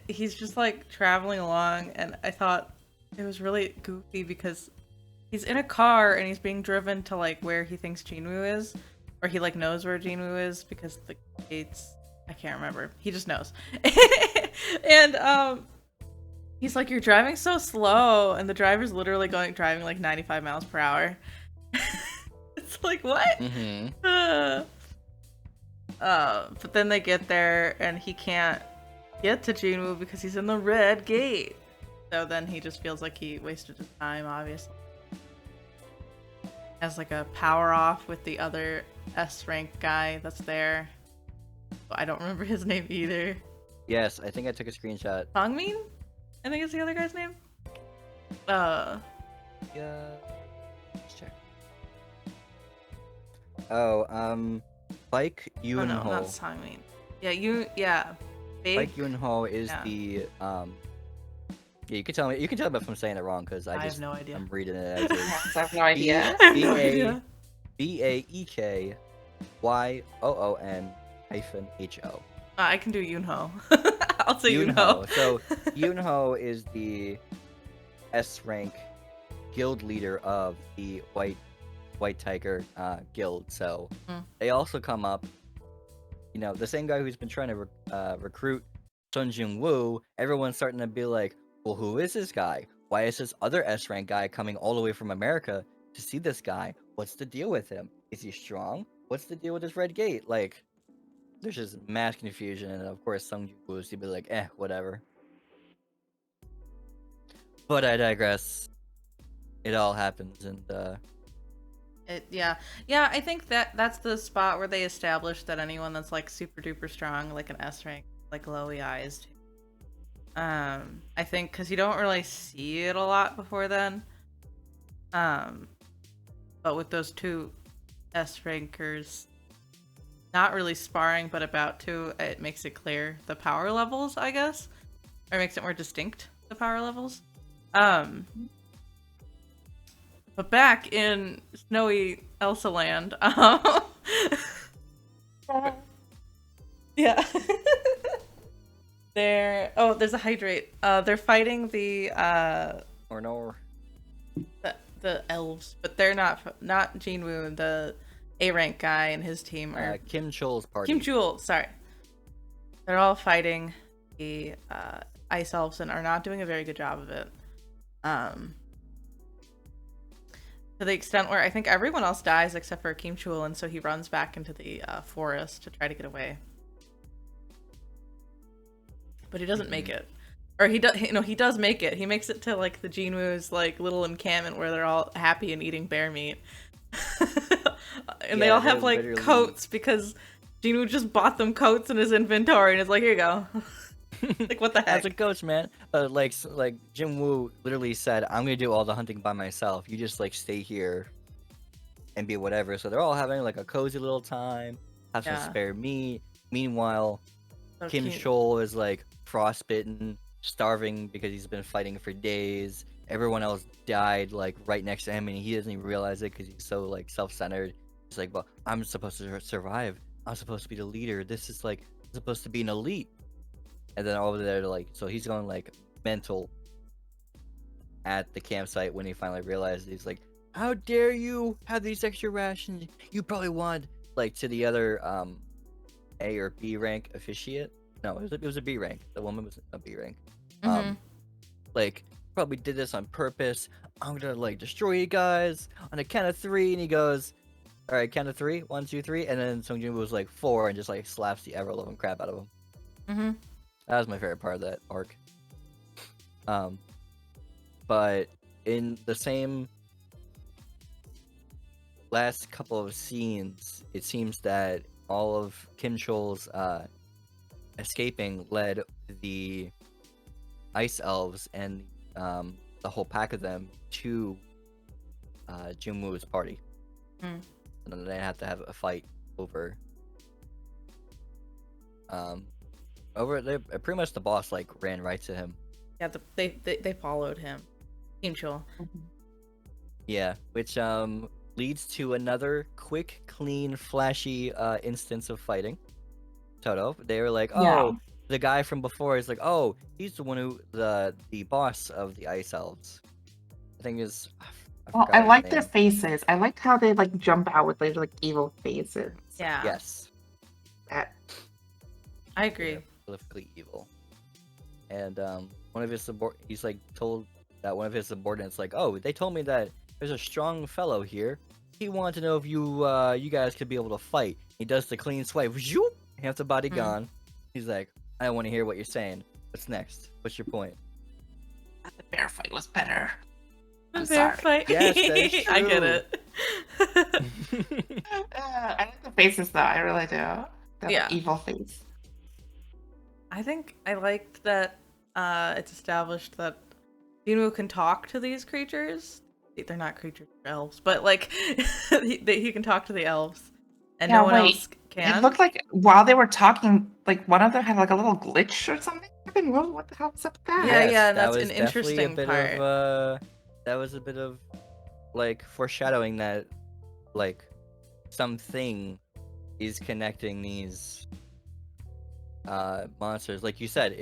he's just like traveling along, and I thought it was really goofy because he's in a car and he's being driven to like where he thinks Jinwoo is, or he like knows where Jinwoo is because the gates, I can't remember, he just knows. And he's like, you're driving so slow, and the driver's literally driving like 95 miles per hour. It's like, what? But then they get there and he can't get to Jinwoo because he's in the red gate. So then he just feels like he wasted his time, obviously. Has like a power off with the other S rank guy that's there. I don't remember his name either. Yes, I think I took a screenshot. Songmin? I think it's the other guy's name. Yeah. Let's check. Oh, Baek Yoon-ho. Oh no, not Songmin. Yeah, Baek Yoon-ho is the yeah, you can tell me if I'm saying it wrong because I have no idea. I'm reading it as I have no idea. BAEKYOON-HO. I can do Yoonho. I'll say Yoonho. Yoonho. So Yoonho is the S rank guild leader of the White Tiger guild. So they also come up. You know, the same guy who's been trying to recruit Sun Jin-woo. Everyone's starting to be like, well, who is this guy? Why is this other S rank guy coming all the way from America to see this guy? What's the deal with him? Is he strong? What's the deal with this red gate? Like, there's just mass confusion, and of course, Sung Jin-woo is to be like, whatever. But I digress. It all happens, and Yeah, I think that's the spot where they establish that anyone that's like super duper strong, like an S rank, like glowy eyes too. I think because you don't really see it a lot before then. But with those two S rankers not really sparring but about to, it makes it clear the power levels, I guess, or makes it more distinct, the power levels. But back in snowy Elsa land, yeah. There's a hydrate. They're fighting the Or no. the elves, but they're not Jinwoo, the A rank guy and his team are Kim Chul's party. Kim Jewel, sorry. They're all fighting the ice elves and are not doing a very good job of it. To the extent where I think everyone else dies except for Kim Chul, and so he runs back into the forest to try to get away. But he doesn't make it. Or he does make it. He makes it to like the Jinwoo's like little encampment where they're all happy and eating bear meat. And they all have like literally... coats because Jinwoo just bought them coats in his inventory and is like, here you go. Like, what the heck? As it goes, man. Like Jim Woo literally said, I'm gonna do all the hunting by myself. You just like stay here and be whatever. So they're all having like a cozy little time, have some spare meat. Meanwhile, So Kim cute. Chol is like frostbitten, starving because he's been fighting for days. Everyone else died like right next to him, and he doesn't even realize it because he's so like self-centered. He's like, well, I'm supposed to survive. I'm supposed to be the leader. This is like supposed to be an elite. And then over there, like, so he's going like mental at the campsite when he finally realizes he's like, how dare you have these extra rations? You probably want like to the other A or B rank officiate. No, it was a B rank. The woman was a B rank. Like probably did this on purpose. I'm gonna like destroy you guys on a count of 3, and he goes, all right, count of 3, 1, 2, 3, and then Sung Jin was like 4 and just like slaps the ever loving crap out of him. That was my favorite part of that arc. But in the same last couple of scenes, it seems that all of Kim Chol's escaping led the ice elves and the whole pack of them to Junwoo's party. And then they had to have a fight over pretty much the boss like ran right to him. Yeah, they followed him. Kim Chul. Yeah, which leads to another quick, clean, flashy instance of fighting. Toto, they were like, oh, the guy from before is like, oh, he's the one who the boss of the ice elves. I think is. Well, I like their faces. I liked how they like jump out with their like evil faces. Yeah. Yes. That... I agree. Prolifically evil. And one of his he's like told that one of his subordinates like, oh, they told me that there's a strong fellow here. He wanted to know if you guys could be able to fight. He does the clean swipe. Zoop! Half the body gone. He's like, I don't want to hear what you're saying. What's next? What's your point? The bear fight was better. The bear fight. Yes, that is I get true. it. I like the faces though. I really do. The Yeah. evil face. I think I liked that it's established that Jinwoo can talk to these creatures. They're not creatures, they're elves, but like he can talk to the elves, and no one else can. It looked like while they were talking, like one of them had like a little glitch or something. What the hell's up with that? Yeah, Yes, yeah, that that's was an definitely interesting a bit part. Of, that was a bit of like foreshadowing that like something is connecting these monsters. Like you said,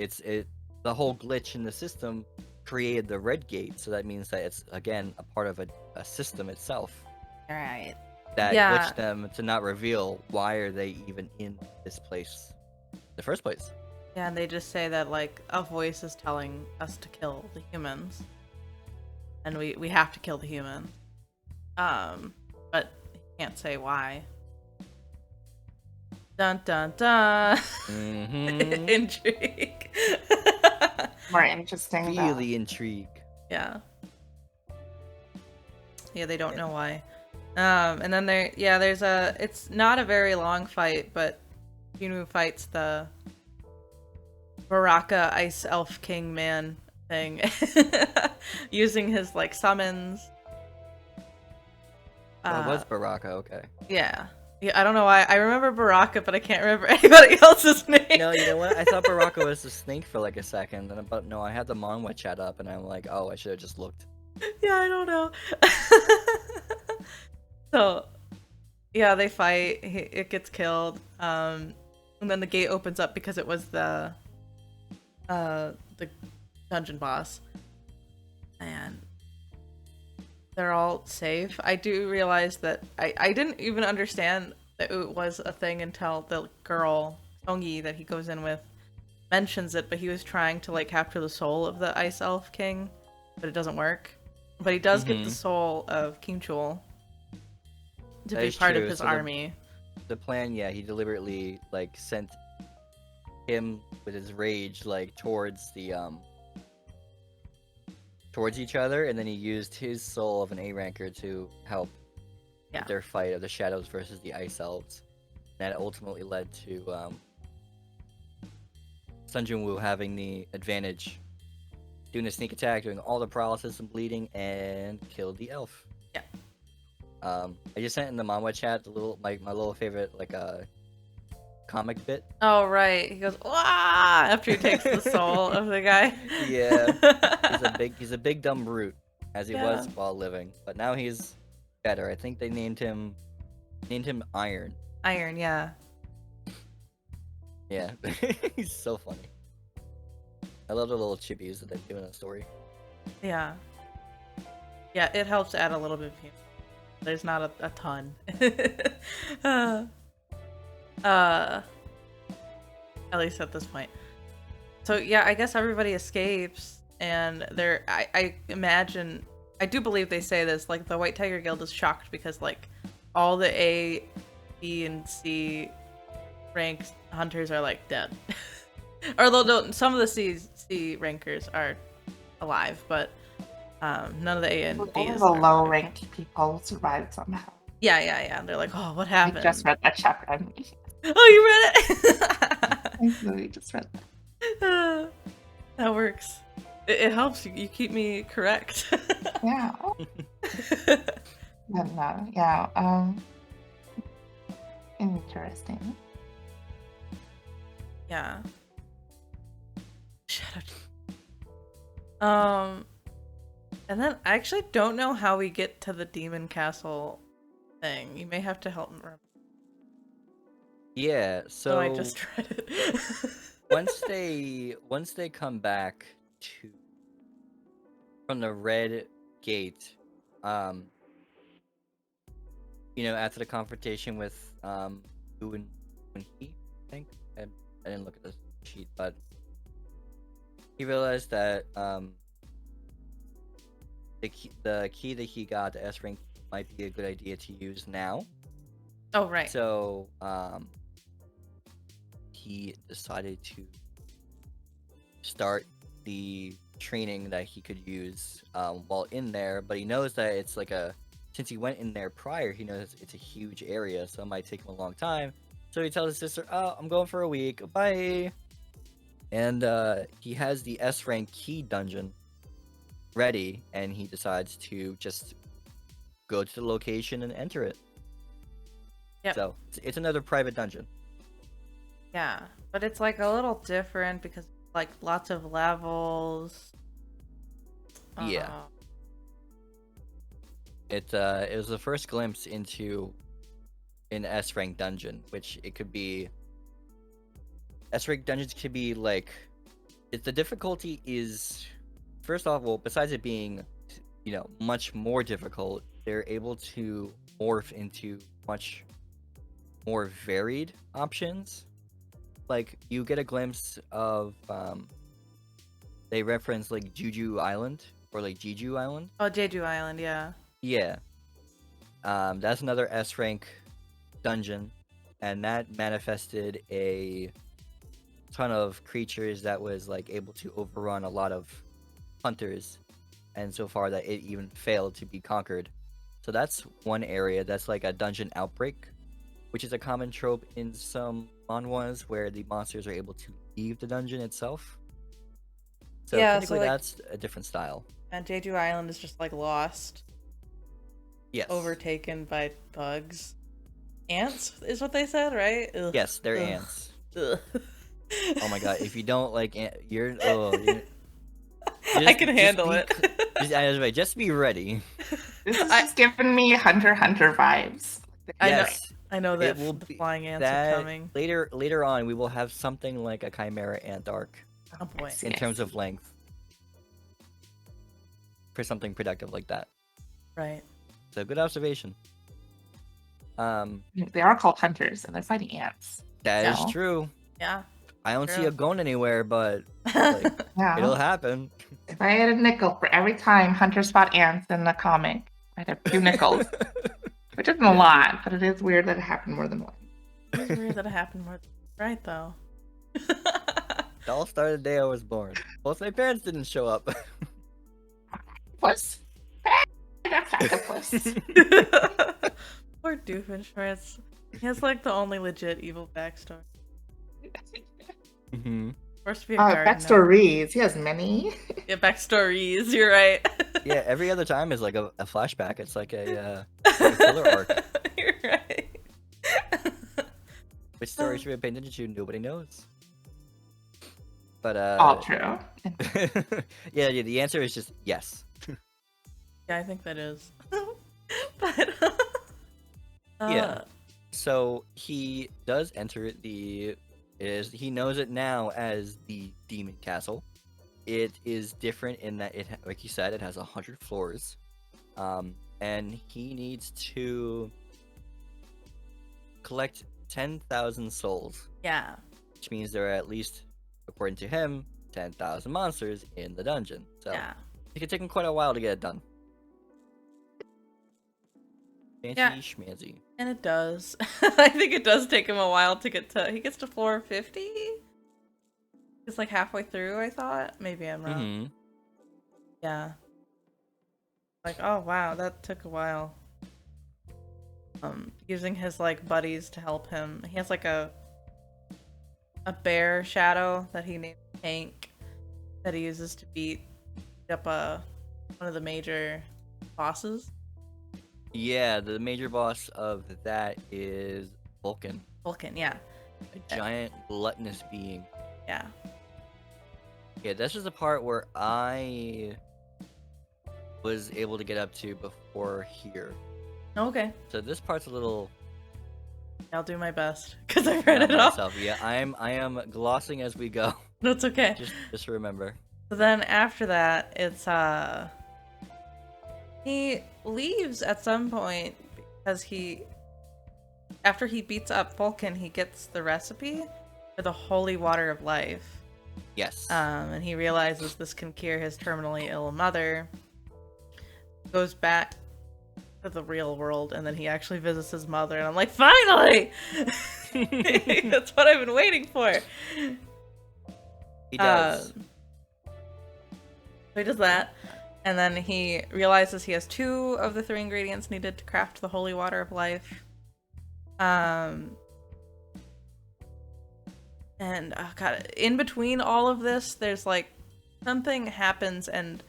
the whole glitch in the system created the red gate, so that means that it's again a part of a system itself. All right. That Yeah. glitched them to not reveal why are they even in this place in the first place. Yeah, and they just say that like a voice is telling us to kill the humans, and we have to kill the humans. But he can't say why. Dun dun dun. Mm-hmm. Intrigue. More interesting. Feel the intrigue. Yeah. Yeah, they don't know why. And then it's not a very long fight, but Jinwoo fights the Baraka Ice Elf King Man thing using his like summons. It was Baraka, okay. Yeah. Yeah, I don't know why. I remember Baraka, but I can't remember anybody else's name. No, you know what? I thought Baraka was the snake for like a second, but no, I had the Manhwa chat up, and I'm like, oh, I should have just looked. Yeah, I don't know. So, yeah, they fight. It gets killed. And then the gate opens up because it was the dungeon boss, and they're all safe. I do realize that I didn't even understand that it was a thing until the girl Songi that he goes in with mentions it, but he was trying to like capture the soul of the ice elf king, but it doesn't work. But he does get the soul of Kim Chul to That be is part true. of his So army. the plan, yeah, he deliberately like sent him with his rage like towards the towards each other, and then he used his soul of an A ranker to help with their fight of the shadows versus the ice elves. That ultimately led to Sun Jin-woo having the advantage, doing a sneak attack, doing all the paralysis and bleeding, and killed the elf. Yeah. I just sent in the Manhwa chat the little my little favorite like comic bit. Oh right, he goes "Wah!" after he takes the soul of the guy. Yeah, he's a big dumb brute, as he was Yeah. while living, but now he's better. I think they named him Iron. Iron, yeah. Yeah, he's so funny. I love the little chippies that they do in a story. Yeah. Yeah, it helps add a little bit of humor. There's not a ton. At least at this point. So yeah, I guess everybody escapes, and I imagine, I do believe they say this, like the White Tiger Guild is shocked because like all the A, B, and C ranked hunters are like dead. Or no, some of the C rankers are alive, but none of the A and All B's the are. low-ranked people survived somehow. Yeah. They're like, oh, what I happened? just read that chapter. Oh, you read it? I literally just read that. That works. It helps. You keep me correct. Yeah. But no, yeah. Interesting. Yeah. Shut up. And then I actually don't know how we get to the demon castle thing. You may have to help me remember. Yeah, So I so just read it. once they come back to from the red gate, after the confrontation with Wu and he, I think I didn't look at the sheet, but he realized that the key that he got, the S rank, might be a good idea to use now. Oh right. So he decided to start the training that he could use while in there, but he knows that it's like since he went in there prior, he knows it's a huge area, so it might take him a long time. So he tells his sister, "Oh, I'm going for a week. Bye." And he has the S rank key dungeon ready, and he decides to just go to the location and enter it. Yep. So it's another private dungeon. Yeah, but it's like a little different because like lots of levels. Yeah. It was the first glimpse into an S rank dungeon, which it could be. S rank dungeons could be like, the difficulty is, first off, well, besides it being, much more difficult, they're able to morph into much more varied options. Like you get a glimpse of, they reference like Juju Island or like Jeju Island. Oh, Jeju Island, yeah. Yeah. That's another S rank dungeon, and that manifested a ton of creatures that was like able to overrun a lot of hunters, and so far that it even failed to be conquered. So that's one area that's like a dungeon outbreak, which is a common trope in some manhwas where the monsters are able to leave the dungeon itself. So Yeah, technically so, like, that's a different style. And Jeju Island is just like lost, Yes. overtaken by bugs. Ants is what they said, right? Ugh. Yes, they're Ugh. ants. Ugh. Oh my god, if you don't like ant, you're I can handle it. just be ready. This is just giving me Hunter x Hunter vibes. Yes, I know that it will the be flying ants that are coming. later on. We will have something like a Chimera Ant arc Oh boy. Yes, in yes. terms of length for something productive like that. Right. So good observation. They are called hunters, and they're fighting ants. That is So, true. Yeah. I don't see True. it going anywhere, but like, yeah. it'll happen. If I had a nickel for every time hunters fought ants in the comic, I'd have 2 nickels. Which isn't a lot, but it is weird that it happened more than once. It's weird that it happened more. Right though. It all started the day I was born. Both my parents didn't show up. Puss. Octopus. Poor Doofenshmirtz. He has like the only legit evil backstory. hmm Supposed to be a gardener. Backstories. He has many. Yeah, backstories. You're right. Yeah, every other time is like a flashback. It's like a filler arc. You're right. Which story should we pay attention to? Nobody knows. But All true. yeah, the answer is just yes. Yeah, I think that is. But Yeah. So he does enter he knows it now as the Demon Castle. It is different in that it, like you said, it has 100 floors, and he needs to collect 10,000 souls, yeah. which means there are at least, according to him, 10,000 monsters in the dungeon. So Yeah. it could take him quite a while to get it done. Fancy Yeah. schmancy. And it does. I think it does take him a while to get to. He gets to floor 50? He's like halfway through, I thought. Maybe I'm wrong. Mm-hmm. Yeah. Like, oh wow, that took a while. Using his like buddies to help him. He has like a bear shadow that he named Hank that he uses to beat up one of the major bosses. Yeah, the major boss of that is Vulcan, Vulcan, yeah. a giant gluttonous being. Yeah. Yeah, this is the part where I was able to get up to before here. Okay. So this part's a little I'll do my best because I've read it all. myself. Yeah, I am glossing as we go. That's okay. Just remember. So then after that, it's he leaves at some point because after he beats up Vulcan, he gets the recipe for the holy water of life. Yes. And he realizes this can cure his terminally ill mother. Goes back to the real world, and then he actually visits his mother, and I'm like, finally! That's what I've been waiting for. He does. So he does that, and then he realizes he has 2 of the 3 ingredients needed to craft the holy water of life. And God, in between all of this, there's like something happens, and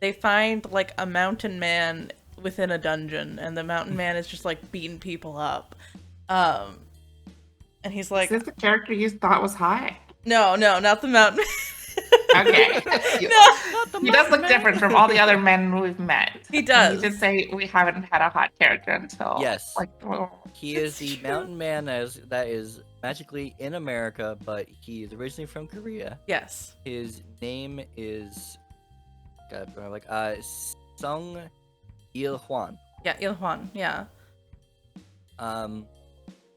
they find like a mountain man within a dungeon, and the mountain man is just like beating people up. And he's like, Is this the character you thought was hot? no, not the mountain man. Okay. No, He does look different from all the other men we've met. He does. And you did say we haven't had a hot character until Yes. like He is the true. mountain man that is magically in America, but he is originally from Korea. Yes. His name is Sung Il Hwan. Yeah, Ilhwan. Yeah.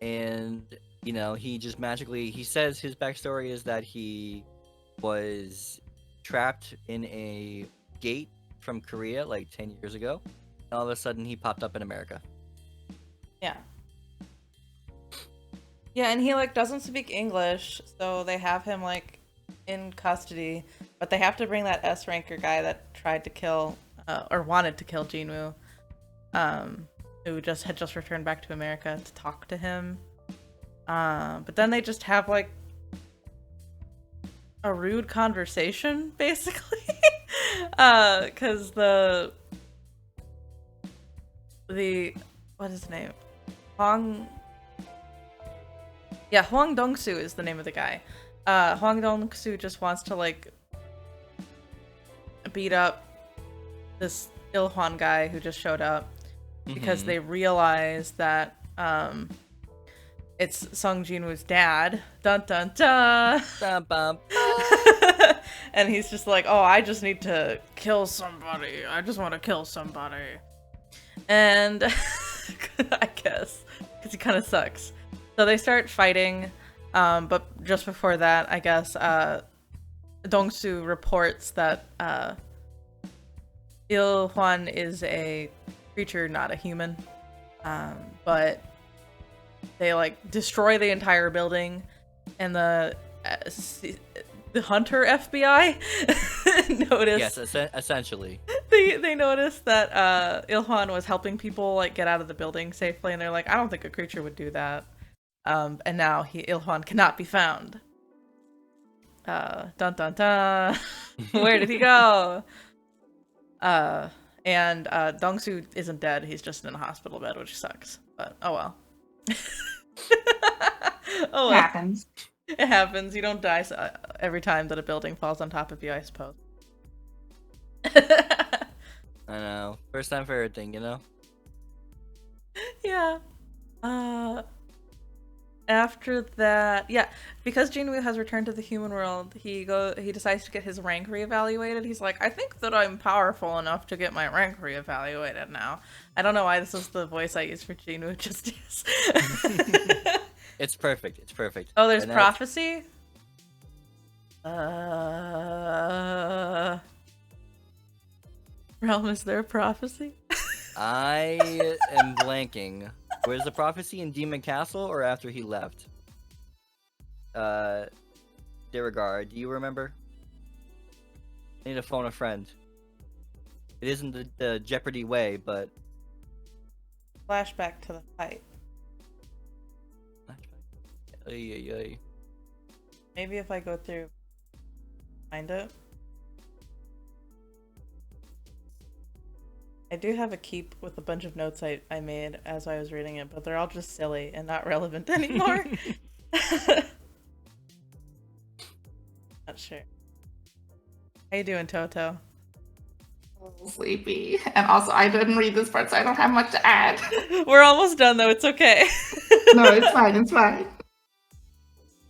And you know, he just magically, he says his backstory is that he was trapped in a gate from Korea like 10 years ago. And all of a sudden he popped up in America. Yeah. Yeah, and he like doesn't speak English, so they have him like in custody, but they have to bring that S ranker guy that tried to kill or wanted to kill Jinwoo, who had just returned back to America to talk to him. But then they just have like a rude conversation, basically, because the what is his name? Hwang Dong-soo is the name of the guy. Hwang Dong-soo just wants to like beat up this Ilhwan guy who just showed up because Mhm. they realize that it's Sung Jinwoo's dad. Dun dun dun. Bum, bum. And he's just like, oh, I just need to kill somebody. I just want to kill somebody. And I guess because he kind of sucks. So they start fighting. But just before that, I guess Dongsu reports that Il-hwan is a creature, not a human. But they like destroy the entire building, and the Hunter FBI notice. Yes, essentially. They noticed that Il-hwan was helping people like get out of the building safely, and they're like, I don't think a creature would do that. And now Il-hwan cannot be found. Dun dun dun. Where did he go? And Dongsu isn't dead. He's just in a hospital bed, which sucks. But oh well. Oh well. Happens. It happens. You don't die every time that a building falls on top of you, I suppose. I know. First time for everything, you know? Yeah. After that, yeah, because Jinwoo has returned to the human world, he decides to get his rank reevaluated. He's like, I think that I'm powerful enough to get my rank reevaluated now. I don't know why this is the voice I use for Jinwoo, just is. It's perfect. It's perfect. Oh, there's And that's- prophecy? Realm, is there a prophecy? I am blanking. Was the prophecy in Demon Castle or after he left? Deregard, do you remember? I need to phone a friend. It isn't the Jeopardy way, but... Flashback to the fight. Ay, ay, ay. Maybe if I go through... Find it. I do have a keep with a bunch of notes I made as I was reading it, but they're all just silly and not relevant anymore. Not sure. How you doing, Toto? Sleepy. And also, I didn't read this part, so I don't have much to add. We're almost done, though. It's okay. No, it's fine. It's fine.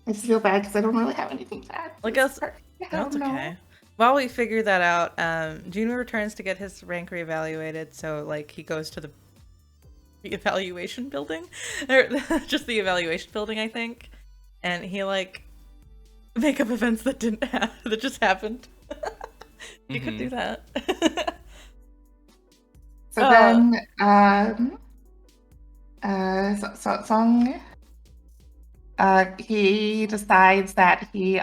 I just feel bad because I don't really have anything to add. Look us. I That's don't know. okay. While we figure that out, Junwoo returns to get his rank reevaluated, so like he goes to the evaluation building, or just the evaluation building, I think, and he like make up events that didn't happen, that just happened. You could do that. So then, Song, he decides that he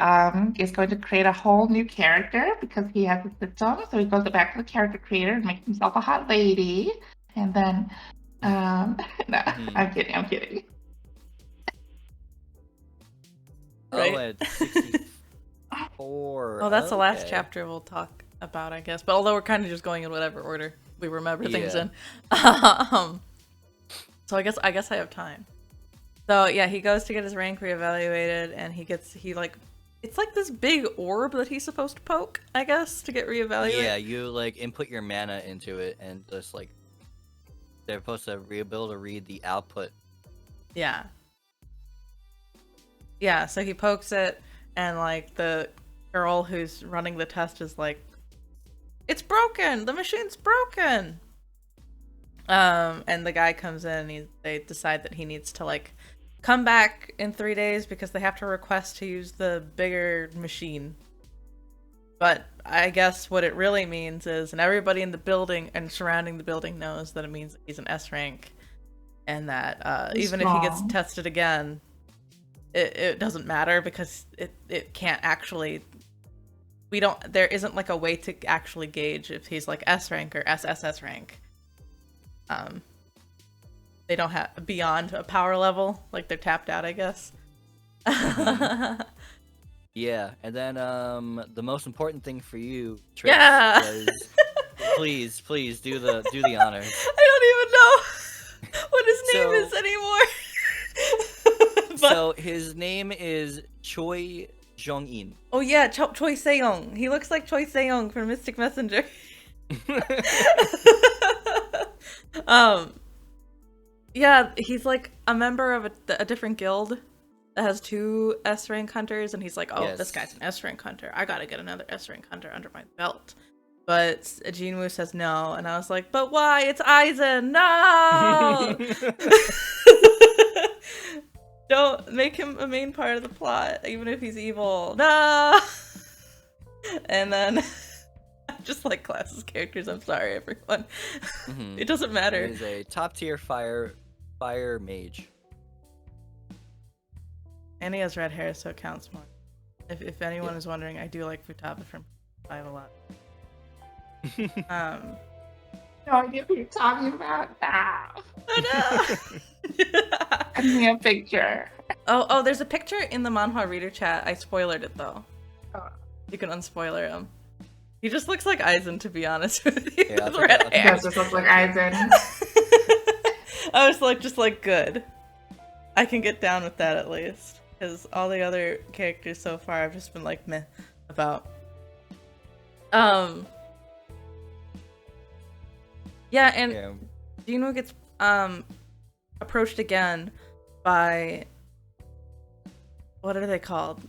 is going to create a whole new character because he has a system. So he goes back to the character creator and makes himself a hot lady. And then, no, I'm kidding. Right. Oh, at 64. Oh, that's the last okay. chapter we'll talk about, I guess. But although we're kind of just going in whatever order we remember things Yeah. in. So I guess I have time. So yeah, he goes to get his rank reevaluated, and it's like this big orb that he's supposed to poke, I guess, to get reevaluated. Yeah, you like input your mana into it, and just like they're supposed to be able to read the output. Yeah. Yeah, so he pokes it, and like the girl who's running the test is like, it's broken! The machine's broken! And the guy comes in, and they decide that he needs to like come back in 3 days because they have to request to use the bigger machine. But I guess what it really means is, and everybody in the building and surrounding the building knows that it means that he's an S rank, and that even if he gets tested again, it doesn't matter because it can't actually. There isn't like a way to actually gauge if he's like S rank or SSS rank. They don't have beyond a power level, like they're tapped out, I guess. Yeah, and then the most important thing for you, Trix, Yeah. was please do the honor. I don't even know what his name So- is anymore. So his name is Choi Jong-in. Oh yeah, Choi Se-young. He looks like Choi Se-young from Mystic Messenger. Yeah, he's like a member of a different guild that has 2 S rank hunters, and he's like, oh, this Yes. guy's an S rank hunter. I gotta get another S rank hunter under my belt. But Jinwoo says no, and I was like, but why? It's Aizen! No! Don't make him a main part of the plot, even if he's evil. No! And then I just like classes characters. I'm sorry, everyone. Mhm. It doesn't matter. He's a top tier fire mage. And he has red hair, so it counts more. If anyone is wondering, I do like Futaba from 5 a lot. No idea what you're talking about now. Oh no! Send me a picture. Oh, there's a picture in the Manhwa reader chat. I spoilered it though. Oh. You can unspoiler him. He just looks like Aizen, to be honest with you. Yeah, with I'll red check it out. He hair. does just look like Aizen. I was like, just like, good. I can get down with that at least. Because all the other characters so far I've just been like meh about. Yeah, and Yeah. Jinwoo gets approached again by, what are they called?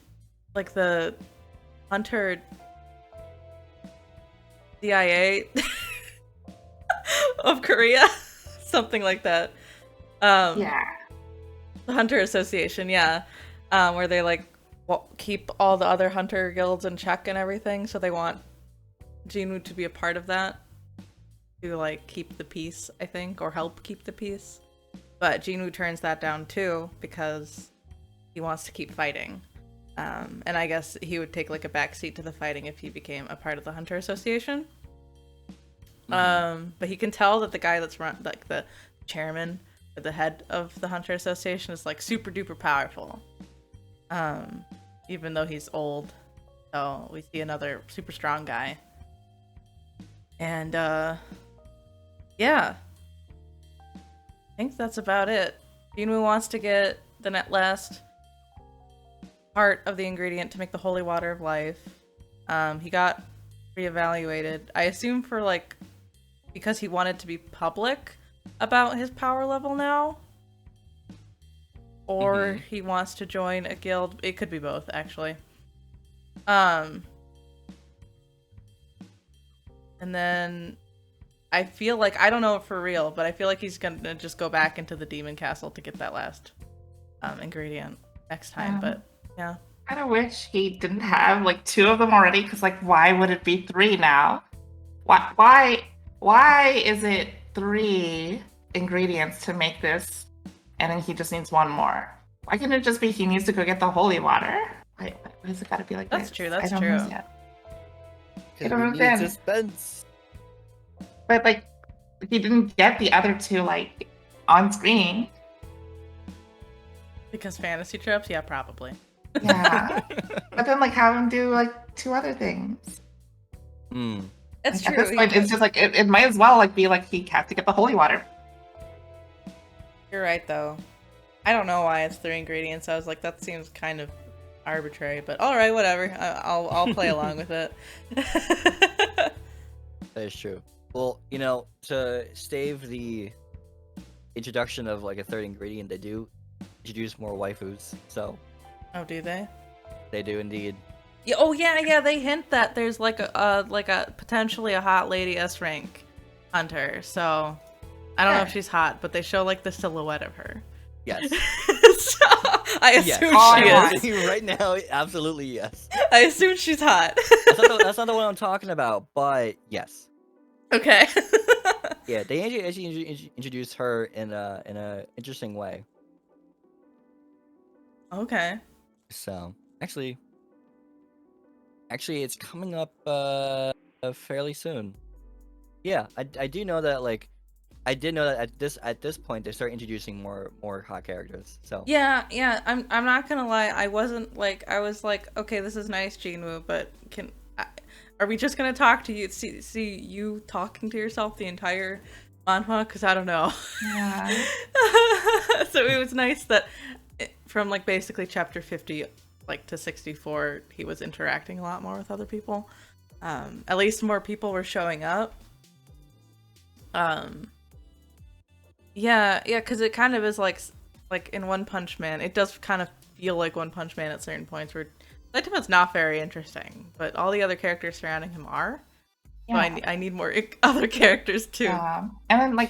Like the Hunter CIA of Korea? Something like that. Yeah. The Hunter Association, yeah. Where they like keep all the other hunter guilds in check and everything, so they want Jinwoo to be a part of that. To like keep the peace, I think, or help keep the peace. But Jinwoo turns that down too because he wants to keep fighting. And I guess he would take like a backseat to the fighting if he became a part of the Hunter Association. But he can tell that the guy that's like the chairman or the head of the Hunter Association is like super duper powerful. Even though he's old. So we see another super strong guy. And yeah. I think that's about it. Jinwoo wants to get the last part of the ingredient to make the holy water of life. He got reevaluated. I assume for like because he wanted to be public about his power level now. Or he wants to join a guild. It could be both, actually. And then I feel like, I don't know for real, but I feel like he's gonna just go back into the demon castle to get that last ingredient next time. But yeah. I kind of wish he didn't have like 2 of them already, because like why would it be 3 now? Why is it 3 ingredients to make this, and then he just needs 1 more? Why can't it just be he needs to go get the holy water? Why does it gotta be like That's this? true, that's I don't true. understand. I don't We need understand. suspense. But like, he didn't get the other 2 like on screen. Because fantasy tropes? Yeah, probably. Yeah. But then like have him do like 2 other things. It's Like, true. at this point, it's just like it might as well like be like he has to get the holy water. You're right, though. I don't know why it's 3 ingredients. I was like, that seems kind of arbitrary, but all right, whatever. I'll play along with it. That is true. Well, you know, to stave the introduction of like a 3rd ingredient, they do introduce more waifus. So Oh, do they? they do indeed. Yeah, oh yeah. They hint that there's like a potentially a hot lady S rank hunter. So I don't know if she's hot, but they show like the silhouette of her. Yes. So I Yes. assume Oh, she is. Right now, absolutely yes. I assume she's hot. That's not the one I'm talking about, but yes. Okay. Yeah, they actually introduce her in a interesting way. Okay. So actually, it's coming up fairly soon. Yeah, I do know that like I did know that at this point they start introducing more hot characters. So Yeah. I'm not gonna lie. I wasn't like I was like, okay, this is nice, Jinwoo, but are we just gonna talk to you? See you talking to yourself the entire manhwa? Because I don't know. Yeah. So it was nice that from like basically chapter 50 like to 64 he was interacting a lot more with other people. At least more people were showing up, Um, yeah, because it kind of is like in One Punch Man, it does kind of feel like One Punch Man at certain points where Saitoma's not very interesting, but all the other characters surrounding him are. So I need more other characters too. And then like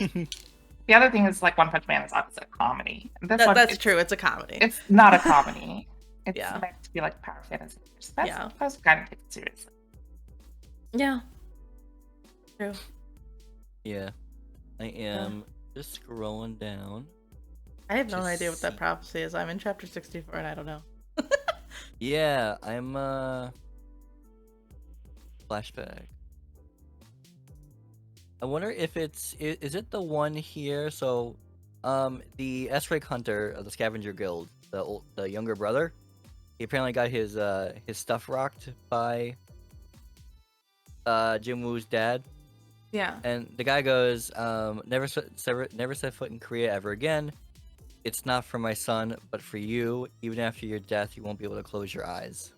the other thing is like One Punch Man is obviously a comedy. That's true. It's a comedy. It's not a comedy. It's Yeah. meant to be like power fantasy. Yeah. That's kind of take it seriously. Yeah. True. Yeah. I am just scrolling down. I have no Just idea what that see. prophecy is. I'm in chapter 64 and I don't know. Yeah, I'm flashback. I wonder if is it the one here? So, the S-Rank hunter of the Scavenger Guild, the younger brother, he apparently got his stuff rocked by Jim Woo's dad, Yeah. and the guy goes, never set foot in Korea ever again. It's not for my son, but for you. Even after your death, you won't be able to close your eyes.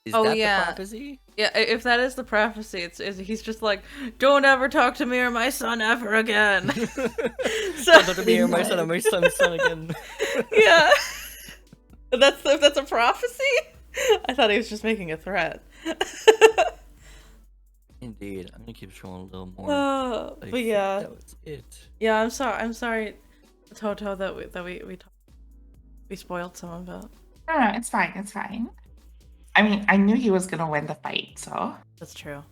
Is Oh, that yeah. the prophecy? Yeah, if that is the prophecy, he's just like, don't ever talk to me or my son ever again. Don't talk to me or my son's son again. Yeah. If that's a prophecy? I thought he was just making a threat. Indeed, I'm gonna keep scrolling a little more. I But think yeah. that was it. Yeah, I'm sorry, Toto, that we spoiled some of it. No, it's fine. It's fine. I mean, I knew he was gonna win the fight, so That's true.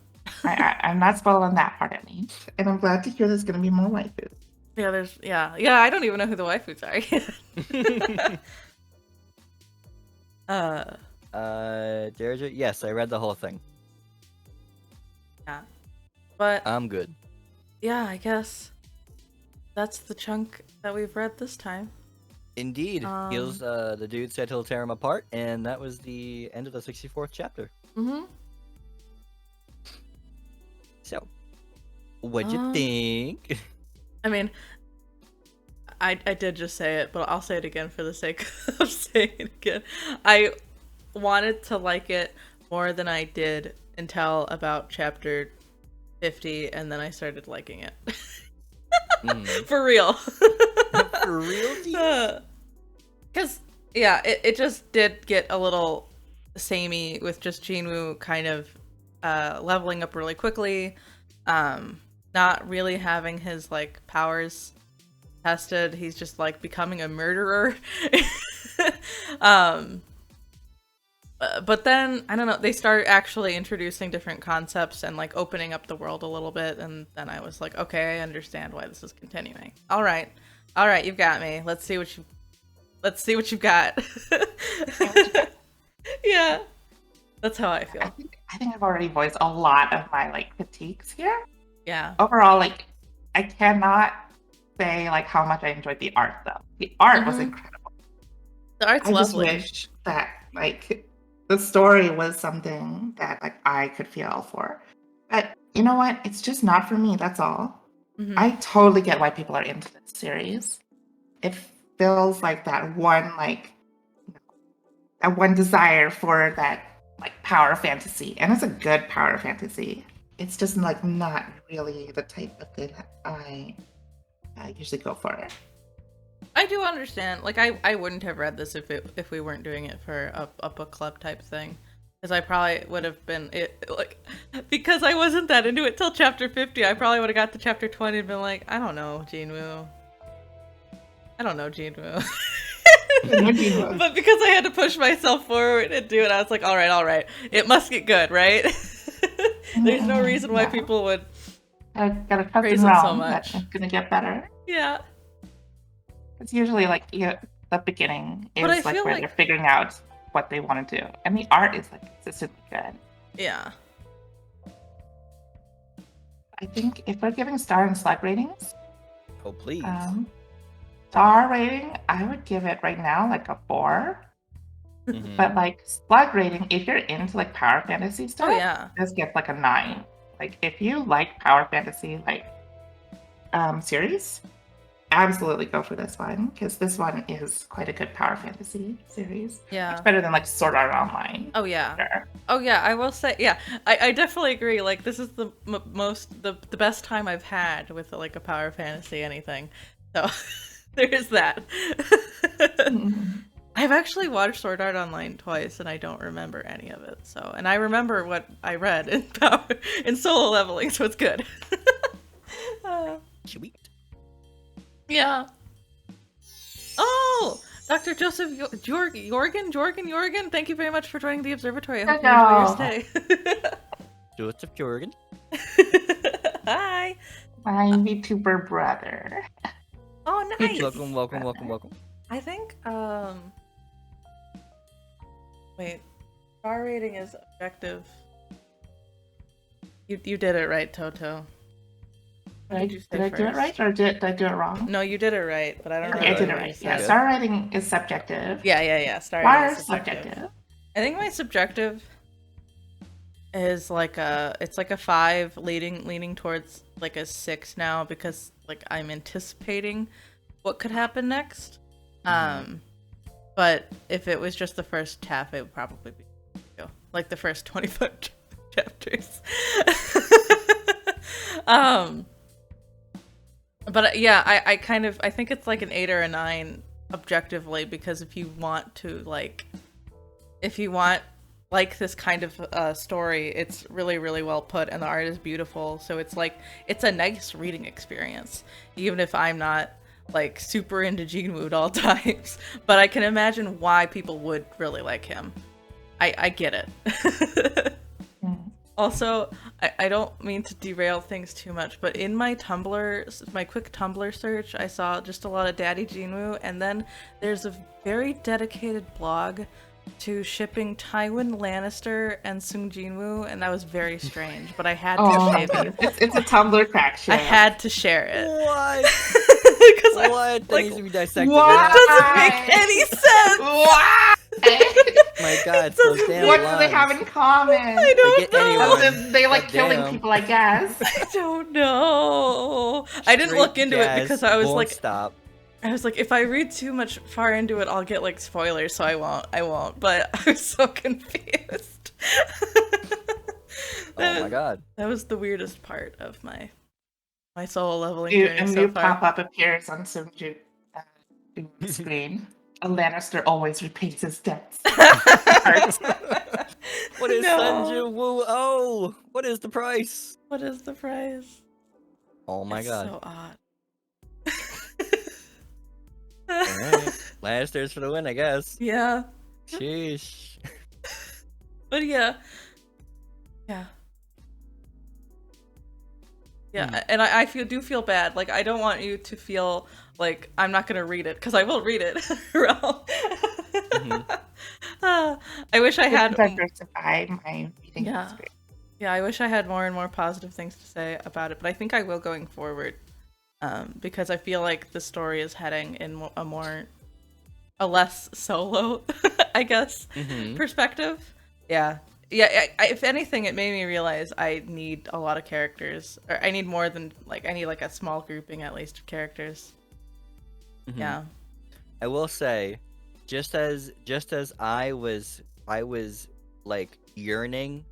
I'm not spoiled on that part at least. And I'm glad to hear there's gonna be more waifus. Yeah, I don't even know who the waifus are. Deirdre, yes, I read the whole thing. Yeah. But I'm good. yeah, I guess that's the chunk that we've read this time. Indeed, the dude said he'll tear him apart, and that was the end of the 64th chapter. Mm-hmm. So, what'd you think? I mean, I did just say it, but I'll say it again for the sake of saying it again. I wanted to like it more than I did until about chapter 50, and then I started liking it. For real. For real? Because, yeah, it just did get a little samey with just Jinwoo kind of leveling up really quickly, not really having his, like, powers tested. He's just, like, becoming a murderer. But then, I don't know, they start actually introducing different concepts and, like, opening up the world a little bit, and then I was like, okay, I understand why this is continuing. All right, you've got me. Let's see what you've got. Yeah, that's how I feel. I think I've already voiced a lot of my like critiques here. Yeah. Overall, like I cannot say like how much I enjoyed the art though. The art was incredible. The art's I just lovely. wish that like the story was something that like I could feel for. But you know what? It's just not for me, that's all. I totally get why people are into this series. It feels like that one like that one desire for that like power fantasy. And it's a good power fantasy. It's just like not really the type of thing that I usually go for. I do understand. Like, I wouldn't have read this if we weren't doing it for a book club type thing, because I probably would have been because I wasn't that into it till chapter 50. I probably would have got to chapter 20 and been like, I don't know, Jinwoo. But because I had to push myself forward and do it, I was like, all right, it must get good, right? There's no reason why people would gotta trust praise in it so realm much. that it's gonna get better. Yeah. It's usually like the beginning But I is like feel where like- they're figuring out what they want to do, and the art is like consistently good. Yeah. I think if we're giving star and slug ratings, Oh, please. Star rating, I would give it right now like a 4. Mhm. But like slug rating, if you're into like power fantasy stuff, Oh yeah. this gets like a 9. Like if you like power fantasy like series, absolutely go for this one because this one is quite a good power fantasy series. Yeah. Much better than like Sword Art Online. Oh yeah. Sure. Oh yeah, I will say, yeah, I definitely agree. Like, this is the the best time I've had with like a power fantasy anything. So there is that. Mhm. I've actually watched Sword Art Online twice, and I don't remember any of it. So, and I remember what I read in Solo Leveling, so it's good. Sweet. Yeah. Oh, Dr. Joseph Jorgen, thank you very much for joining the observatory. I hope you enjoy your stay. Joseph Jorgen. Hi. My VTuber brother. Oh, nice. Welcome. I think, wait, star rating is objective. You did it right, Toto. What did you say Did I do it first? right or did I do it wrong? No, you did it right, but I don't Okay, I remember did it what you right. Yeah, said. star rating is subjective. Yeah. Star Why rating are is subjective. subjective? I think my subjective is like it's like a 5 leaning towards like a 6 now because like I'm anticipating what could happen next. But if it was just the first half, it would probably be like the first 25 chapters. But yeah, I think it's like an 8 or a 9 objectively because if you want this kind of story, it's really, really well put and the art is beautiful. So it's like, it's a nice reading experience, even if I'm not like super into Jinwoo at all times. But I can imagine why people would really like him. I get it. Also, I don't mean to derail things too much, but in my quick Tumblr search, I saw just a lot of Daddy Jinwoo, and then there's a very dedicated blog to shipping Tywin Lannister and Sung Jinwoo, and that was very strange, but I had to save it. It's a Tumblr crack show. I had to share it. What? Because What? That needs to be dissected. What? doesn't make any sense! Why? My God, so damn What do they have in common? I don't get know. anyone. They like God killing damn. people, I guess. I don't know. I didn't look into it because I was like, stop. if I read too much far into it, I'll get like spoilers, so I won't. But I was so confused. Oh my God. That was the weirdest part of my solo leveling A journey so new far. pop-up appears on Sunju screen. A Lannister always repays his debts. What is No. Sunju Woo? Oh, what is the price? What is the price? Oh my It's God. so odd. Alright. Lannisters for the win, I guess. Yeah. Sheesh. But yeah. And I do feel bad. Like, I don't want you to feel like I'm not gonna read it, because I will read it. I wish I had diversify my reading experience. Yeah, I wish I had more and more positive things to say about it, but I think I will going forward, because I feel like the story is heading in a less solo, I guess, perspective. Yeah, if anything, it made me realize I need a lot of characters, or I need more than, like, I need like a small grouping at least of characters. Yeah. I will say, just as I was like yearning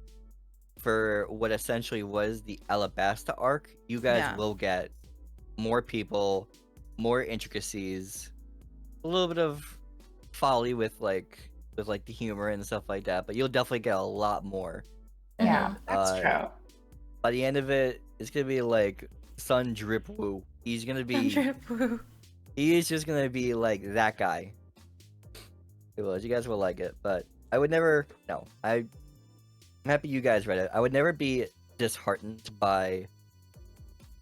for what essentially was the Alabasta arc, you guys will get more people, more intricacies, a little bit of folly with the humor and stuff like that, but you'll definitely get a lot more. Yeah, that's true. By the end of it, it's gonna be like Sun Drip Woo. He's gonna be he is just gonna be like that guy. It was. You guys will like it, but I would never. No, I'm happy you guys read it. I would never be disheartened by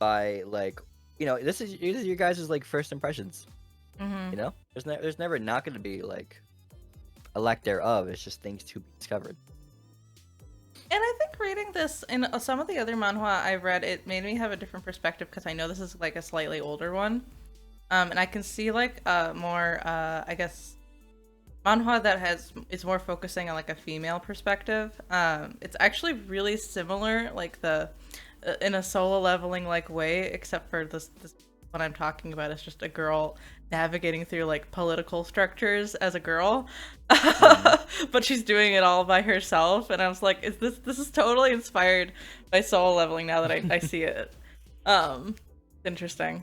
like, you know, this is your guys' like first impressions. You know, there's never not gonna be like a lack thereof. It's just things to be discovered. And I think reading this in some of the other manhwa I read, it made me have a different perspective, because I know this is like a slightly older one. And I can see like more, I guess, manhwa that is more focusing on like a female perspective. It's actually really similar, like in a solo leveling like way, except for this what I'm talking about is just a girl navigating through like political structures as a girl, but she's doing it all by herself. And I was like, is this is totally inspired by Soul Leveling now that I see it. Interesting.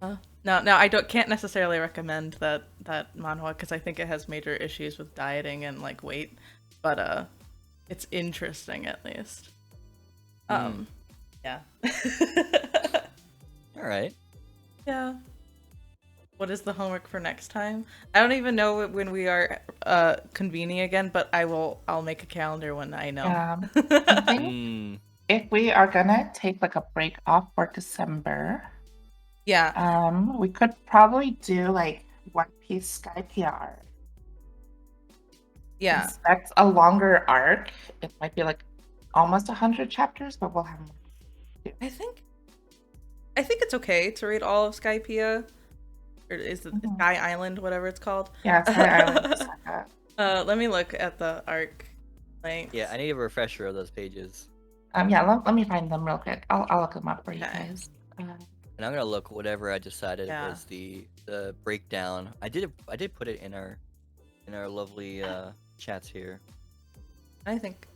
No, I can't necessarily recommend that manhwa because I think it has major issues with dieting and like weight, but it's interesting at least. Yeah. All right. Yeah. What is the homework for next time? I don't even know when we are convening again, but I'll make a calendar when I know. I think if we are gonna take like a break off for December, we could probably do like One Piece Sky PR. Yeah. Since that's a longer arc. It might be like almost 100 chapters, but we'll have more. I think it's okay to read all of Skypiea. Or is it Sky Island, whatever it's called? Yeah, Sky Island. Let me look at the arc length. Yeah, I need a refresher of those pages. Let me find them real quick. I'll look them up for you guys. And I'm gonna look whatever I decided was the breakdown. I did put it in our lovely chats here. I think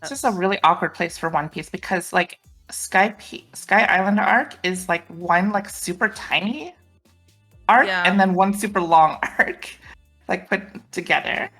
it's just a really awkward place for One Piece because like Sky Island arc is like one like super tiny arc and then one super long arc like put together.